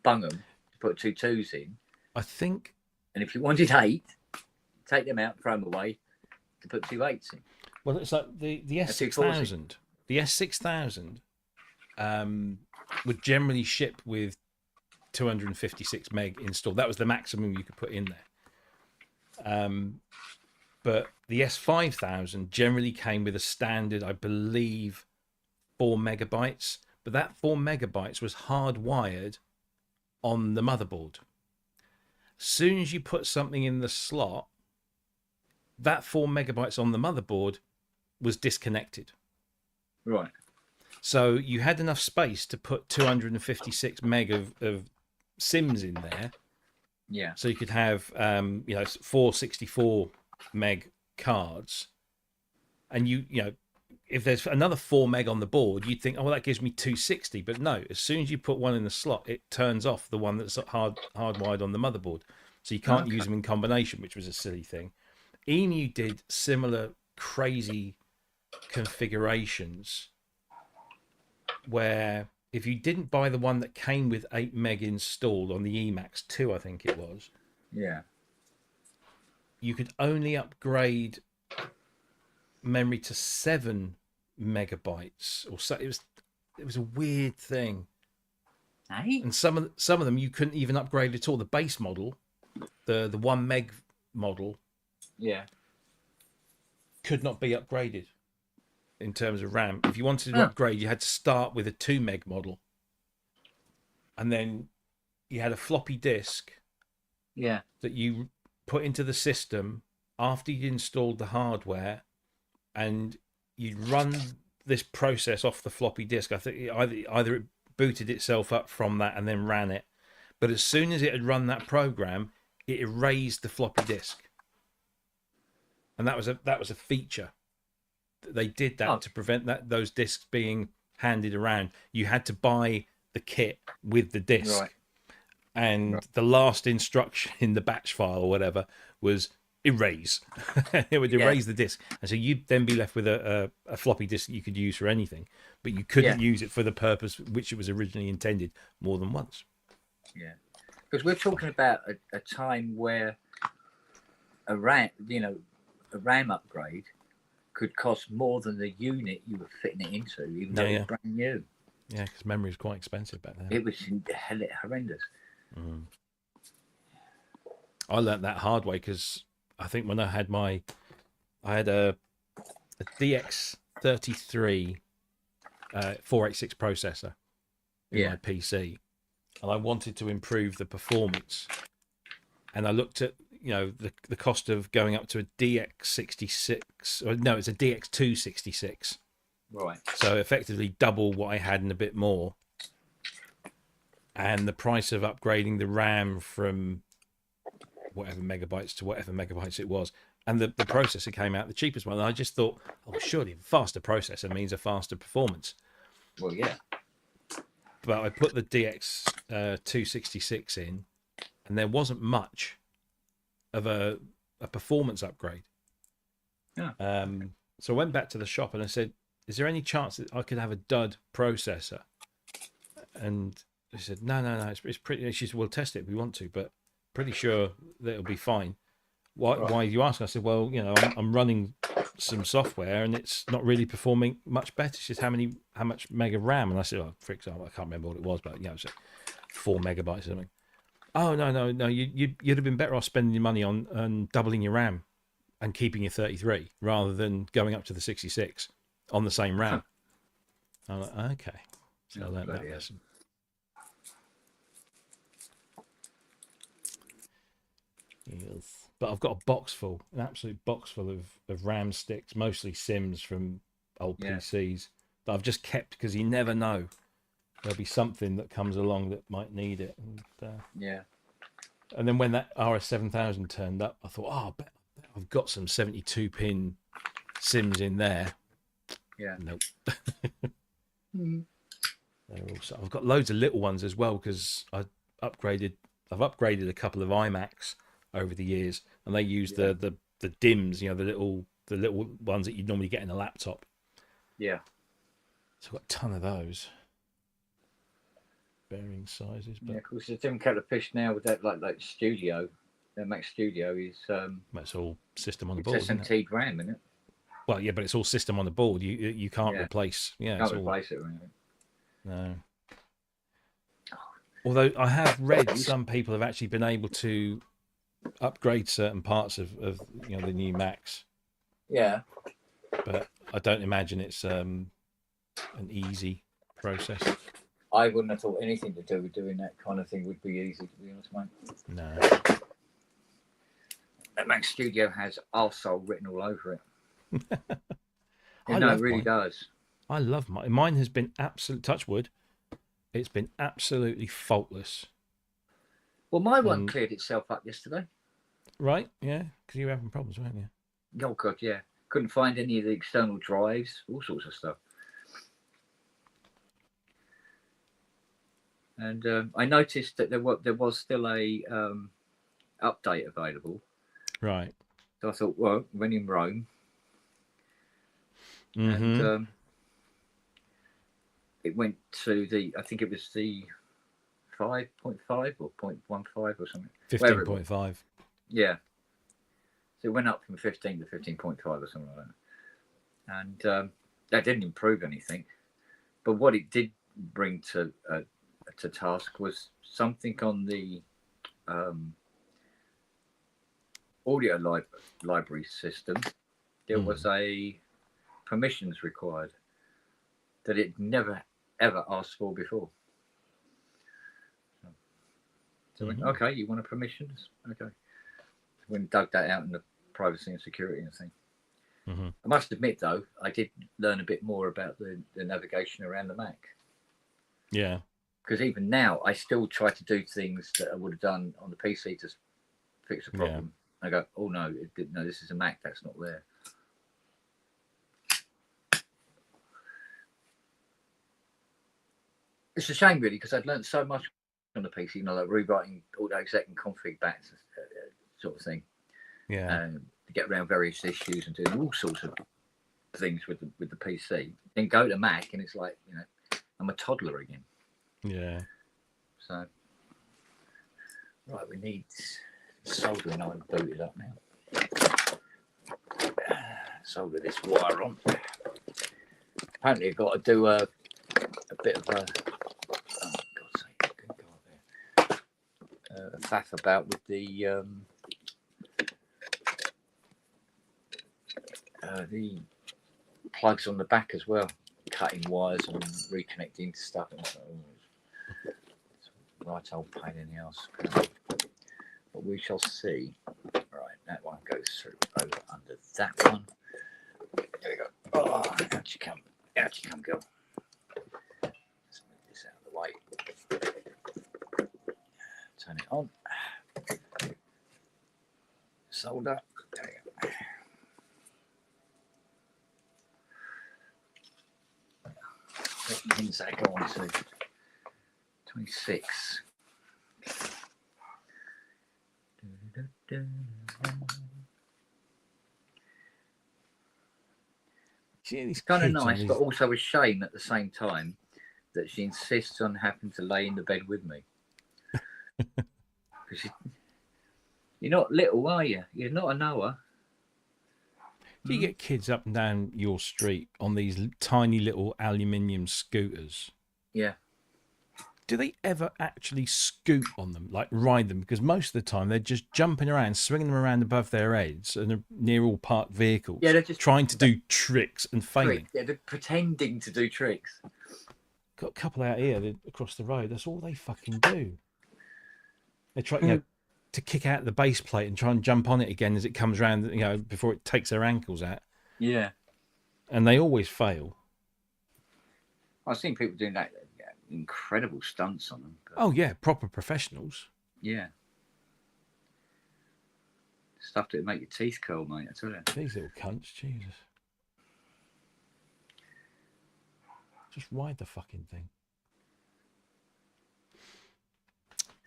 bung them to put 2 2s in. I think. And if you wanted 8, take them out, throw them away to put 2 8s in. Well, it's like the S6000. The S6000 would generally ship with 256 meg installed. That was the maximum you could put in there. But the S5000 generally came with a standard, I believe, 4 megabytes. But that 4 megabytes was hardwired on the motherboard. As soon as you put something in the slot, that 4 megabytes on the motherboard was disconnected. Right. So you had enough space to put 256 meg of sims in there. Yeah. So you could have 4 64 meg cards, and you know if there's another 4 meg on the board, you'd think, oh well, that gives me 260. But no, as soon as you put one in the slot, it turns off the one that's hardwired on the motherboard, so you can't use them in combination, which was a silly thing. Emu did similar crazy configurations where if you didn't buy the one that came with 8 meg installed on the Emax 2, I think it was, yeah, you could only upgrade memory to 7 megabytes or so. It was a weird thing. Hey? And some of them you couldn't even upgrade at all. The base model, the 1 meg model, yeah, could not be upgraded in terms of RAM. If you wanted to upgrade, you had to start with a 2 meg model, and then you had a floppy disk yeah, that you put into the system after you'd installed the hardware, and you'd run this process off the floppy disk. I think either it booted itself up from that and then ran it, but as soon as it had run that program, it erased the floppy disk, and that was a feature. They did that to prevent those discs being handed around. You had to buy the kit with the disc. Right. and the last instruction in the batch file or whatever was erase. It would erase the disk, and so you'd then be left with a floppy disk that you could use for anything, but you couldn't use it for the purpose which it was originally intended more than once. Yeah, because we're talking about a time where a RAM upgrade could cost more than the unit you were fitting it into, even though it was brand new. Yeah, because memory was quite expensive back then. It was horrendous. Mm. I learnt that hard way because I think when I had a DX33 486 processor in my PC, and I wanted to improve the performance, and I looked at the cost of going up to a DX66, or no, it's a DX266, right? So effectively double what I had and a bit more, and the price of upgrading the RAM from whatever megabytes to whatever megabytes it was, and the processor came out the cheapest one. And I just thought, oh, surely a faster processor means a faster performance. Well, yeah. But I put the DX 266 in, and there wasn't much of a performance upgrade. Yeah. So I went back to the shop and I said, is there any chance that I could have a dud processor? And they said, no, it's pretty. She said, we'll test it if we want to, but pretty sure that it'll be fine. Why are you asking? I said, well, I'm running some software and it's not really performing much better. She says, how much mega RAM? And I said, for example, I can't remember what it was, but it's like 4 megabytes or something. Oh, no, you'd have been better off spending your money on doubling your RAM and keeping your 33 rather than going up to the 66 on the same RAM. I'm like, okay. So I learned that lesson. Yes. But I've got a box full, an absolute box full of RAM sticks, mostly Sims from old PCs that I've just kept because you never know. There'll be something that comes along that might need it. And, and then when that RS7000 turned up, I thought, I bet I've got some 72-pin Sims in there. Yeah. Nope. Also, I've got loads of little ones as well because I've upgraded a couple of iMacs over the years, and they use the DIMMs, the little ones that you'd normally get in a laptop. Yeah. So I've got a ton of those. Varying sizes, but of course, there's a different kettle of fish now with that, like Studio. The Mac Studio is it's all system on the board. It's SMT RAM, isn't it? Well, yeah, but it's all system on the board. You can't replace. Yeah, can't replace it. Really. No. Although I have read some people have actually been able to upgrade certain parts of the new Macs. Yeah. But I don't imagine it's an easy process. I wouldn't have thought anything to do with doing that kind of thing would be easy, to be honest, mate. No. That Mac Studio has arsehole written all over it. It really does. I love mine. Mine has been absolute touch wood. It's been absolutely faultless. Well, my one cleared itself up yesterday. Right? Yeah, because you were having problems, weren't you? Oh God, yeah. Couldn't find any of the external drives, all sorts of stuff. And I noticed that there was still a update available. Right. So I thought, well, when in Rome. Mm-hmm. And it went to I think it was the 5.5 or 0.15 or something. 15.5. Yeah. So it went up from 15 to 15.5 or something like that. And that didn't improve anything. But what it did bring to task was something on the audio library system. There was a permissions required that it never ever asked for before. So I went, okay, you want a permissions? Okay. When dug that out in the privacy and security and thing. I must admit though, I did learn a bit more about the navigation around the Mac. Yeah. Because even now, I still try to do things that I would have done on the PC to fix a problem. I go, oh no, this is a Mac, that's not there. It's a shame, really, because I'd learned so much on the PC, you know, like rewriting auto-exec and config backs, sort of thing. Yeah. To get around various issues and doing all sorts of things with the PC. Then go to Mac, and it's like, you know, I'm a toddler again. Yeah. So, right, we need soldering iron booted up now. Solder this wire on. Apparently, I've got to do a bit of a, oh God's sake, good God, there. A faff about with the plugs on the back as well, cutting wires and reconnecting to stuff. And so, it's a right old pain in the ass. But we shall see. Right, that one goes through over under that one. There we go. Oh, out you come. Out you come, girl. Let's move this out of the way. Turn it on. Solder. There we go. What pins that go on to? 26. It's kind of nice, but also a shame at the same time that she insists on having to lay in the bed with me. Because you're not little, are you? You're not a Noah. Do you get kids up and down your street on these tiny little aluminium scooters? Yeah. Do they ever actually scoot on them, like ride them? Because most of the time they're just jumping around, swinging them around above their heads and near all parked vehicles. Yeah, they're just trying to do tricks and failing. Yeah, they're pretending to do tricks. Got a couple out here across the road. That's all they fucking do. They try, you know, to kick out the base plate and try and jump on it again as it comes around, you know, before it takes their ankles out. Yeah. And they always fail. I've seen people doing that. Incredible stunts on them. Oh yeah, proper professionals. Yeah. Stuff that would make your teeth curl, mate. I tell you. These little cunts, Jesus. Just ride the fucking thing.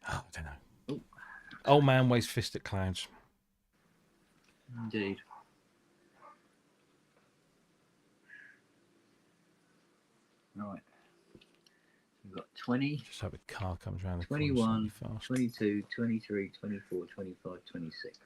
Oh, I don't know. Ooh. Old man weighs fist at clouds. Indeed. Right. We've got 20. Just hope a car comes around the 21, 22, 23, 24, 25, 26.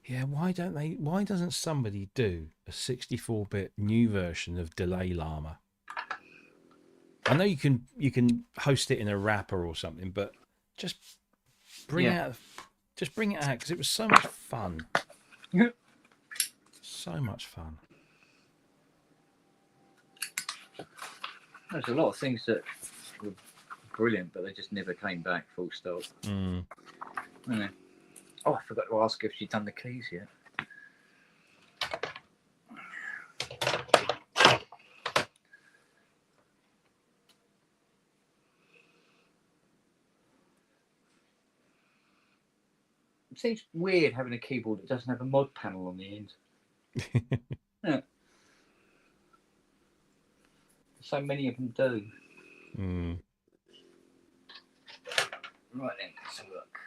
Yeah, why doesn't somebody do a 64-bit new version of Delay Llama? I know you can host it in a wrapper or something, but just bring it out because it was so much fun. So much fun. There's a lot of things that were brilliant, but they just never came back. Full stop. Yeah. Oh, I forgot to ask if she'd done the keys yet. It seems weird having a keyboard that doesn't have a mod panel on the end. Yeah. So many of them do. Right then, let's have a look.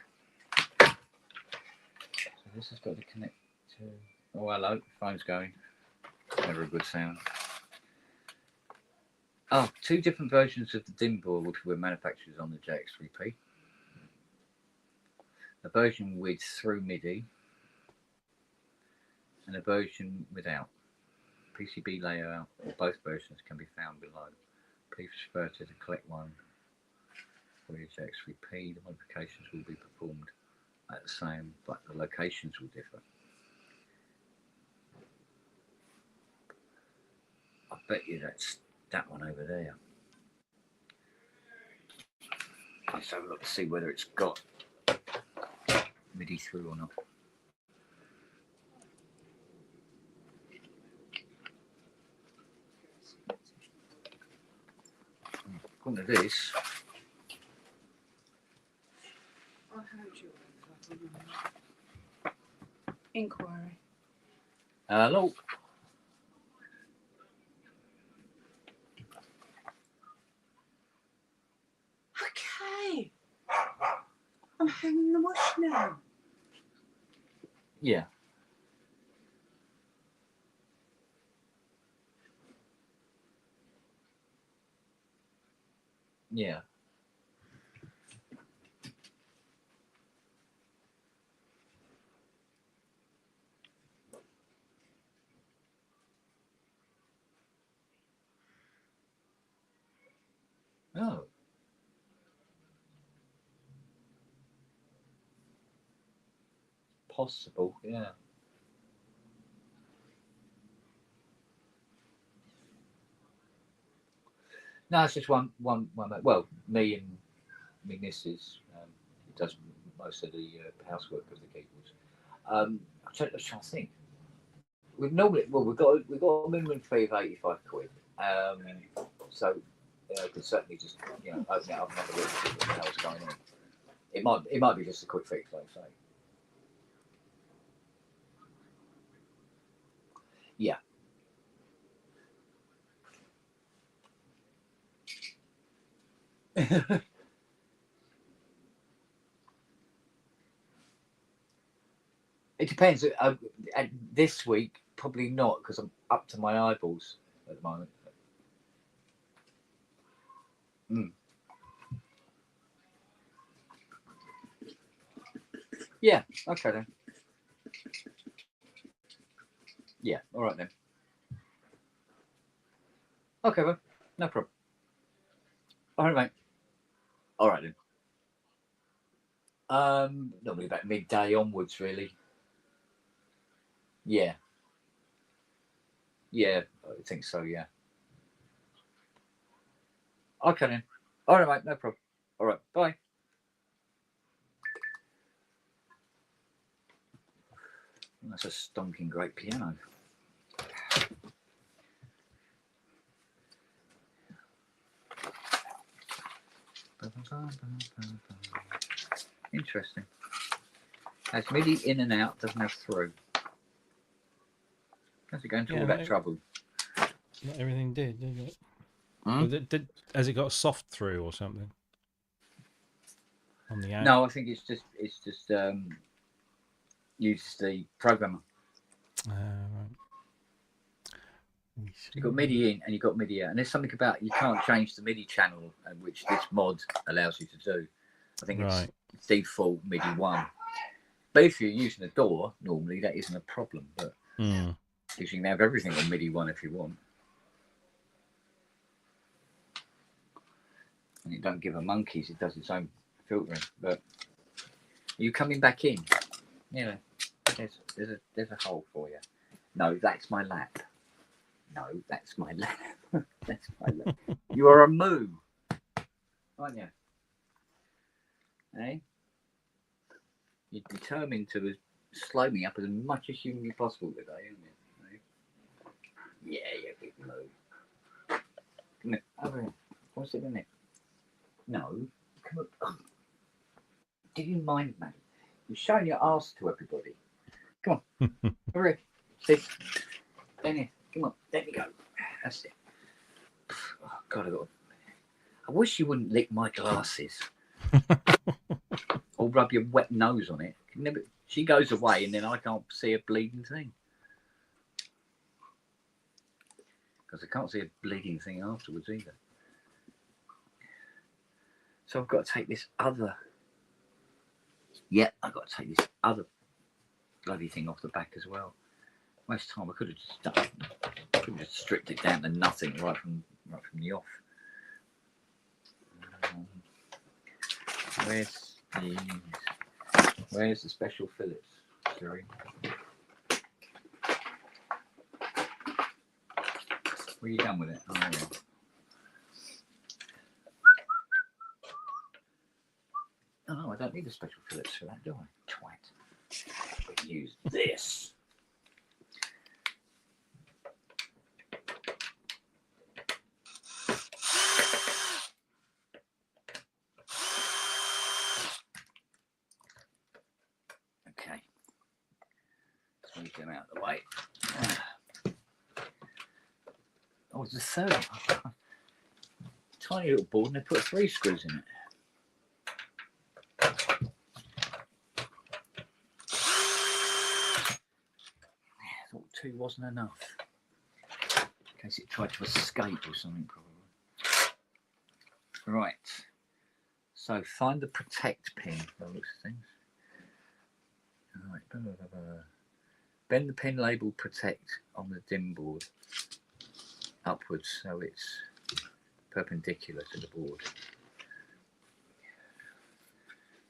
So this has got to connect to. Oh, hello, phone's going. Never a good sound. Oh, two different versions of the DIM board were manufactured on the JX3P. A version with through MIDI and a version without. PCB layout of both versions can be found below. Please refer to the collect one for your JX3P. The modifications will be performed at the same, but the locations will differ. I bet you that's that one over there. Let's have a look to see whether it's got MIDI through or not. according to this. I heard you. Inquiry. Hello. Okay. I'm hanging the wash now. Yeah. Yeah. Oh. Possible, yeah. No, it's just one. Well, me and my missus, who does most of the housework of the Gables. I'm trying to think. We've got a minimum fee of £85. So could certainly just open it up and have a look and see what the hell's going on. It might be just a quick fix, like I say. Yeah. It depends. This week, probably not, because I'm up to my eyeballs at the moment. Mm. Yeah. Okay then. Yeah. All right then. Okay, well, no problem. All right, mate. All right then. Normally about midday onwards, really. Yeah. Yeah, I think so. Yeah. Okay then. All right, mate. No problem. All right. Bye. That's a stonking great piano. Interesting. Has MIDI in and out, doesn't have through. How's it going to all that trouble? Not everything did it? Hmm? Has it got a soft through or something? On the out? No, I think it's just uses the programmer. Right. You've got MIDI in and you've got MIDI out, and there's something about you can't change the MIDI channel, which this mod allows you to do. I think it's default MIDI 1. But if you're using a DAW, normally that isn't a problem. But you can have everything on MIDI 1 if you want. And it don't give a monkeys, it does its own filtering. But are you coming back in? You know, there's a hole for you. No, that's my lap. No, that's my lap. That's my lap. You are a moo, aren't you? Eh? You're determined to slow me up as much as humanly possible today, aren't you? Yeah, you big moo. Come here, over here. What's it in it? No, come on. Oh. Do you mind, man? You're showing your arse to everybody. Come on, over here. See, down here. Come on, there you go. That's it. Oh God, I wish you wouldn't lick my glasses. Or rub your wet nose on it. She goes away and then I can't see a bleeding thing. Because I can't see a bleeding thing afterwards either. So I've got to take this other... Yeah, I've got to take this other bloody thing off the back as well. Most time I could have just stripped it down to nothing right from the off. Where's the special Phillips? Sorry. Were you done with it? Oh, yeah. Oh, no, I don't need a special Phillips for that, do I? Twat. I can use this. out of the way. Oh, it's a third. Tiny little board, and they put 3 screws in it. I thought 2 wasn't enough. In case it tried to escape or something, probably. Right. So find the protect pin. By the looks of things. Right. Bend the pin labelled protect on the dim board upwards so it's perpendicular to the board.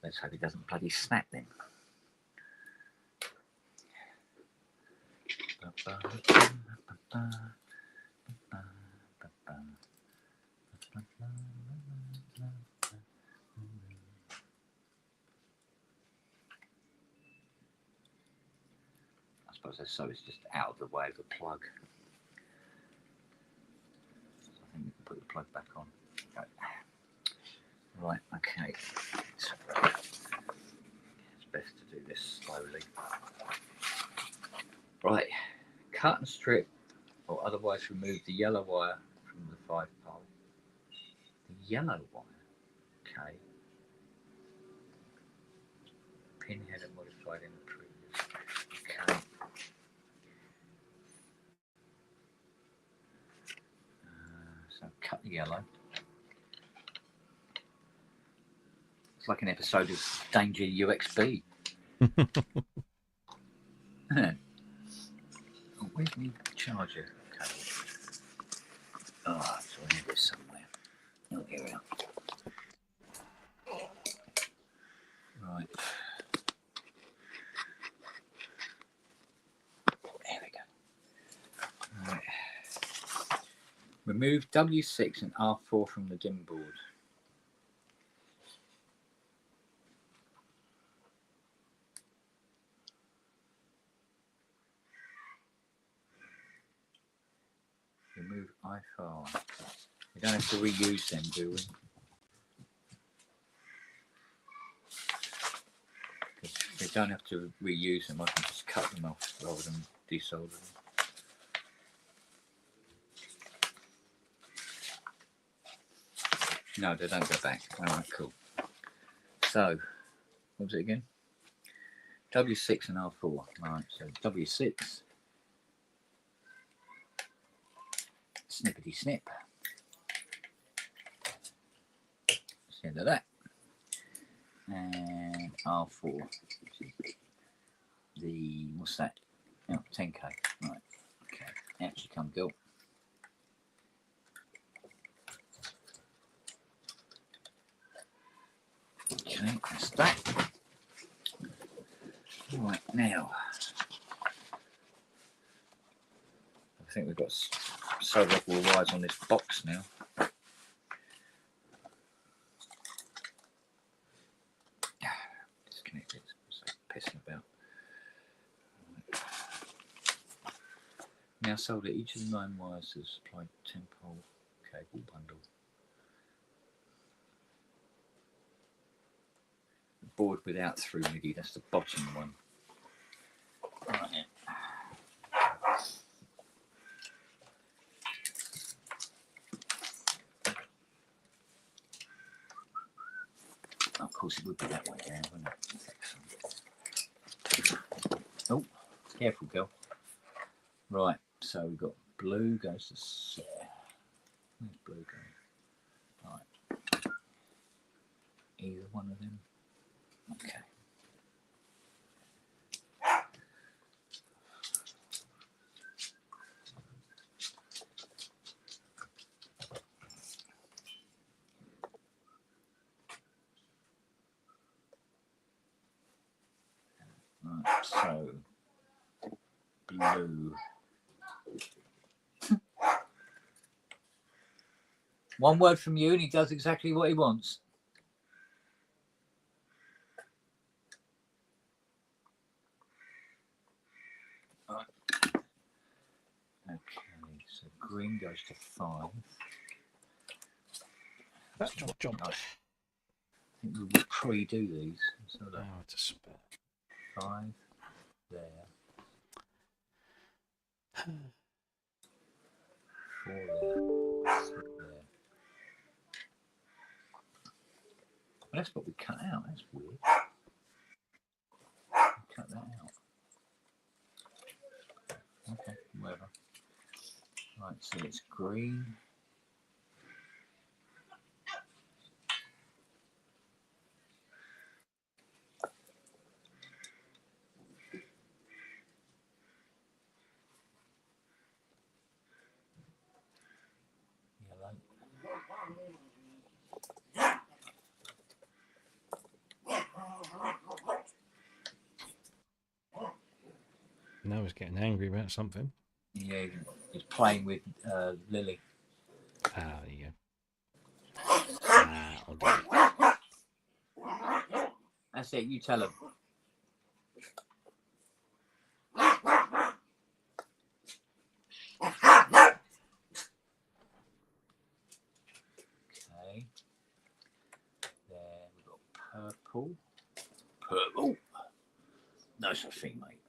Let's hope it doesn't bloody snap then. I suppose so it's just out of the way of the plug. So I think we can put the plug back on. Right, okay. It's best to do this slowly. Right, cut and strip or otherwise remove the yellow wire from the 5-pole. The yellow wire, okay. Pin header modified in the previous. Okay. So cut the yellow. It's like an episode of Danger UXB. Oh, where's my charger? Okay. Oh, so I need this somewhere. Oh, here we are. Right. There we go. Right. Remove W6 and R4 from the dim board. Remove I5. We don't have to reuse them, do we? If we don't have to reuse them, I can just cut them off rather than desolder them. No, they don't go back. Alright, cool. So, what was it again? W6 and R4. Alright, so W6. Snippety snip. That's the end of that. And R4. The, what's that? Oh, 10k. Right. Okay. Out you come, go. Okay, that's that. Right, now. I think we've got several wires on this box now. Disconnected. So pissing about. Right. Now solder each of the 9 wires to the supplied 10-pole cable bundle. The board without through MIDI, that's the bottom one. Right. Of course, it would be that way down, wouldn't it? Oh, careful, girl. Right, so we've got blue goes to there. Where's blue going? Right. Either one of them. Okay. Right, so blue. One word from you and he does exactly what he wants. Right. Okay, so green goes to 5. That's job. I think we will pre-do these. So Oh, it's a spare. 5 there. 4 there. 3 there. Well, that's what we cut out. That's weird. Cut that out. Okay, whatever. Right, so it's green. Yellow. Now he's getting angry about something. Yeah, he's playing with Lily. Ah, there you go. Ah, I'll do it. That's it, you tell him. Okay. There we've got purple. Purple. No such thing, mate.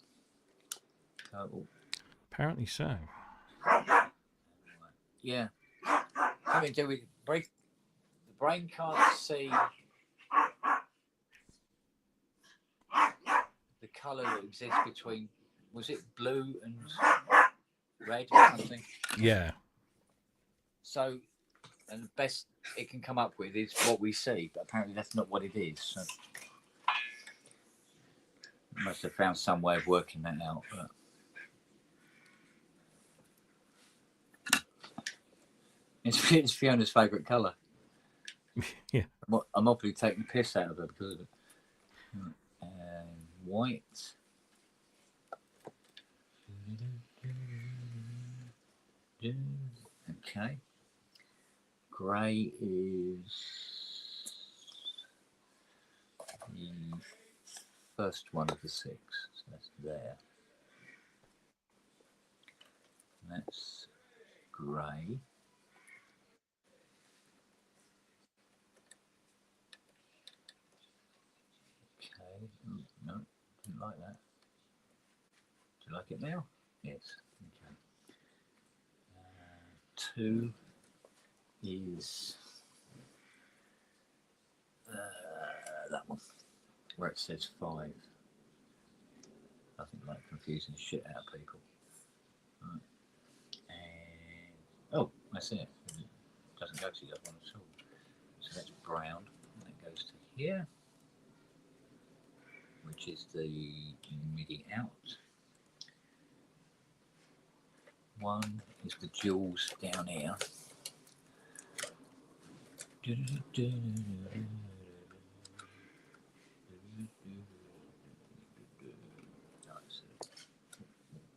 Purple. Apparently so. Yeah. Something to do with the brain can't see the colour that exists between, was it blue and red or something? Yeah. So, and the best it can come up with is what we see, but apparently that's not what it is. So must have found some way of working that out. But it's Fiona's favourite colour. Yeah. I'm probably taking the piss out of her because of it. And white. Okay. Grey is the first one of the 6. So that's there. And that's grey. Okay. Ooh, no, didn't like that. Do you like it now? Yes. Okay. 2 is that one where it says 5. Nothing like confusing the shit out of people. Right. And oh, that's it. It doesn't go to the other one at all. So that's brown. And that goes to here, which is the MIDI out. 1 is the jewels down here.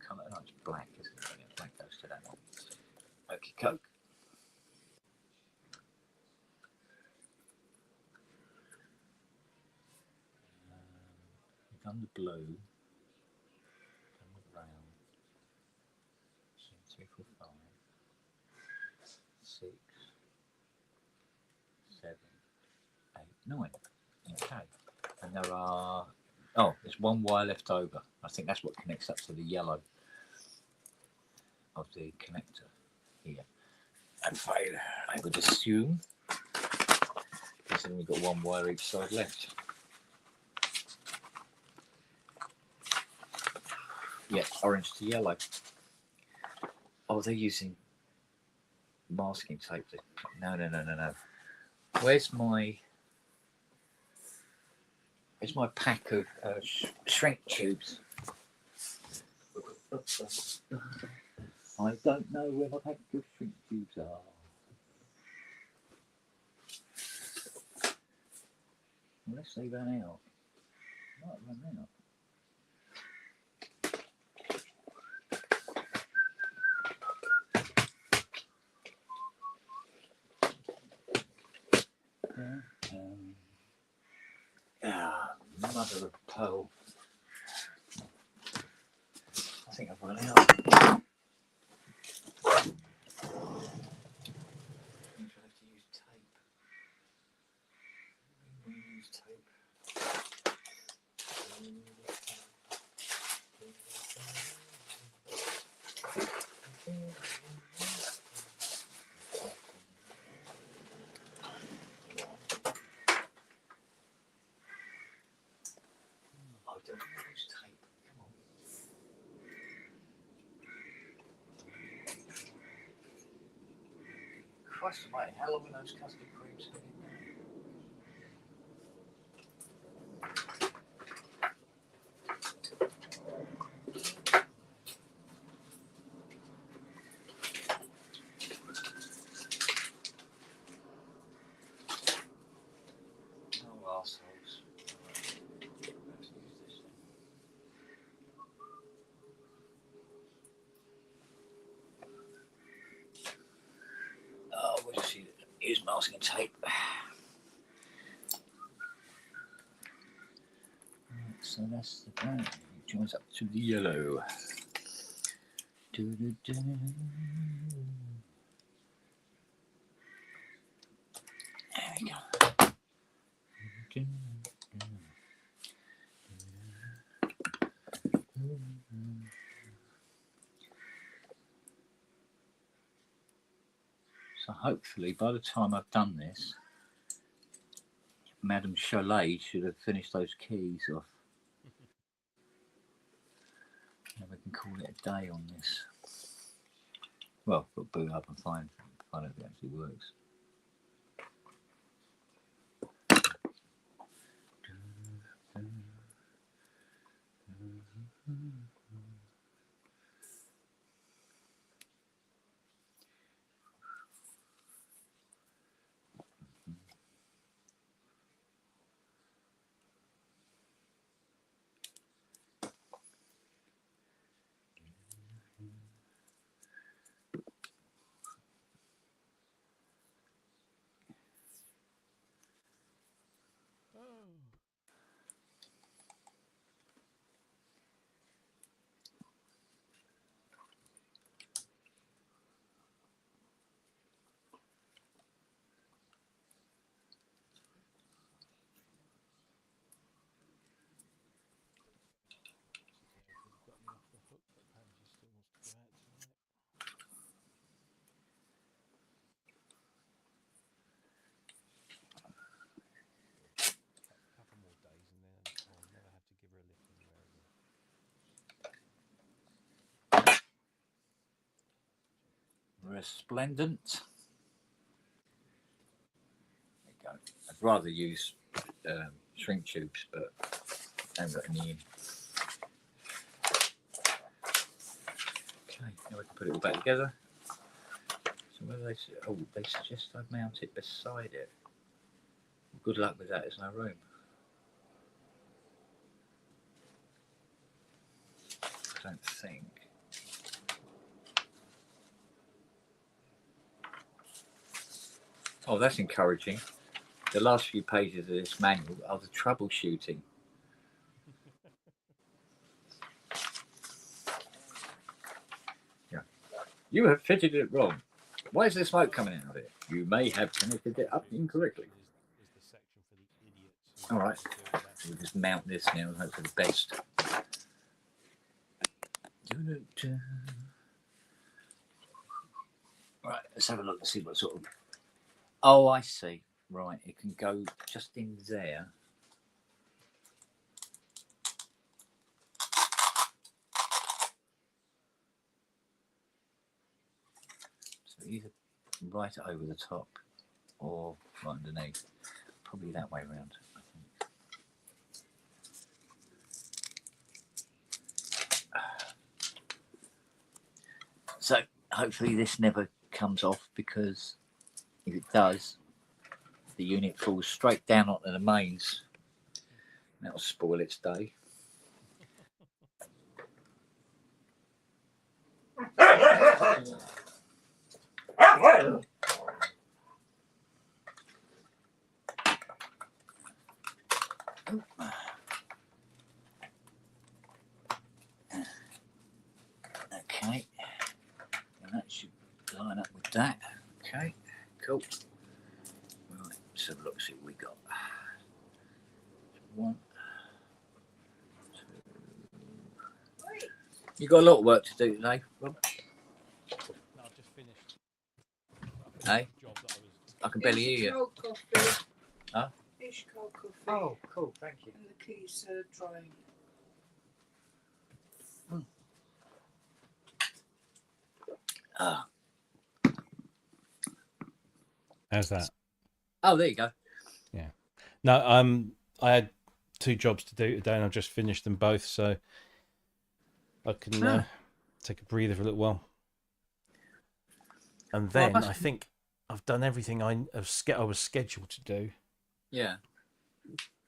Colour, no, it's black, isn't it? Yeah, black goes to that one. Okay, Coke. We've done the blue, done the brown. 2, 3, 4, 5, 6, 7, 8, 9. Okay. And there are, oh, there's 1 wire left over. I think that's what connects up to the yellow of the connector here. And I would assume, because then we've got 1 wire each side left. Yeah, orange to yellow. Oh, they're using masking tape. No. Where's my pack of shrink tubes? I don't know where my pack of shrink tubes are. Unless they ran out. Might run out. Mother of pearl. I think I've run out. I'm going to have to use tape. Use tape. Christ almighty, how long are those custard creams? Oh, arseholes. Let's use this then. Oh, we'll just use masking tape. So that's the brown. Joins up to the yellow. Do-do-do. There we go. So hopefully by the time I've done this, Madame Cholet should have finished those keys off. And we can call it a day on this. Well, we'll boot up and find out if it actually works. Resplendent. There you go. I'd rather use shrink tubes, but I haven't got any in. Okay, now we can put it all back together. So where do they? Oh, they suggest I mount it beside it. Good luck with that. There's no room. I don't think. Oh, that's encouraging. The last few pages of this manual are the troubleshooting. Yeah. You have fitted it wrong. Why is there smoke coming out of it? You may have connected it up incorrectly. All right. We'll just mount this now and hope for the best. Right, let's have a look and see what sort of... Oh, I see. Right, it can go just in there. So either right over the top or right underneath. Probably that way around, I think. So hopefully this never comes off, because if it does, the unit falls straight down onto the mains. That'll spoil its day. Okay, and that should line up with that. Okay, cool. Right, let's have a look, see what we got. 1, 2. You got a lot of work to do today, Rob? No, I've just finished. Hey? Job that I can barely hear you. Cold coffee. Huh? Here's your cold coffee. Oh, cool, thank you. And the keys are drying. Ah. How's that? Oh, there you go. No, I had 2 jobs to do today, and I've just finished them both, so I can take a breather for a little while. And then I think I've done everything I was scheduled to do. Yeah.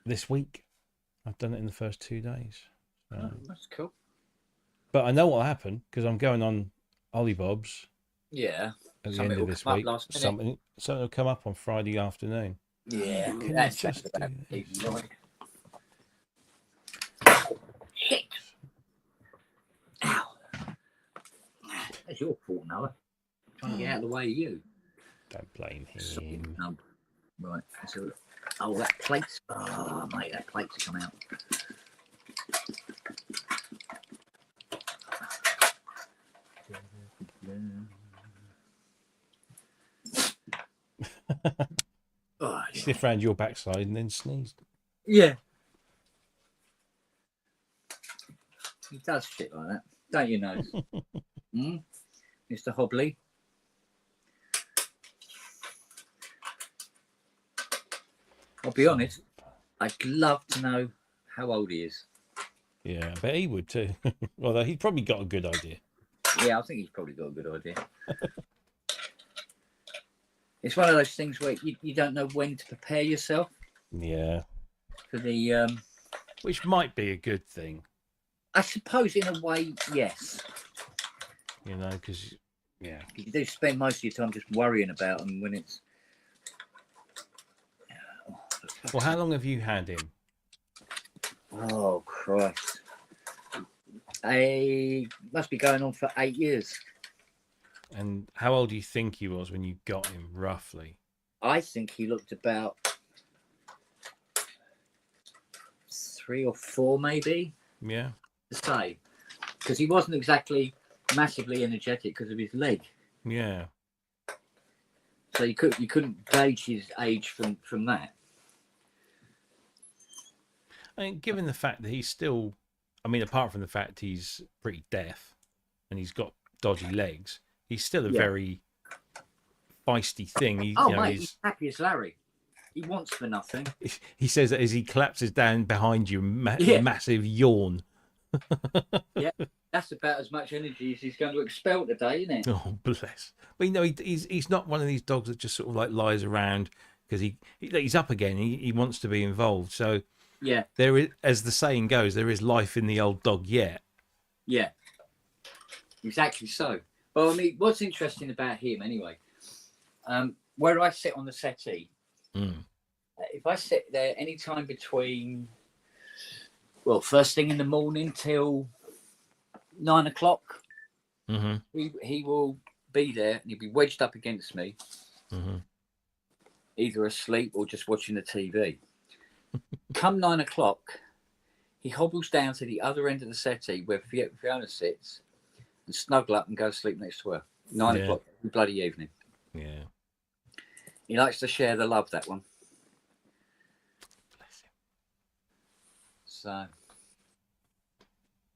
This week. I've done it in the first 2 days. So. That's cool. But I know what will happen because I'm going on Ollie Bob's. Yeah. At the end of this week, something will come up on Friday afternoon. Yeah. Can That's just about do it. this? Shit. Ow. That's your fault, Noah. Trying to get out of the way of you. Don't blame him. Right. So, oh, that plate's. Oh, mate, that plate's come out. Oh, He sniffed around your backside and then sneezed. yeah. He does shit like that, don't you know? Mr. Hobley. I'll be honest, I'd love to know how old he is. Yeah, I bet he would too. Although he's probably got a good idea. Yeah, I think he's probably got a good idea. It's one of those things where you don't know when to prepare yourself. Yeah. For the which might be a good thing. I suppose in a way, yes. You know, because yeah, you do spend most of your time just worrying about them when it's. Well, how long have you had him? Oh Christ! I must be going on for 8 years. And how old do you think he was when you got him, roughly? I think he looked about 3 or 4, maybe. Yeah. To say, because he wasn't exactly massively energetic because of his leg. Yeah. So you couldn't gauge his age from that. I mean, given the fact that he's still, I mean, apart from the fact he's pretty deaf and he's got dodgy legs, he's still a very feisty thing. He's happy as Larry. He wants for nothing. He says that as he collapses down behind you, massive yawn. Yeah, that's about as much energy as he's going to expel today, isn't it? Oh, bless. But you know, he's not one of these dogs that just sort of like lies around because he's up again. He wants to be involved. So yeah, there is, as the saying goes, there is life in the old dog yet. Yeah, exactly so. Well, I mean, what's interesting about him anyway, where I sit on the settee, if I sit there any time between, well, first thing in the morning till 9 o'clock, he will be there and he'll be wedged up against me, either asleep or just watching the TV. Come 9 o'clock, he hobbles down to the other end of the settee where Fiona sits and snuggle up and go to sleep next to her. 9 o'clock every bloody evening. Yeah. He likes to share the love, that one. Bless him. So,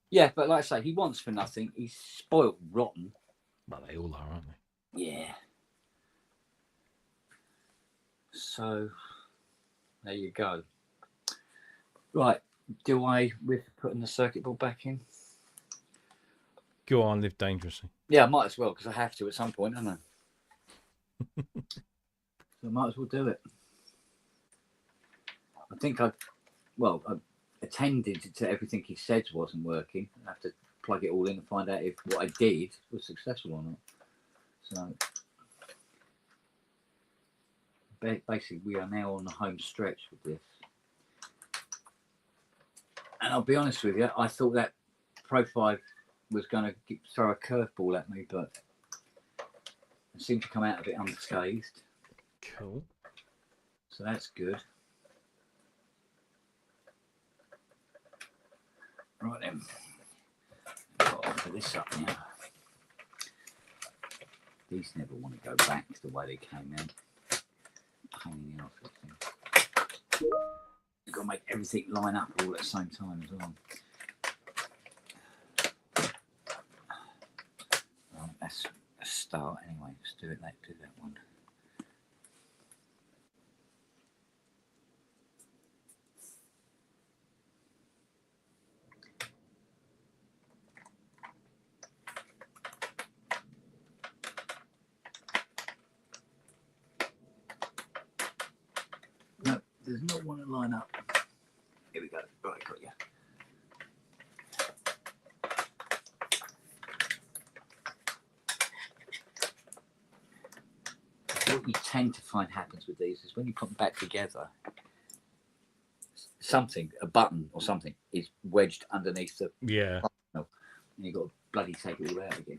yeah, but like I say, he wants for nothing. He's spoiled rotten. Well, they all are, aren't they? Yeah. So, there you go. Right, do I with putting the circuit board back in? Go on, live dangerously. Yeah, I might as well because I have to at some point, don't I? So I might as well do it. I think I attended to everything he said wasn't working. I have to plug it all in and find out if what I did was successful or not. So basically, we are now on the home stretch with this. And I'll be honest with you, I thought that Pro 5 was going to throw a curveball at me, but it seemed to come out of it unscathed. Cool. So that's good. Right then. Got to offer this up now. These never want to go back the way they came in. Pain in the office. You've got to make everything line up all at the same time as well. Right, that's a start anyway. Let's do that one. does not want to line up. Here we go. Right, got you. What you tend to find happens with these is when you put them back together, something, a button or something, is wedged underneath the Yeah. panel, and you've got to bloody take it all out again.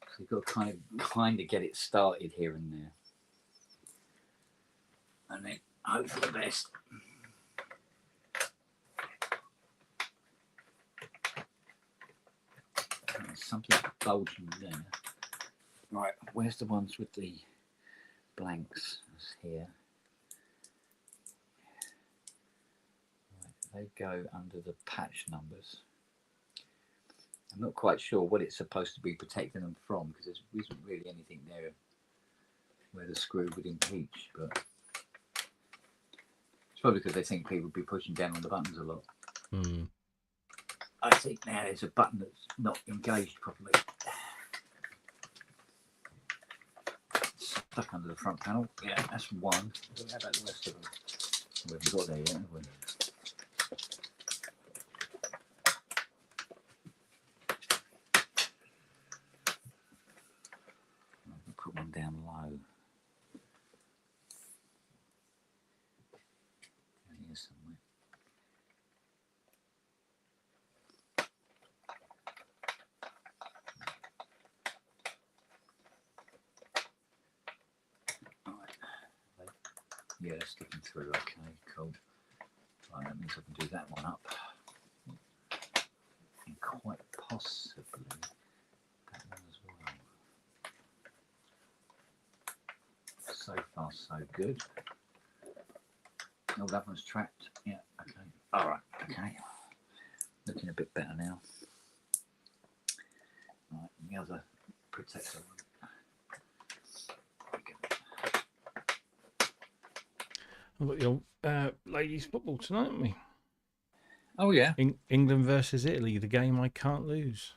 So you've got to kind of get it started here and there, and then hope for the best. There's something bulging there. Right, where's the ones with the blanks? It's here. Right, they go under the patch numbers. I'm not quite sure what it's supposed to be protecting them from, because there isn't really anything there where the screw would impeach, but it's probably because they think people would be pushing down on the buttons a lot. Mm. I think now there's a button that's not engaged properly. Stuck under the front panel. Yeah, that's one. How about the rest of them? We haven't got there yet, have we? I'll put one down low. Down here somewhere. Yeah, sticking through. Okay, cool. Right, that means I can do that one up. And quite possibly that one as well. So far, so good. Oh, that one's trapped. Yeah, okay. All right, okay. Looking a bit better now. Right, and the other protector one. I've got your ladies football tonight, haven't we? Oh yeah. England versus Italy, the game I can't lose.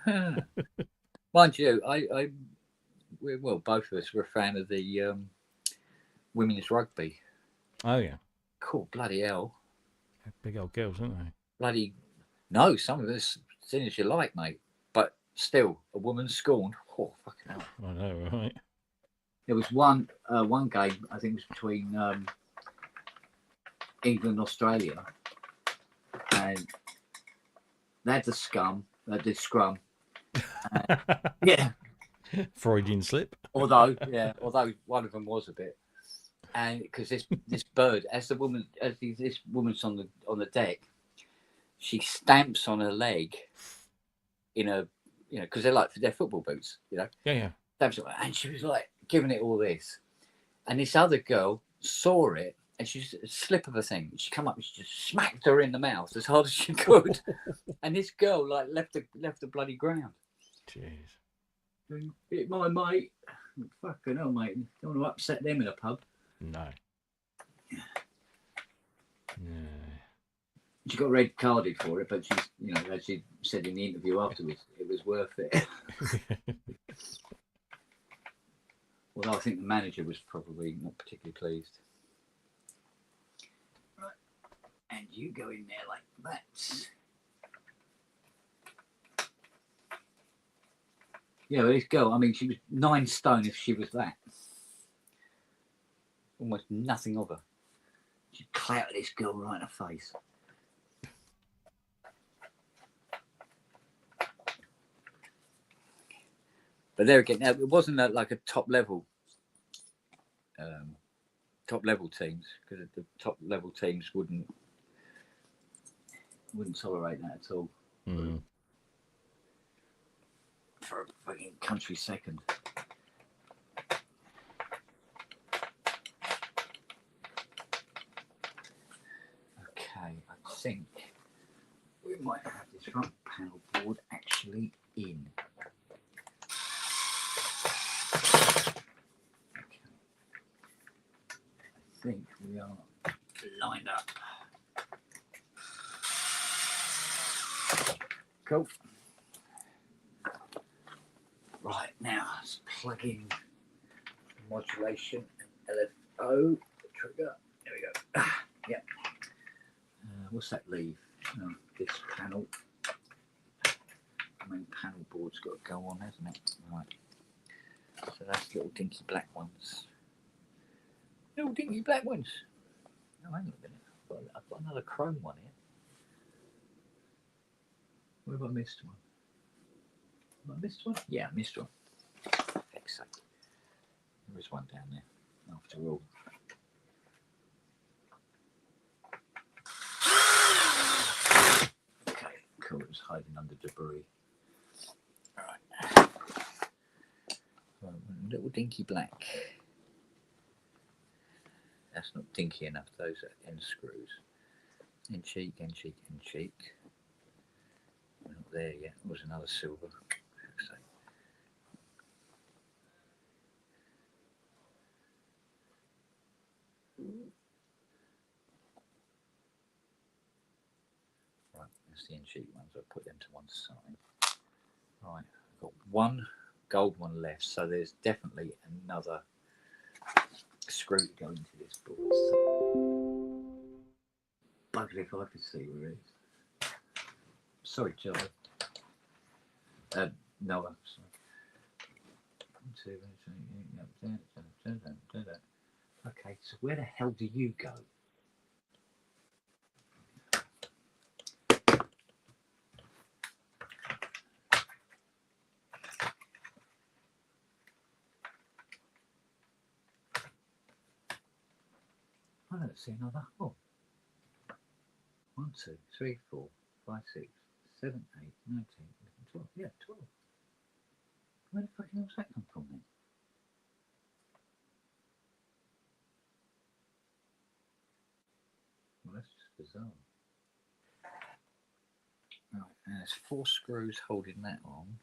Mind you, well, both of us were a fan of the women's rugby. Oh yeah. Cool, bloody hell. Big old girls, aren't they? Bloody no, some of us sin as you like, mate. But still, a woman scorned. Oh, fucking hell. I know, right? There was one game, I think it was between England and Australia, and they had the scrum, yeah. Freudian slip. Although one of them was a bit, and because this bird, this woman's on the deck, she stamps on her leg in a, because they're football boots, Yeah. Stamps on, and she was like giving it all this, and this other girl saw it. And she's a slip of a thing. She come up and she just smacked her in the mouth as hard as she could. And this girl left the bloody ground. Jeez. Hit my mate. Fucking hell, mate. Don't want to upset them in a pub. No. No. She got red carded for it, but she's, as she said in the interview afterwards, it was worth it. Although I think the manager was probably not particularly pleased. And you go in there like that. Yeah, but this girl, I mean, she was 9 stone if she was that. Almost nothing of her. She clattered this girl right in the face. But there again, now, it wasn't like a top level teams, because the top level teams wouldn't tolerate that at all. Mm. For a fucking country second. Okay, I think we might have this front panel board actually in. Okay. I think we are lined up. Cool. Right, now let's plug in modulation LFO trigger. There we go. Yep. What's that leave? Oh, this panel. Main panel board's got to go on, hasn't it? Right. So that's little dinky black ones. Little dinky black ones. Oh, hang on a minute. I've got another chrome one here. Where have I missed one? Have I missed one? Yeah, I missed one. Exactly. There is one down there, after all. Okay, cool. It was hiding under debris. Alright. Little dinky black. That's not dinky enough. Those are end screws. End cheek, end cheek, end cheek. We're not there yet. There was another silver. Right, that's the end cheek ones. I'll put them to one side. Right, I've got one gold one left, so there's definitely another screw to go into this board. Bugger if I could see where it is. Sorry, Charlie. Noah. Sorry. Okay, so where the hell do you go? I don't see another hole. 1, 2, 3, 4, 5, 6, 7, 8, 9, 10, 11, 12. Yeah, 12. Where the fucking hell's that come from then? Well, that's just bizarre. Right, and there's 4 screws holding that on.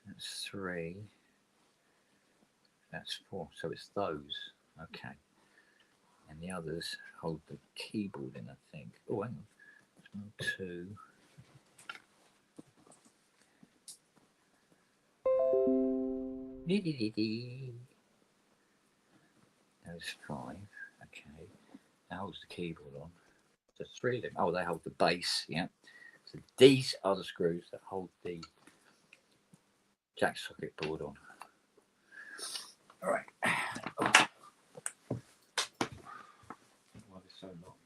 That's 3. That's 4. So it's those. Okay. And the others hold the keyboard in, I think. Oh, hang on. 1, 2. There's 5. Okay. That holds the keyboard on. So 3 of them. Oh, they hold the bass. Yeah. So these are the screws that hold the jack socket board on. All right. Oh. Why is so long?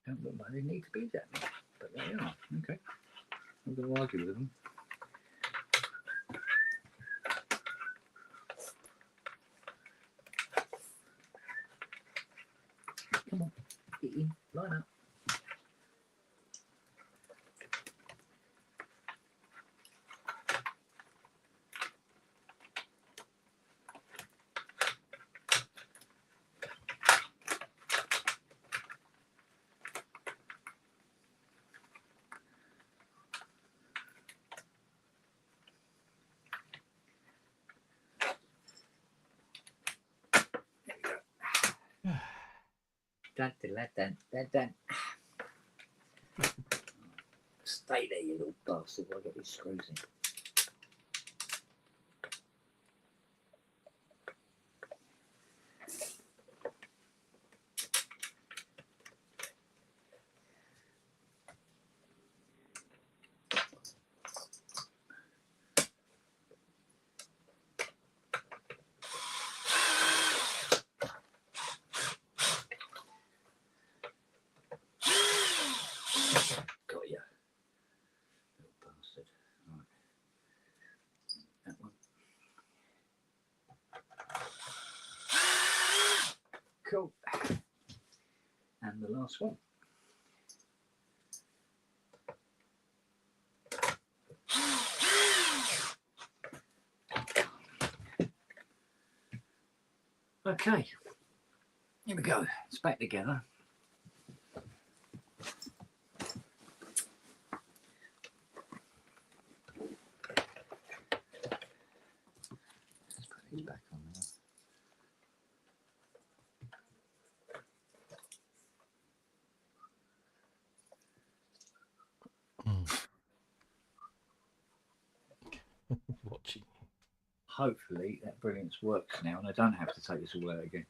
Don't look like they need to be that long, but they are. Okay. I'm going to argue with them. Come on, get in, line up. Dun. Stay there, you little bastard, while I get these screws in. Got ya. Little bastard. Right. That one. Cool. And the last one. Okay. Here we go. It's back together. Let's put these back on there. hopefully that brilliance works now, and I don't have to take this all out again.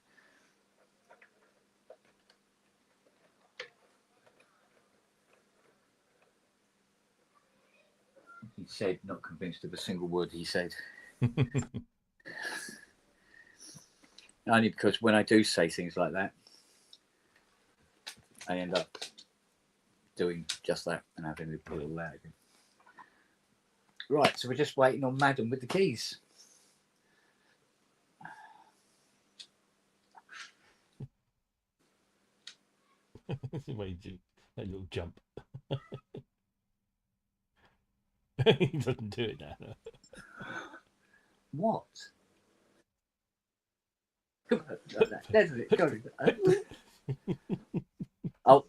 He said, not convinced of a single word he said. Only because when I do say things like that, I end up doing just that and having to pull it all out again. Right, so we're just waiting on Madam with the keys. What you do? That little jump. He doesn't do it now. What? Come on, there's it. Go. Oh.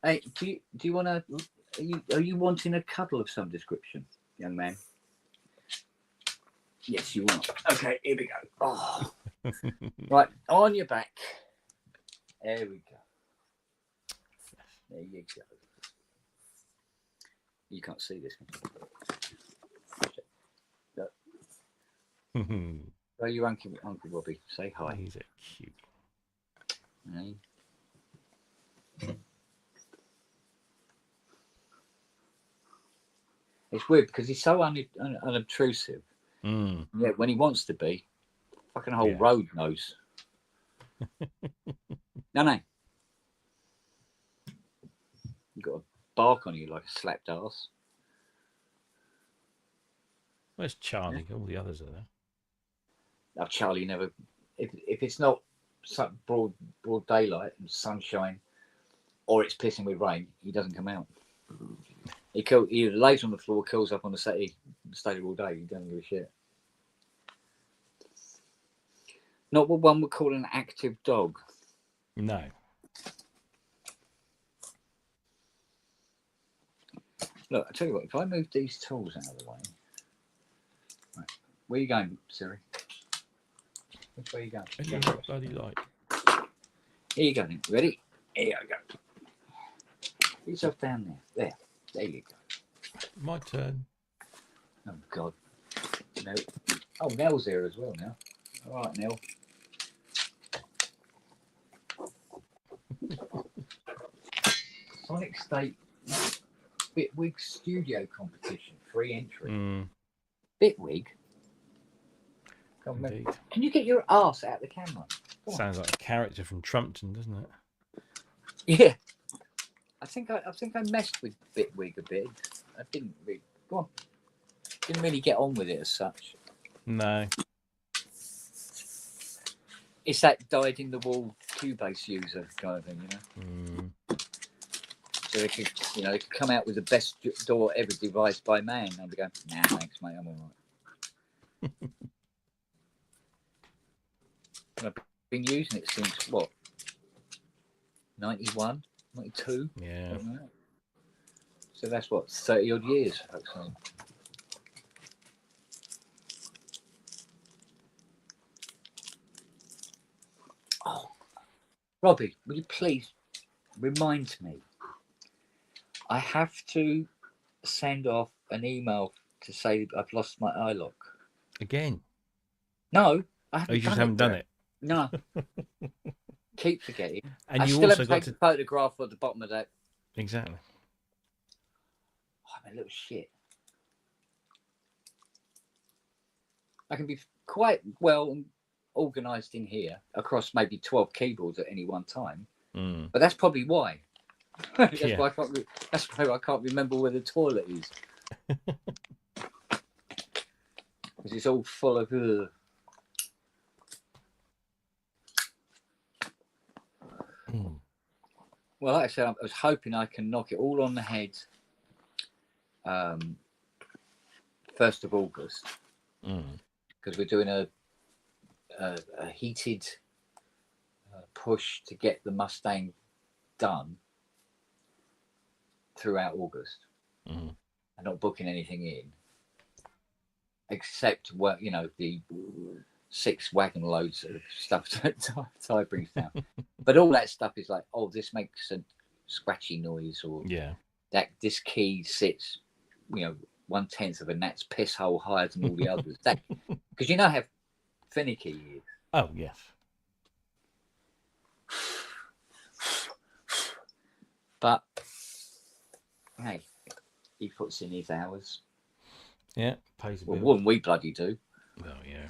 Hey, do you want to? Are you wanting a cuddle of some description, young man? Yes, you are. Okay, here we go. Oh. Right, on your back. There we go. There you go. You can't see this. Look. Oh, you Uncle Robbie. Say hi. He's a cute. Hey. It's weird because he's so unobtrusive. Mm. Yeah, when he wants to be, fucking whole road knows. No. You got to bark on you like a slapped ass. Where's Charlie? All the others are there. Now, Charlie never. If it's not broad daylight and sunshine, or it's pissing with rain, he doesn't come out. He lays on the floor, curls up on the settee, stayed all day. He doesn't give a shit. Not what one would call an active dog. No. Look, I tell you what. If I move these tools out of the way, right, where are you going, Siri? Which way are you going? Any bloody like. Here you go. Then. Ready? Here you go. Put yourself down there. There you go. My turn. Oh God. No. Oh, Nell's here as well now. All right, Nell. Sonic State Bitwig Studio Competition, free entry. Bitwig? Indeed. Can you get your ass out of the camera? Sounds like a character from Trumpton, doesn't it? Yeah. I think I messed with Bitwig a bit. I didn't really. Go on. Didn't really get on with it as such. No. It's that dyed in the wall Cubase user kind of thing, you know. So they could, they could come out with the best door ever devised by man. I'd be going, nah, thanks, mate, I'm all right. I've been using it since what? 91, 92. Yeah. So that's what, 30 odd years. Actually. Oh, Robbie, will you please remind me? I have to send off an email to say I've lost my eye lock. Again? No, I haven't. You just haven't done it. No. Keep forgetting. And I you still also haven't got taken to a photograph at the bottom of that. Exactly. Oh, I'm a little shit. I can be quite well organised in here across maybe 12 keyboards at any one time, but that's probably why. That's why I can't remember where the toilet is. Because it's all full of. Well, like I said, I was hoping I can knock it all on the head. 1st of August, because we're doing a heated push to get the Mustang done throughout August. I'm not booking anything in, except the 6 wagon loads of stuff Ty brings down. But all that stuff is like, oh, this makes a scratchy noise, or that this key sits, 1/10 of a gnat's piss hole higher than all the others. Because you know how finicky he is. Oh, yes. But hey, he puts in his hours. Yeah, pays a Well, bill. wouldn't we bloody do? Well, yeah.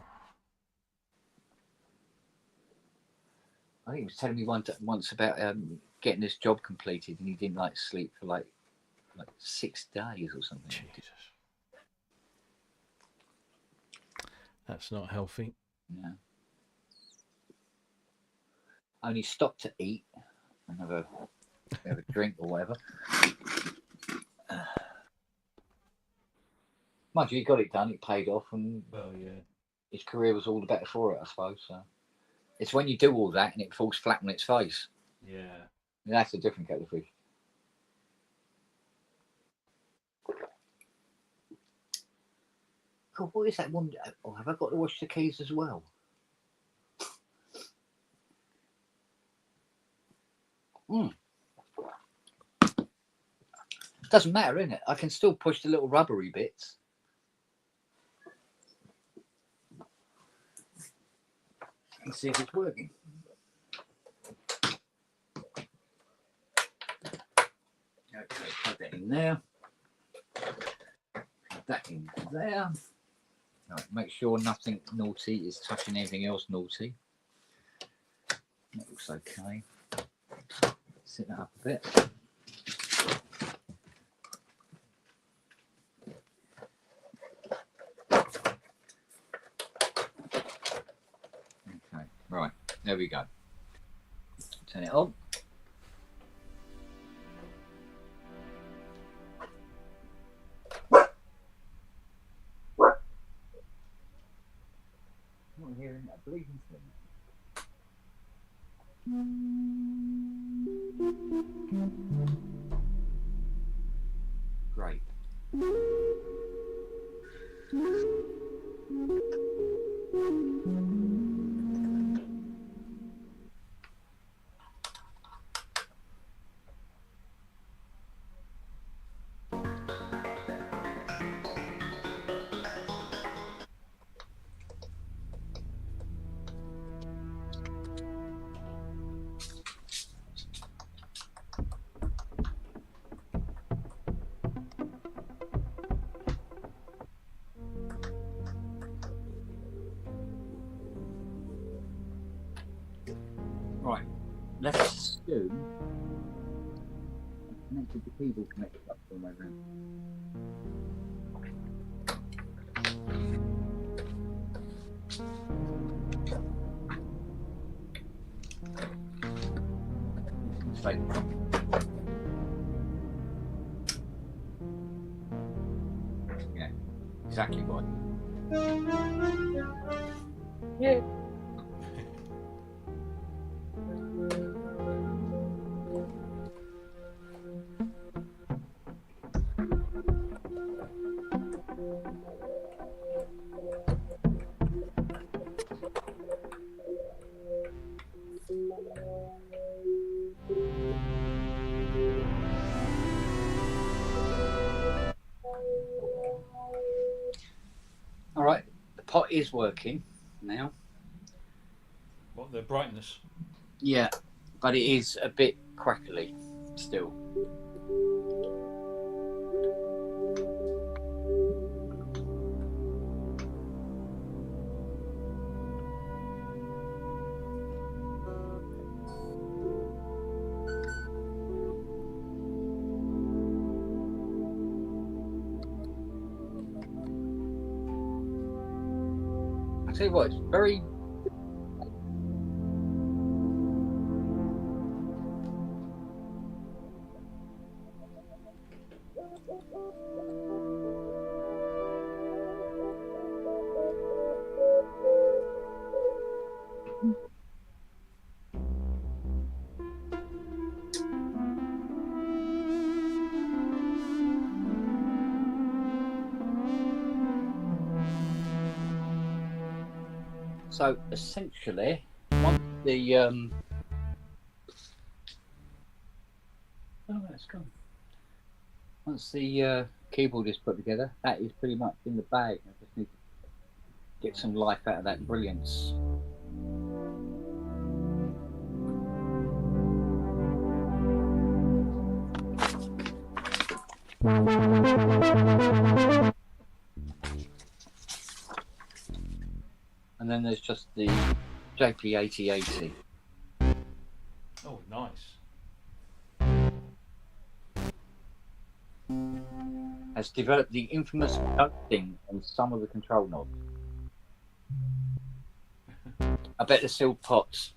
I think he was telling me once about getting this job completed, and he didn't like sleep for like 6 days or something. Jesus. That's not healthy. Yeah. Only stopped to eat and have a drink or whatever. Mind you, he got it done. It paid off, and Well, yeah. his career was all the better for it, I suppose. So it's when you do all that and it falls flat on its face. Yeah. That's a different kettle of fish. God, what is that one? Oh, have I got to wash the keys as well? Doesn't matter, innit? I can still push the little rubbery bits. And see if it's working. Okay, plug that in there. Plug that in there. Right, make sure nothing naughty is touching anything else naughty. That looks okay. Sit that up a bit. Okay, right, there we go. Turn it on. Not hearing that bleeding thing. Great. Right, let's assume I've connected the keyboard connector up for my room. Straight. Yeah, exactly right. Yeah. All right, the pot is working now. What, the brightness? Yeah, but it is a bit crackly still. I tell you what, it's very. So essentially, once the oh, that's gone. Once the keyboard is put together. That is pretty much in the bag. I just need to get some life out of that brilliance. And then there's just the JP8080. Oh, nice. Has developed the infamous ghosting on some of the control knobs. I bet they're sealed pots.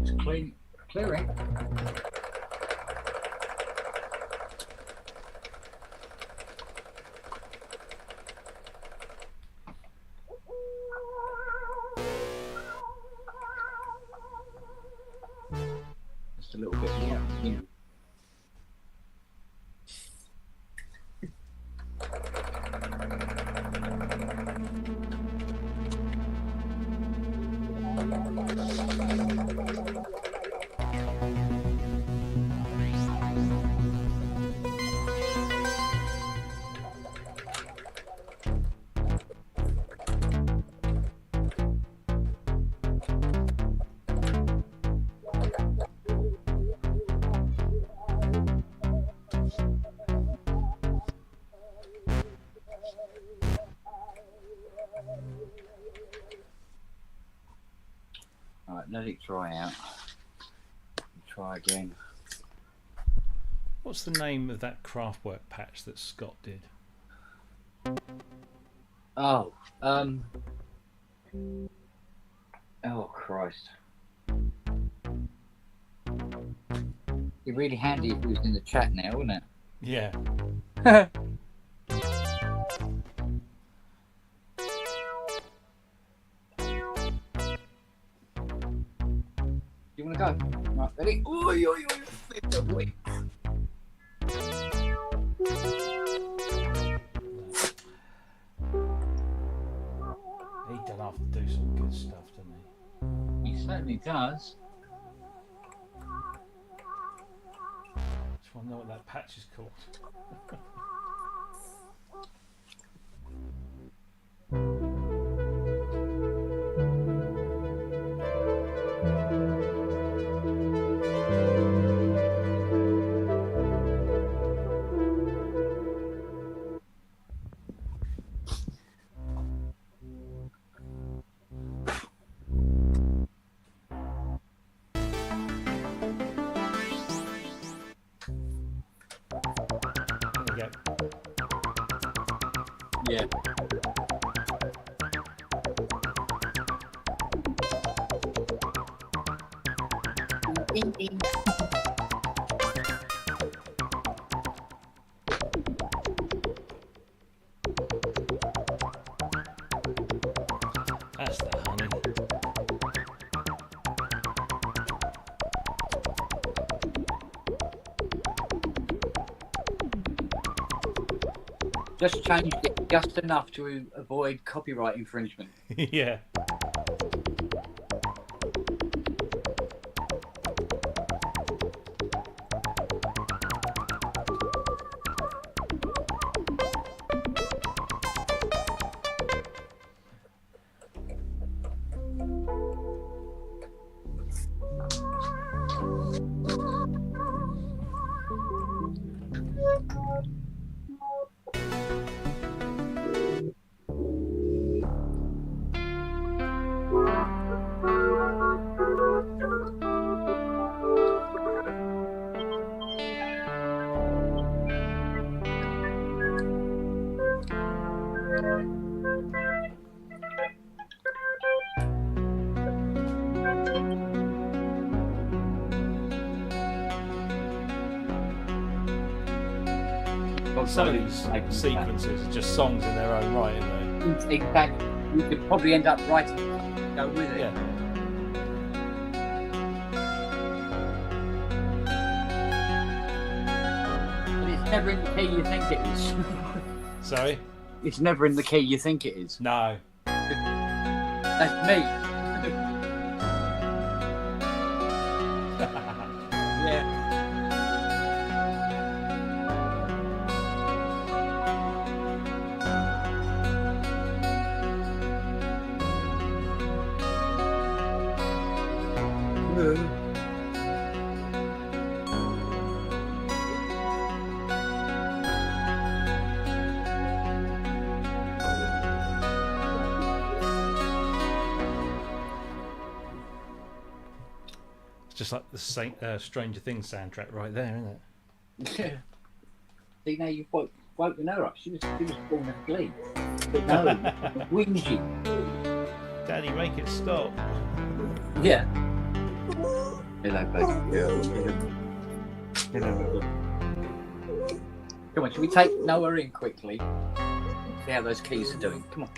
It's clearing. Just a little bit more. Alright, let it dry out. Try again. What's the name of that Craftwork patch that Scott did? Oh, oh Christ. It'd be really handy if it was in the chat now, wouldn't it? Yeah. You want to go? Right, ready? Oi, oi, oi, flip the boy. He done have to do some good stuff, doesn't he? He certainly does. Just want to know what that patch is called. There we go. Yeah. Ding, ding. That's the honey. Just changed it just enough to avoid copyright infringement. Yeah. Some of these sequences are just songs in their own right, aren't they? Exactly. You could probably end up writing go with it. Yeah. But it's never in the key you think it is. Sorry? It's never in the key you think it is. No. That's me. Yeah. It's just like the Stranger Things soundtrack right there, isn't it? Yeah. See, now you've woken her up. She was born asleep. But no, whingy. Daddy, make it stop. Yeah. Hello, baby girl. Hello. Come on, shall we take Noah in quickly? See how those keys are doing. Come on.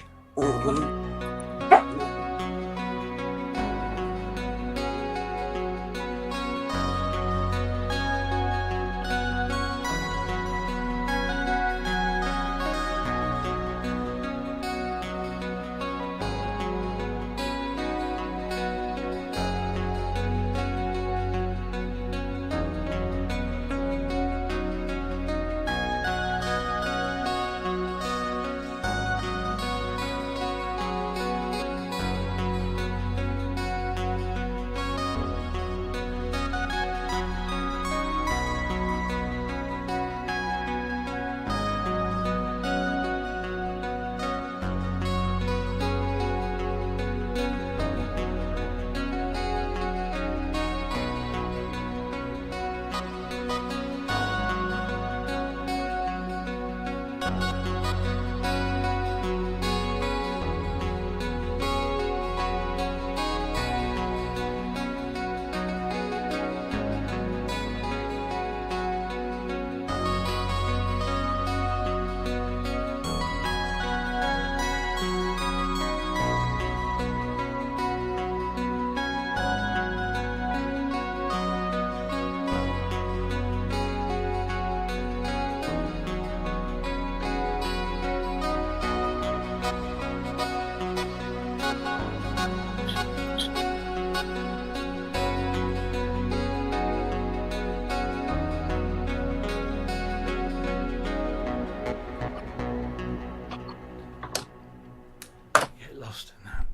Get lost in that.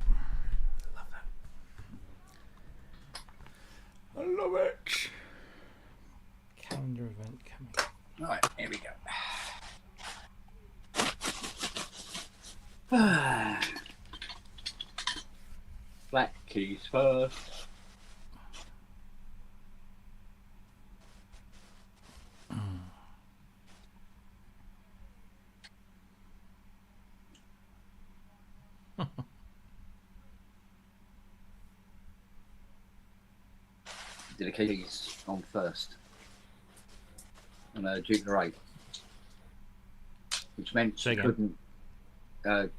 I love that. I love it. Calendar event coming. Right, here we go. Black keys first. Did the keys on first. On Duke the 8. Which meant she couldn't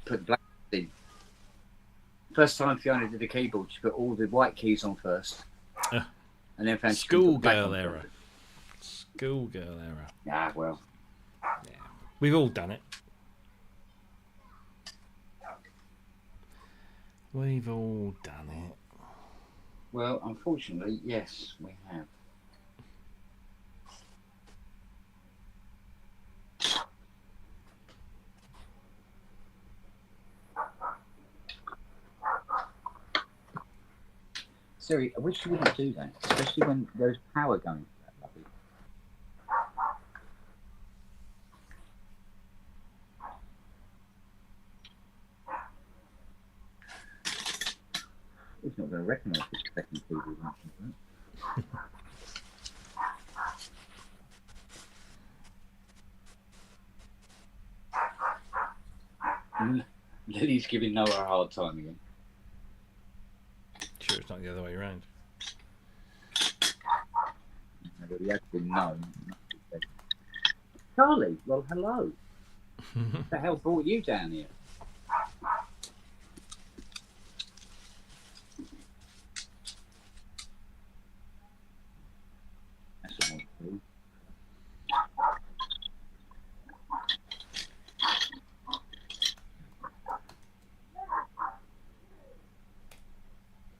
put black in. First time Fiona did the keyboard, she put all the white keys on first. And then found Schoolgirl error. Schoolgirl error. Yeah, well. Yeah. We've all done it. We've all done it. Well, unfortunately, yes, we have. Siri, I wish you wouldn't do that, especially when there's power going for that lovely. He's not going to recognise this second keyboard. Lily's giving Noah a hard time again. Sure, it's not the other way around. He has been known. Charlie. Well, hello. What the hell brought you down here? That's all right.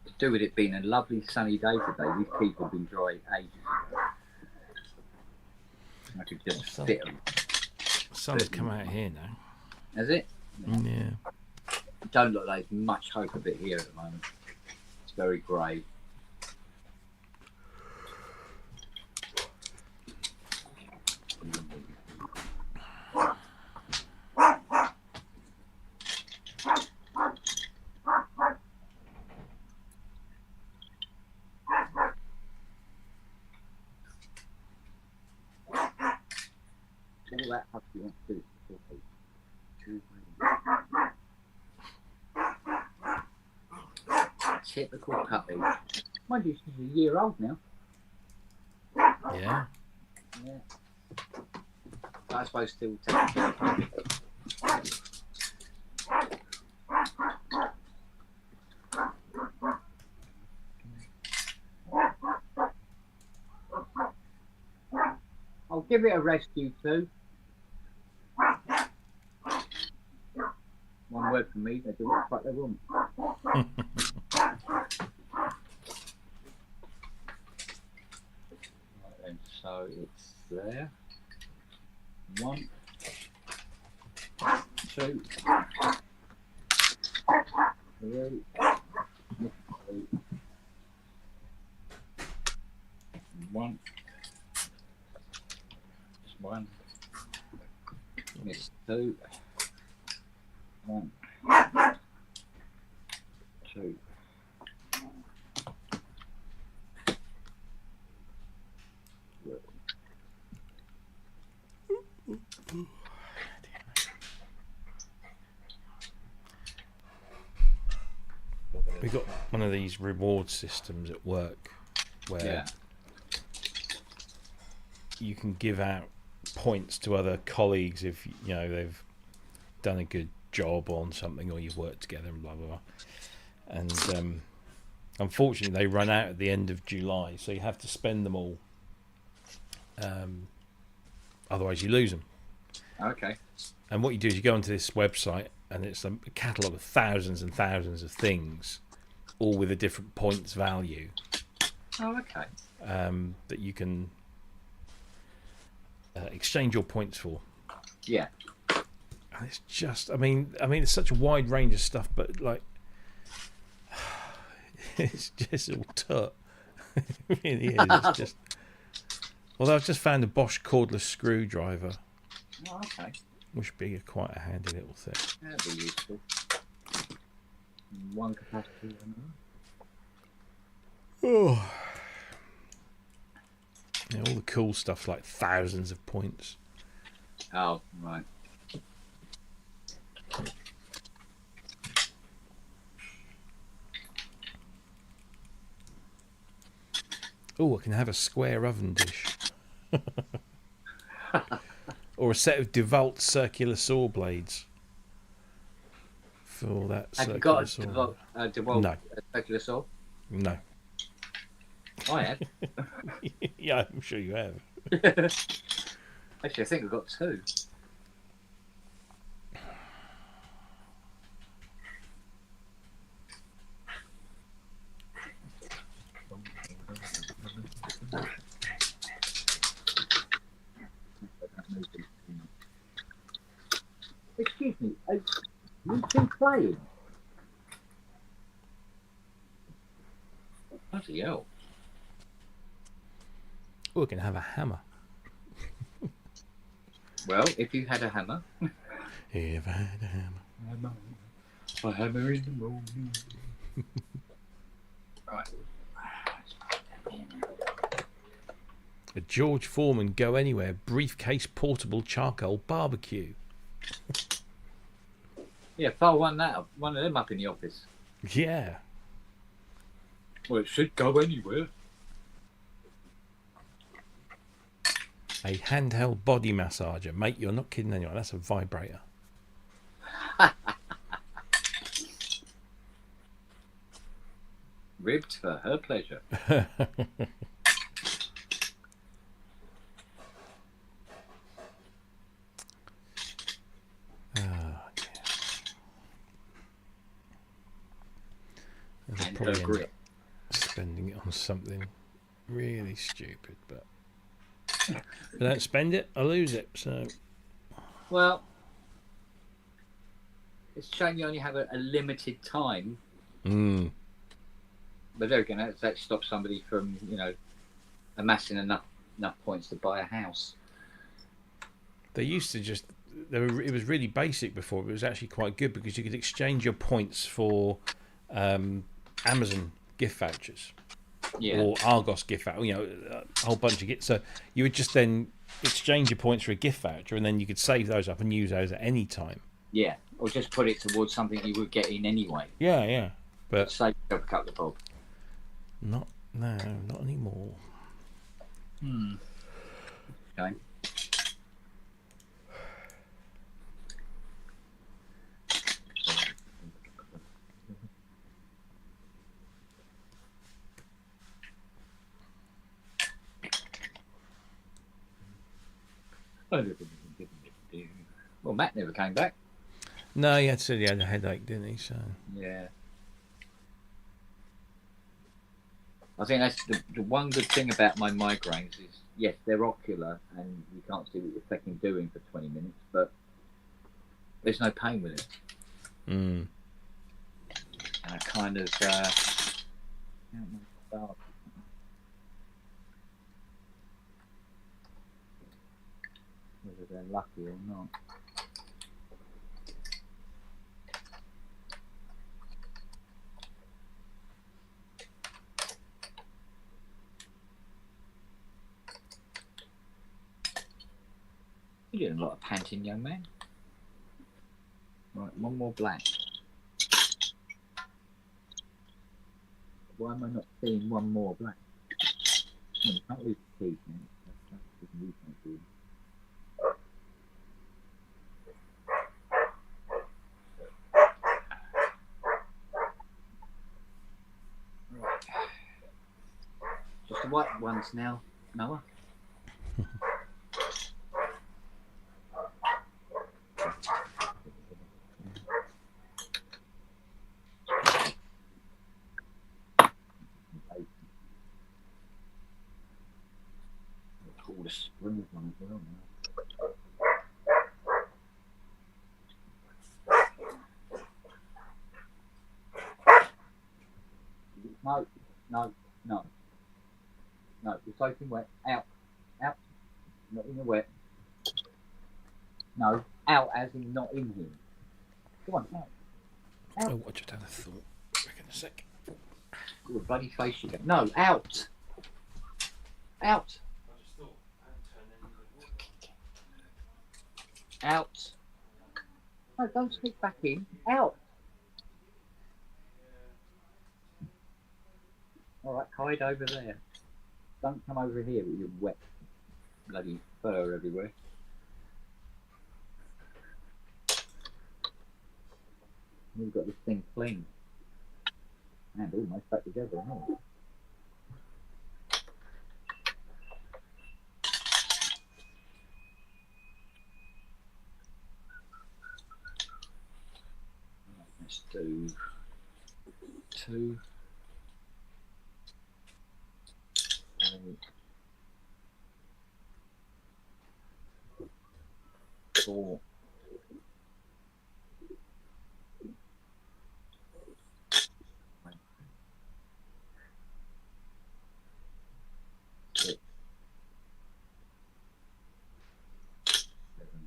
To do with it being a lovely sunny day today, these people have been dry ages ago. I could just fit them. Sun's come out here now. Has it? Yeah. Don't look like there's much hope of it here at the moment. It's very grey. All that husky wants to do is typical puppy. Mind you, she's a year old now. Yeah. Yeah. I suppose still technically a puppy. I'll give it a rest, you two. One word from me, they do what the fuck they want. Right then, so it's there. 1, 2, 3, 1. Just 1. Miss 2. 1, 2. We got one of these reward systems at work where you can give out points to other colleagues if you know they've done a good job on something or you've worked together and blah blah blah. And unfortunately, they run out at the end of July, so you have to spend them all. Otherwise, you lose them. Okay. And what you do is you go onto this website, and it's a catalogue of thousands and thousands of things, all with a different points value. Oh, okay. That you can exchange your points for. Yeah. And it's just, I mean, it's such a wide range of stuff, but like, it's just all tut. It really is. It's just. Although I've just found a Bosch cordless screwdriver. Oh, okay. Which would be quite a handy little thing. That'd be useful. One capacity. Oh. Yeah, all the cool stuff like thousands of points. Oh, right. Oh, I can have a square oven dish. Or a set of DeWalt circular saw blades. For that Have circular you got saw. a DeWalt No. circular saw? No. I have. Yeah, I'm sure you have. Actually, I think I've got 2. Excuse me, you two playing? Bloody hell. Oh, I can have a hammer. Well, if you had a hammer. If I had a hammer. A hammer in the morning. Right. A George Foreman go anywhere briefcase portable charcoal barbecue. Yeah, file one of them up in the office. Yeah. Well, it should go anywhere. A handheld body massager. Mate, you're not kidding anyone. That's a vibrator. Ribbed for her pleasure. I'll And probably her end grip. up spending it on something really stupid, but if I don't spend it, I lose it. So Well, it's a shame you only have a limited time. But there again, that stops somebody from, amassing enough points to buy a house. they used to just it was really basic before. It was actually quite good because you could exchange your points for Amazon gift vouchers. Yeah. Or Argos gift voucher, a whole bunch of gifts. So you would just then exchange your points for a gift voucher, and then you could save those up and use those at any time. Yeah, or just put it towards something you would get in anyway. Yeah. But save yourself a couple of bob. Not anymore. Okay. Well, Matt never came back. No, he said he had a headache, didn't he? So Yeah. I think that's the one good thing about my migraines is, yes, they're ocular and you can't see what you're fucking doing for 20 minutes, but there's no pain with it. And I kind of whether they're lucky or not. You're doing a lot of panting, young man. Right, one more black. Why am I not seeing one more black? Oh, you can't lose the teeth, man. Right. Just the white ones now, Noah. All the springs on as well now. No, you're soaking wet. Out. Not in the wet. No, out as in not in here. Come on, out. oh, I just had a thought. Back in a sec. Got a bloody face you got. No, out. Out. Out. No, don't sneak back in. Out. All right, hide over there. Don't come over here with your wet bloody fur everywhere. We've got this thing clean and almost back together. Huh? Let's do 2, 3, 4, 5, 6, 7,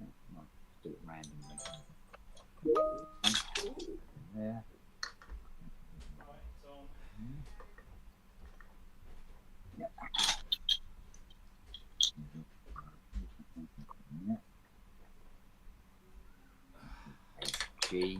8, 9. Do it randomly. Yeah. Yep. G.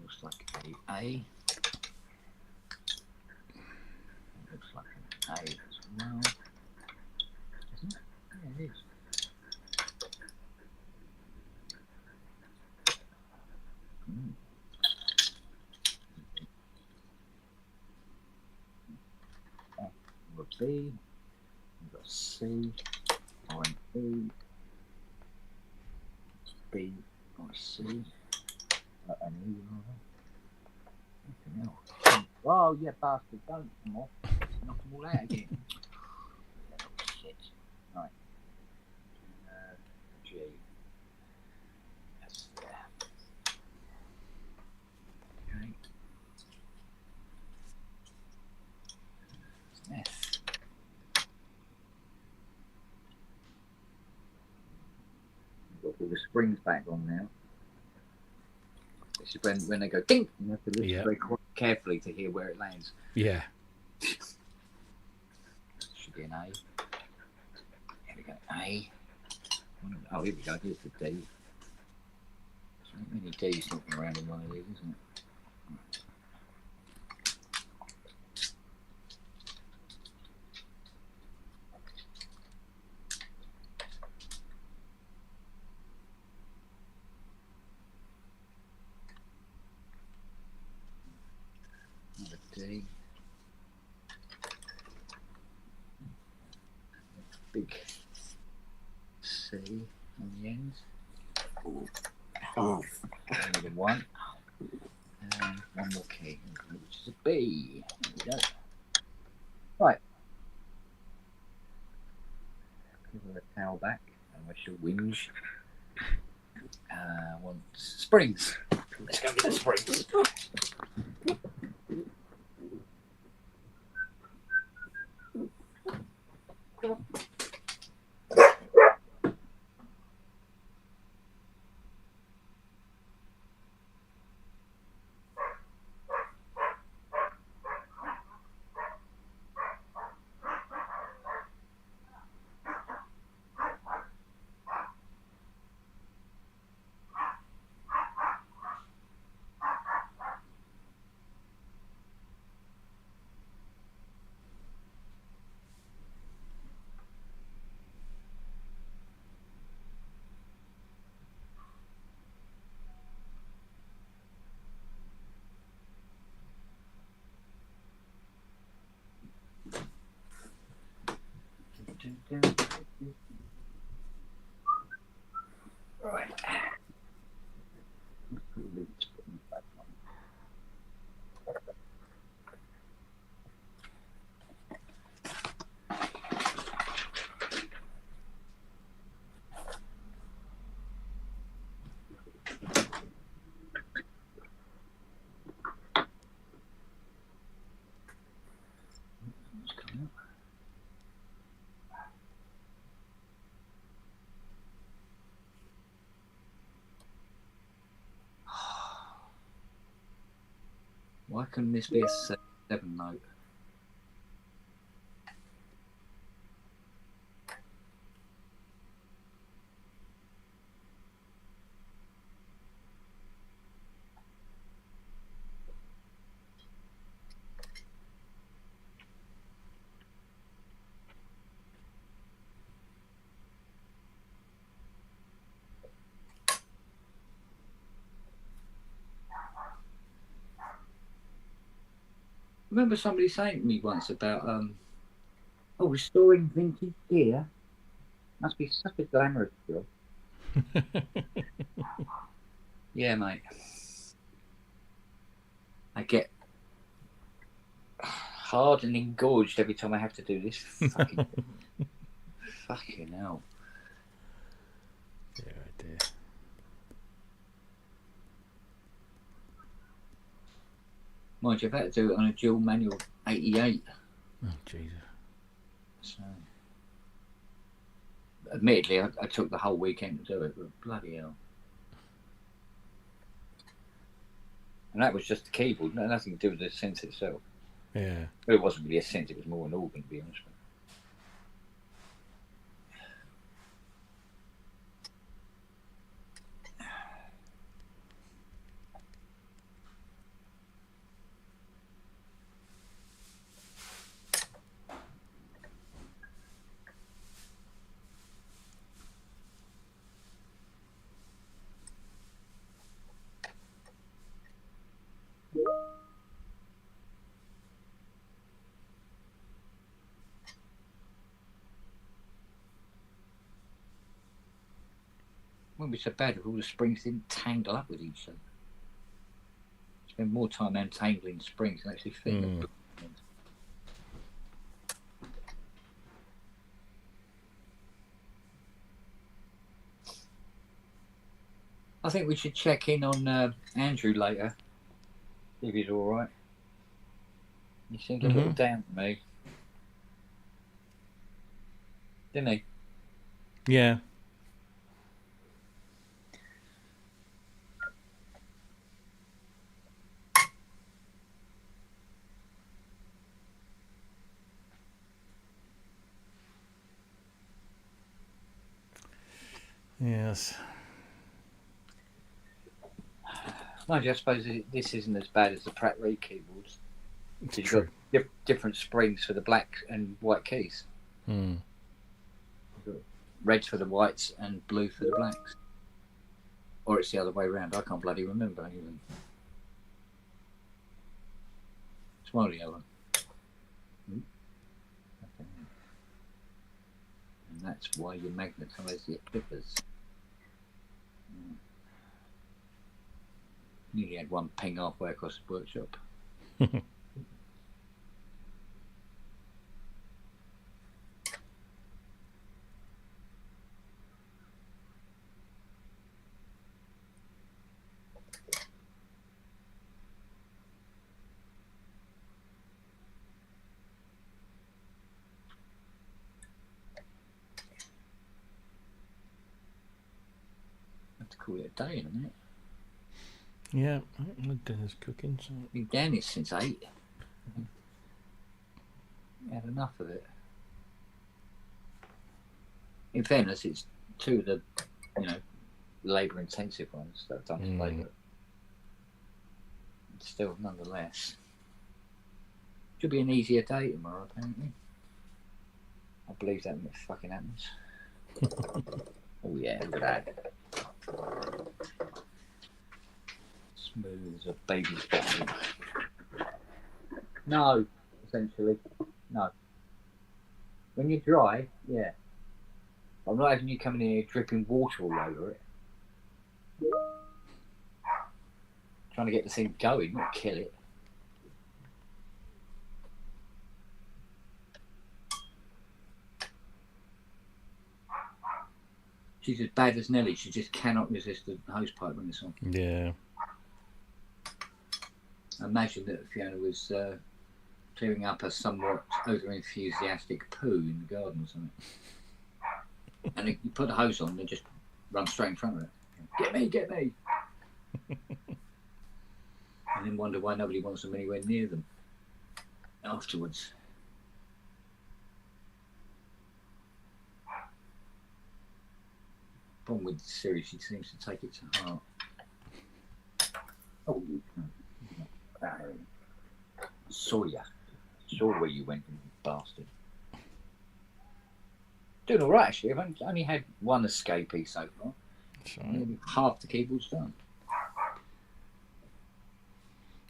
Looks like A. Looks like an A as well. Isn't it? Yeah, it is. We've got B, we've got C, or an E, B, or C, an E, anything else. Oh, yeah, bastard, don't come off. Knock them all out again. Shit. Right. G. That's there. Okay. F. Got all the springs back on now. This is when they go ding, you have to listen very carefully to hear where it lands. Yeah. Should be an A. Here we go. A. Oh, here we go. Here's the D. There's not many D's knocking around in one of these, isn't it? Another D. Big C on the end. Another one. And one more key, which is a B. There we go. Right. Give her a towel back, and we shall whinge. Want springs. Let's go get the springs. Right. Why couldn't this be a 7 note? I remember somebody saying to me once about restoring vintage gear must be such a glamorous job. Yeah, mate. I get hard and engorged every time I have to do this. Fucking hell. Yeah, dear. Mind you, I've had to do it on a dual manual 88. Oh, Jesus. So, admittedly, I took the whole weekend to do it, but bloody hell. And that was just the keyboard, nothing to do with the synth itself. Yeah. Well, it wasn't really a synth, it was more an organ, to be honest with you. Wouldn't be so bad if all the springs didn't tangle up with each other. Spend more time untangling springs than actually fitting them. I think we should check in on Andrew later, see if he's all right. He seemed a little down to me, didn't he? Yeah. Yes. Mind you, I suppose this isn't as bad as the Pratt Reed keyboards. You've True. got different springs for the black and white keys. Hmm. Reds for the whites and blue for the blacks. Or it's the other way around. I can't bloody remember even. It's one or the other. Okay. And that's why you magnetise your clippers. Nearly had one ping halfway across the workshop. Have to call it a day in a minute. Yeah, my dinner's cooking. So. Been down here since 8. Had enough of it. In fairness, it's two of the, labour-intensive ones that I've done today, but still, nonetheless, should be an easier day tomorrow. Apparently, I believe that when it fucking happens. Oh yeah, look at that. Smooth as a baby's bottom. No, essentially, no. When you're dry, yeah. I'm not having you coming in here dripping water all over it. Trying to get the thing going, not kill it. She's as bad as Nelly. She just cannot resist the hosepipe when it's on. Yeah. I imagine that Fiona was clearing up a somewhat over-enthusiastic poo in the garden or something. And you put the hose on and it just runs straight in front of it. Get me, get me! And then wonder why nobody wants them anywhere near them afterwards. Problem with the series, she seems to take it to heart. Oh, saw ya. Saw where you went, you bastard. Doing all right, actually. I've only had one escapee so far. Maybe half the keyboard's done.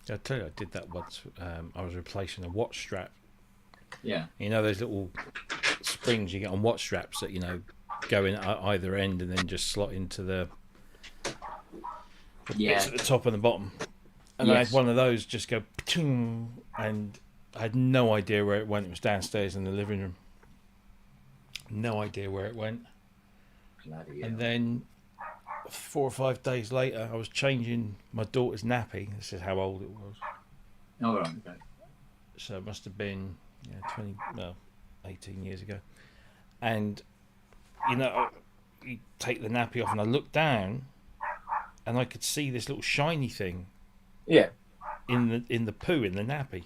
I tell you, I did that once. I was replacing a watch strap. Yeah. You know those little springs you get on watch straps that go in at either end and then just slot into the bits at the top and the bottom. And I had one of those just go, and I had no idea where it went. It was downstairs in the living room. No idea where it went. Bloody and then 4 or 5 days later, I was changing my daughter's nappy. This is how old it was. Oh, right, okay. So it must have been 18 years ago. And, you take the nappy off and I looked down and I could see this little shiny thing Yeah. in the poo in the nappy.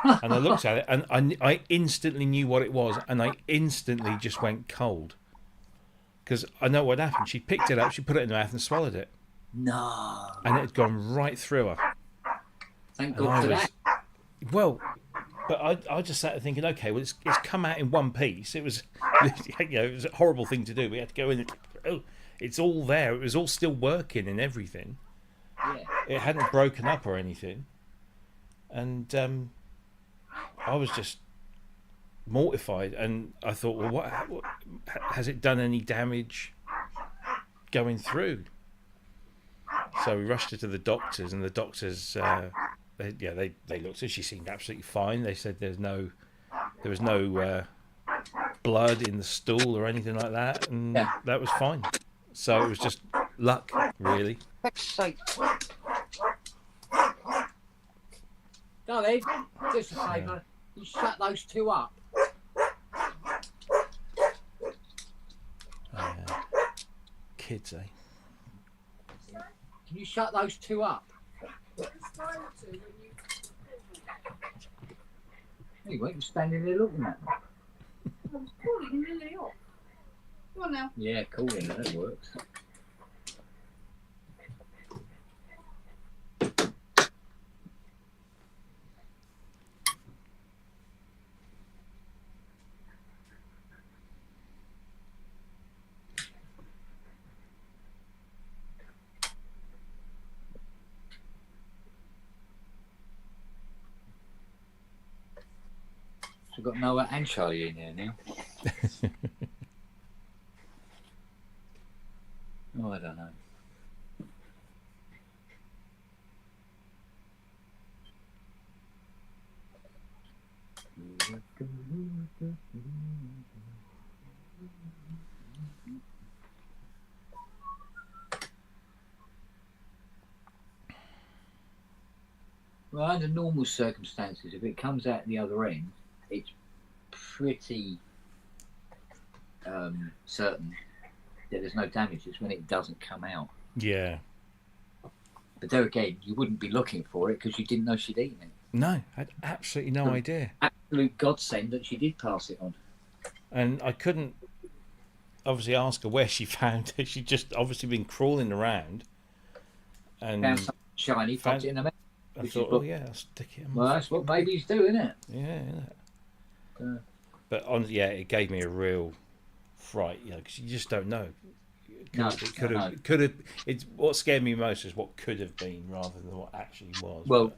And I looked at it, and I instantly knew what it was, and I instantly just went cold. Because I know what happened. She picked it up, she put it in her mouth and swallowed it. No. And it had gone right through her. Thank And God I for was, that. well, but I just sat there thinking, okay, well, it's come out in one piece. It was, it was a horrible thing to do. We had to go in and, oh, it's all there. It was all still working and everything. Yeah. It hadn't broken up or anything. And I was just mortified, and I thought, well, what has it done any damage going through? So we rushed her to the doctors, and the doctors, they looked at her. She seemed absolutely fine. They said there was no blood in the stool or anything like that, and that was fine. So it was just luck, really. For fuck's sake. Darling, do us a favour. You shut those two up. Kids, eh? Can you shut those two up? Anyway, you're standing there looking at them. I was calling Lily off. Go on now. Yeah, calling, that works. So we've got Noah and Charlie in here now. Oh, I don't know. Well, under normal circumstances, if it comes out the other end, it's pretty certain that there's no damage. It's when it doesn't come out. Yeah. But there again, you wouldn't be looking for it because you didn't know she'd eaten it. No, I had absolutely no idea. Absolute godsend that she did pass it on. And I couldn't obviously ask her where she found it. She'd just obviously been crawling around. And Found something shiny, popped it in her mouth. I thought, oh yeah, I'll stick it in my Well, that's what babies do, isn't it? Yeah. But it gave me a real fright, because you just don't know. It could have. It's what scared me most is what could have been rather than what actually was. Well,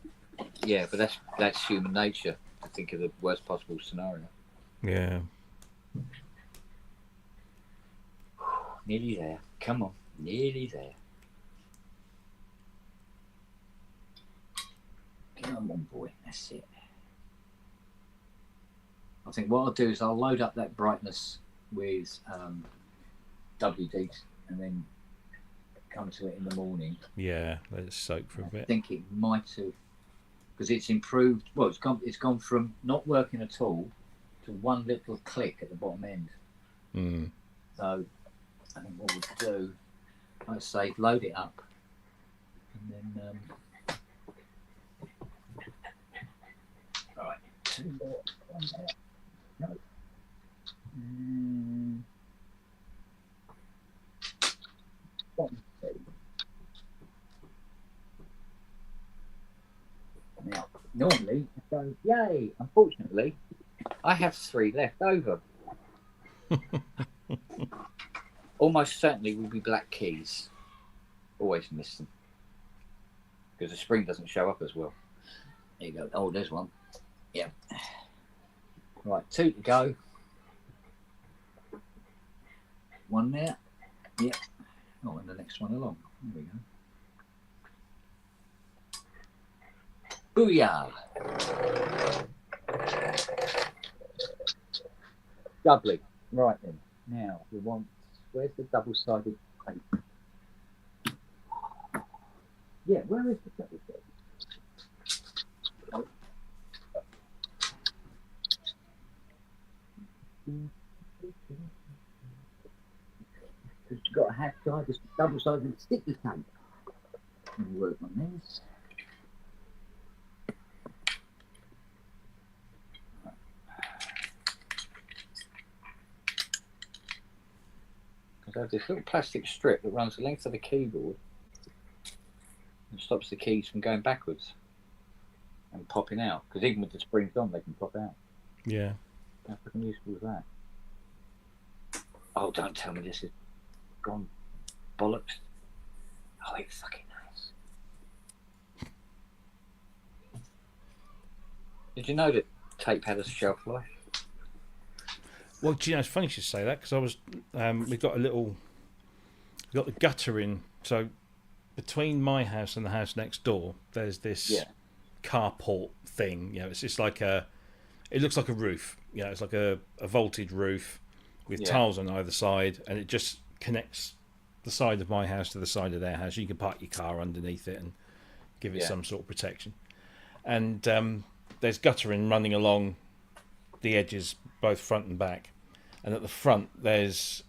yeah, but that's human nature to think of the worst possible scenario. Yeah. Nearly there. Come on, nearly there. Come on, boy. That's it. I think what I'll do is I'll load up that brightness with WD and then come to it in the morning. Yeah, let it soak for a bit. I think it might have, because it's improved. Well, it's gone from not working at all to one little click at the bottom end. Mm. So I think what we'll do, like I say, load it up and then. All right, two more. One there. No. One, two. Now, normally it goes, yay. Unfortunately, I have 3 left over. Almost certainly will be black keys. Always miss them. Because the spring doesn't show up as well. There you go. Oh, there's one. Yeah. Right, 2 to go. 1 there. Yep. Oh, and the next one along. There we go. Booyah! Lovely. Right then. Now we want. Where's the double-sided tape? Yeah, where is the double-sided? You've got to have this double-sided sticky tape. Work on this. They have this little plastic strip that runs the length of the keyboard and stops the keys from going backwards and popping out. Because even with the springs on, they can pop out. Yeah. How fucking useful is that? Oh, don't tell me this is gone bollocks. Oh, it's fucking nice. Did you know that tape had a shelf life? Well, do you know, it's funny you should say that because I was, we got the gutter in. So between my house and the house next door, there's this carport thing. You know, it's just like it looks like a roof. You know, it's like a vaulted roof with tiles on either side, and it just connects the side of my house to the side of their house. You can park your car underneath it and give it some sort of protection. And there's guttering running along the edges, both front and back. And at the front, there's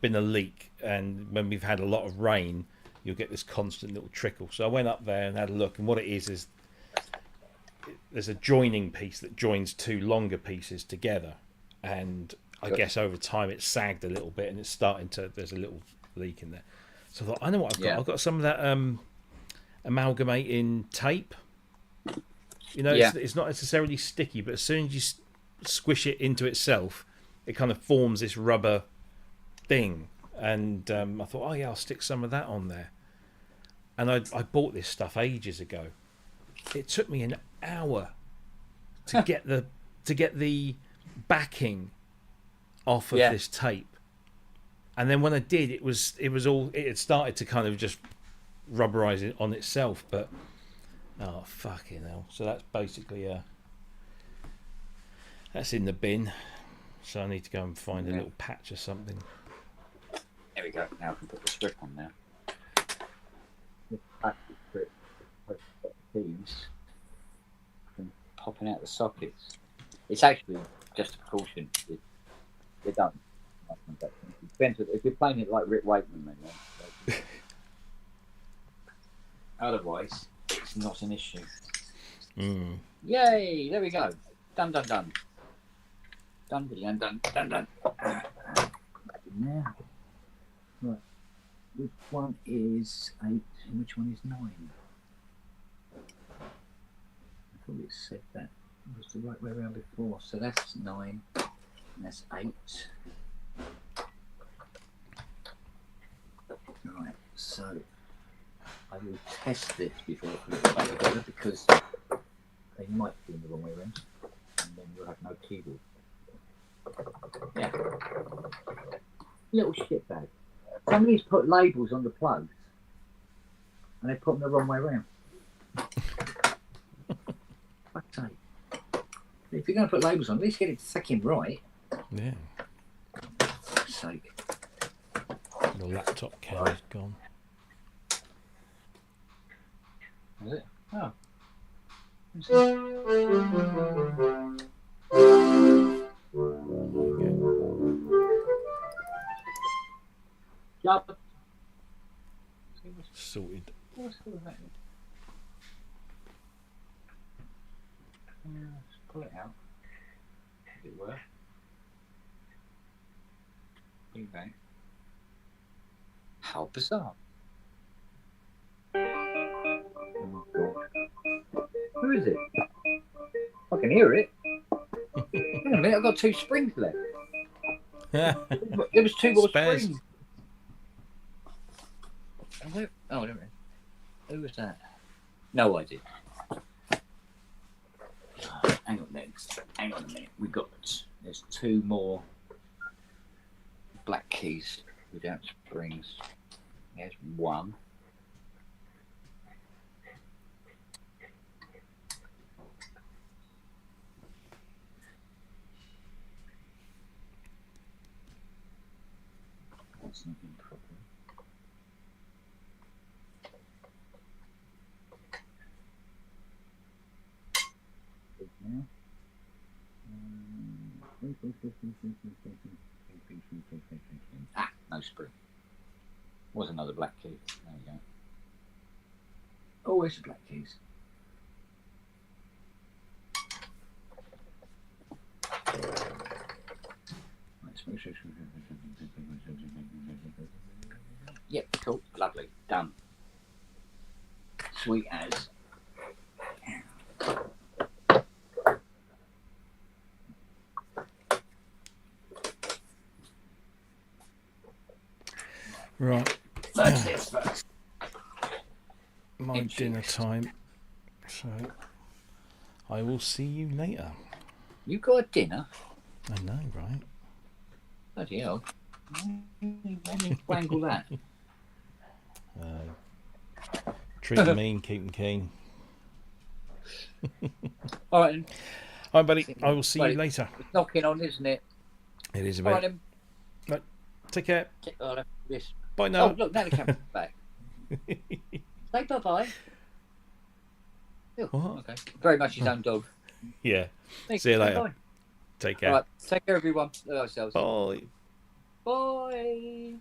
been a leak, and when we've had a lot of rain, you'll get this constant little trickle. So I went up there and had a look, and what it is there's a joining piece that joins two longer pieces together, and I guess over time it sagged a little bit, and it's starting to. There's a little leak in there. So I thought, I know what I've got. I've got some of that amalgamating tape. You know, it's not necessarily sticky, but as soon as you squish it into itself, it kind of forms this rubber thing. And I thought, oh yeah, I'll stick some of that on there. And I bought this stuff ages ago. It took me an hour to get the backing off of this tape. And then when I did, it had started to kind of just rubberize it on itself. But oh fucking hell! So that's basically that's in the bin. So I need to go and find a little patch or something. There we go. Now I can put the strip on now. This plastic strip with the keys and popping out the sockets. It's actually just a precaution. They're done. If you're playing it like Rick Wakeman, then otherwise it's not an issue. Yay! There we go. Done. Done. Now, right. Which one is 8 and which one is 9? I thought it said that it was the right way around before. So that's 9 and that's 8. Right, so I will test this before I put it back together because they might be in the wrong way around and then you'll have no keyboard. Yeah. Little shitbag. Somebody's put labels on the plugs and they put them the wrong way around. Fuck's sake. If you're going to put labels on, at least get it fucking right. Yeah. Fuck's sake. The laptop camera's gone. Is it? Oh. Job. Sorted. What's that? Let's pull it out. As it were. Okay. How bizarre. Oh, God. Who is it? I can hear it. Hang on a minute, I've got 2 springs left. There was 2 more Spares. springs. Where? Oh, wait a minute. Who was that? No idea. Hang on a minute. There's 2 more black keys without springs. There's 1. That's not been properly. Now. No spring. Was another black key. There we go. Always black keys. Let's Yep, cool, lovely, done. Sweet as. Right. First things first. My dinner time. So I will see you later. You got a dinner? I know, right? Bloody hell. Let me wangle that. Treat them mean, keep them keen. All right, then. All right, buddy. I will see you later. It's knocking on, isn't it? It is a All right, bit. then. Take care. This. Bye now. Oh, look, now the camera's back. Say bye-bye. Oh, What? okay. Very much his own dog. Yeah. Thank See you later. Bye. Take care. All right. Take care, everyone. Look at ourselves. Bye. Bye.